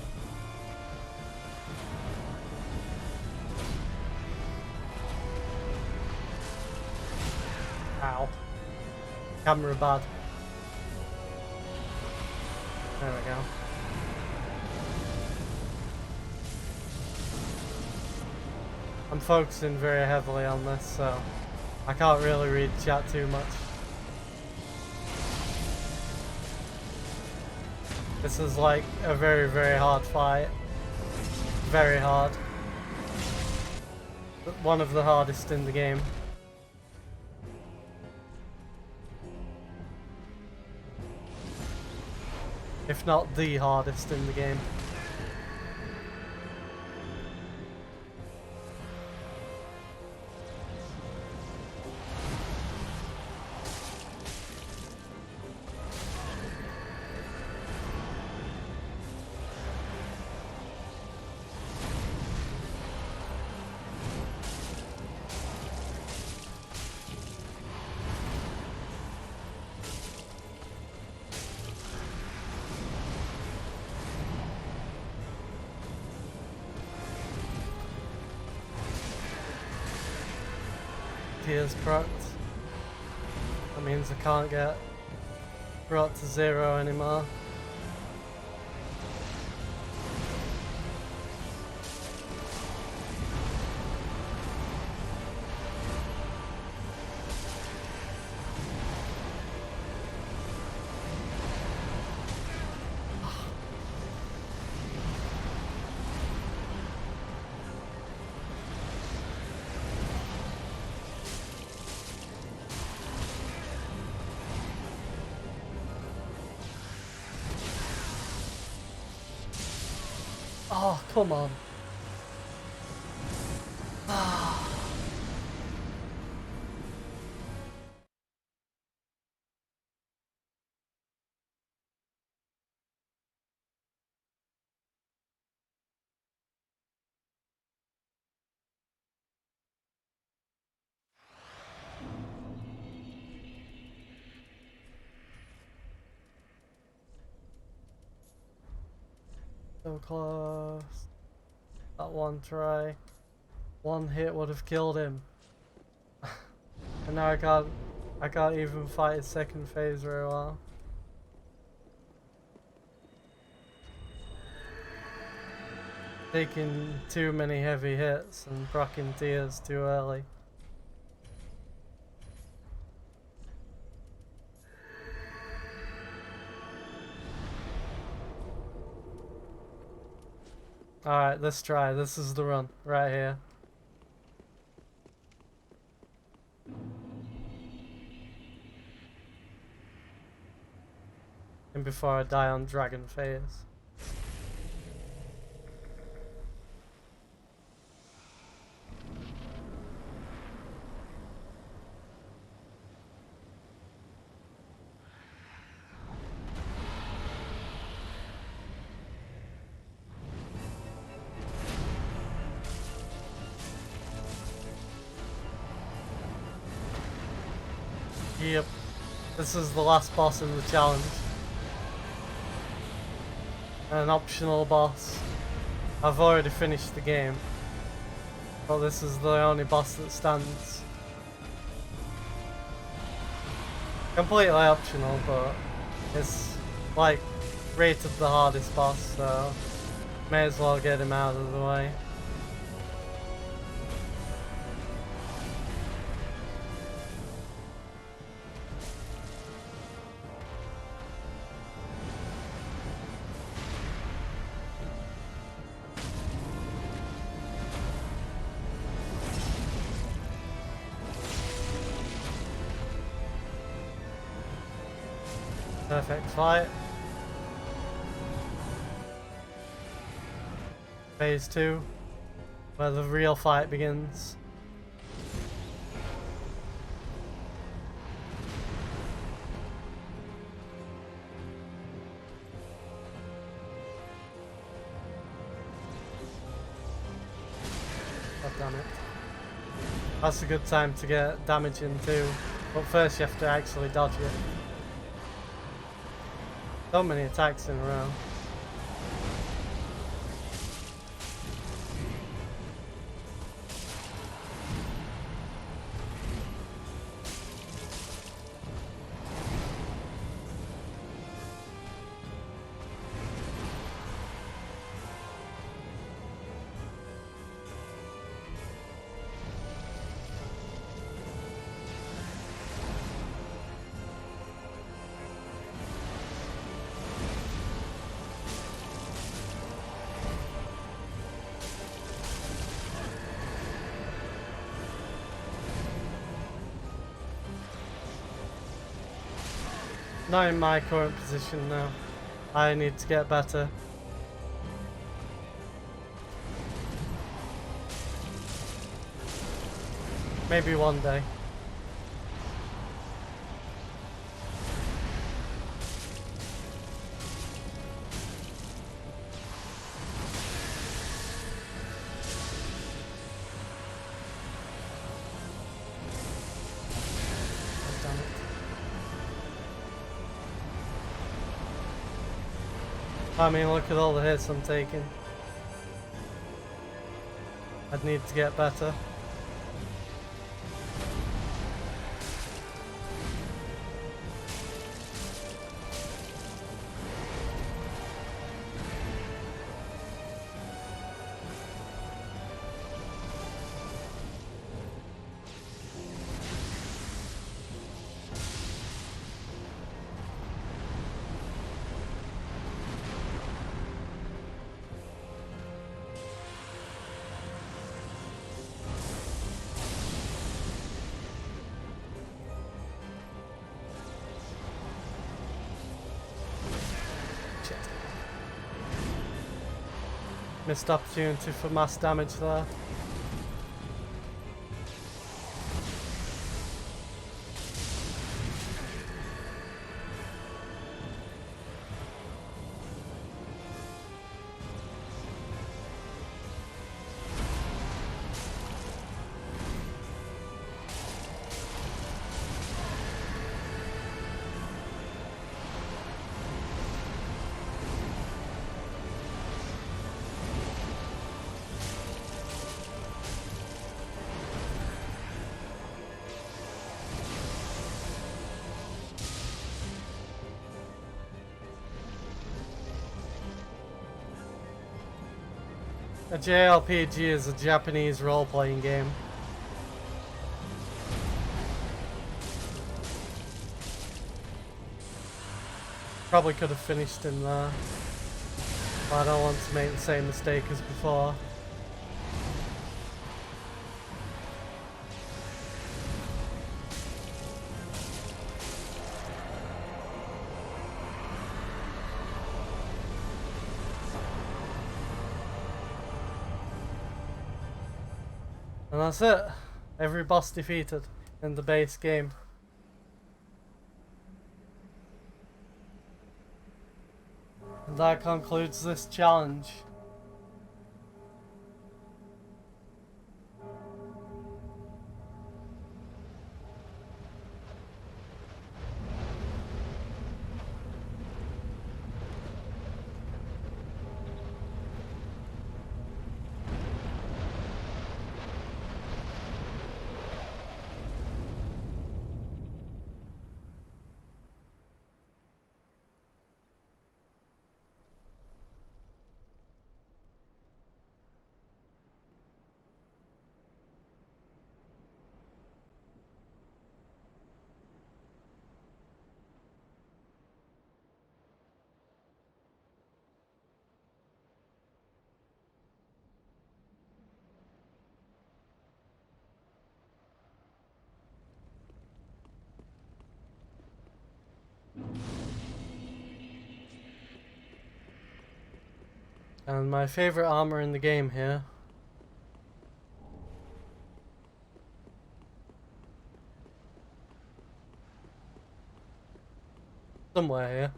Speaker 1: Ow. Camera bad. There we go. I'm focusing very heavily on this, so I can't really read chat too much. This is like a very, very hard fight. Very hard. One of the hardest in the game. If not the hardest in the game. Tears procced. That means I can't get brought to 0 anymore. Oh, come on. So close. That one try. One hit would have killed him. And now I can't even fight his second phase very well. Taking too many heavy hits and proccing tears too early. Alright, let's try. This is the run, right here. And before I die on Dragon Phase. Yep, this is the last boss in the challenge. An optional boss. I've already finished the game, but this is the only boss that stands. Completely optional, but it's like rated the hardest boss, so may as well get him out of the way. Perfect fight. Phase 2, where the real fight begins. God damn it. That's a good time to get damage in too, but first you have to actually dodge it. So many attacks in a row. Not in my current position now. I need to get better. Maybe one day. God damn it. I mean, look at all the hits I'm taking. I'd need to get better. Shit. Missed opportunity for mass damage there. A JRPG is a Japanese role-playing game. Probably could have finished in there, but I don't want to make the same mistake as before. And that's it. Every boss defeated in the base game. And that concludes this challenge. And my favorite armor in the game here. Somewhere here.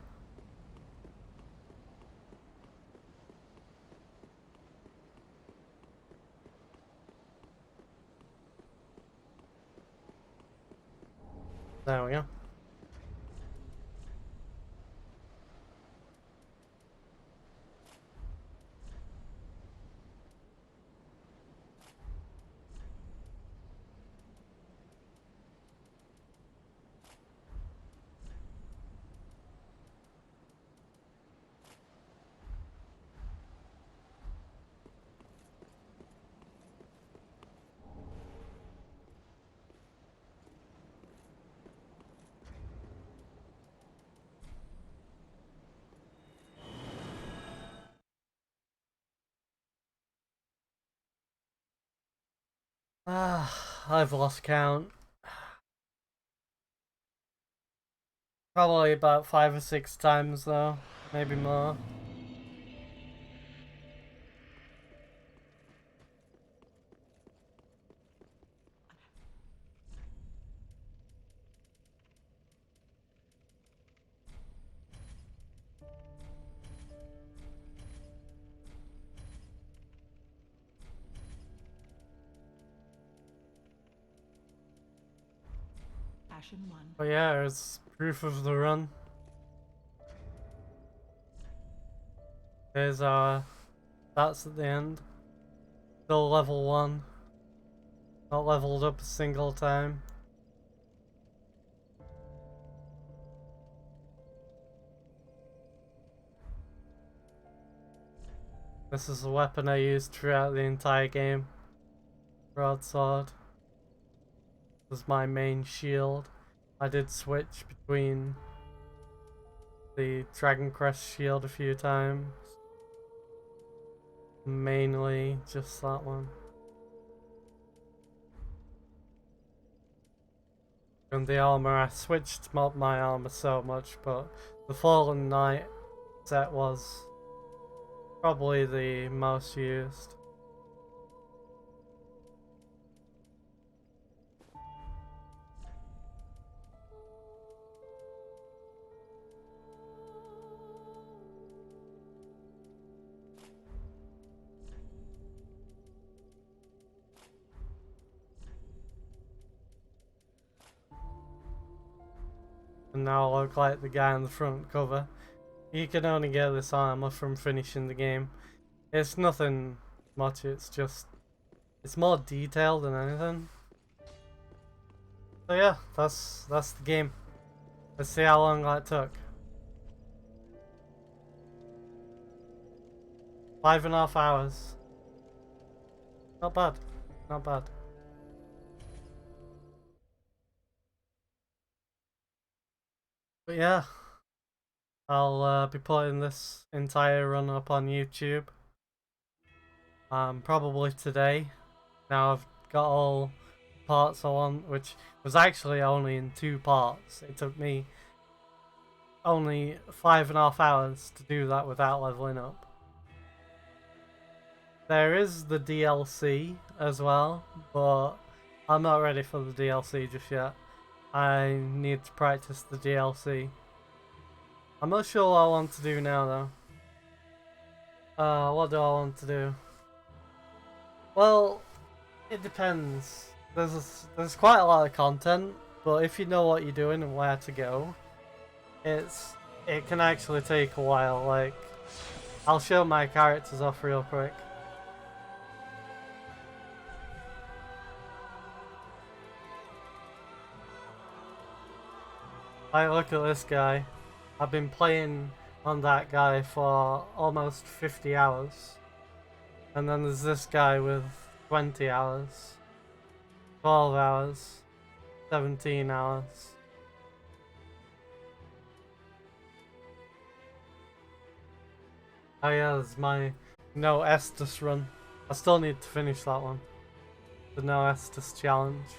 Speaker 1: There we go. I've lost count. Probably about 5 or 6 times though, maybe more.
Speaker 2: Ashen 1.
Speaker 1: But yeah, it's proof of the run. Here's our stats at the end. Still level 1. Not leveled up a single time. This is the weapon I used throughout the entire game. Broadsword. This was my main shield. I did switch between the Dragon Crest shield a few times. Mainly just that one. And the armor, I switched up my armor so much, but the Fallen Knight set was probably the most used. And now I look like the guy on the front cover. You can only get this armor from finishing the game. It's nothing much, it's more detailed than anything. So yeah, that's the game. Let's see how long that took. 5.5 hours. Not bad, not bad. But yeah, I'll be putting this entire run up on YouTube. Probably today. Now I've got all parts I want, which was actually only in 2 parts. It took me only 5.5 hours to do that without leveling up. There is the DLC as well, but I'm not ready for the DLC just yet. I need to practice the DLC. I'm not sure what I want to do now though. What do I want to do? Well, it depends. There's quite a lot of content, but if you know what you're doing and where to go, it can actually take a while. Like, I'll show my characters off real quick. Like, look at this guy. I've been playing on that guy for almost 50 hours. And then there's this guy with 20 hours. 12 hours. 17 hours. Oh yeah, there's my No Estus run. I still need to finish that one. The No Estus challenge.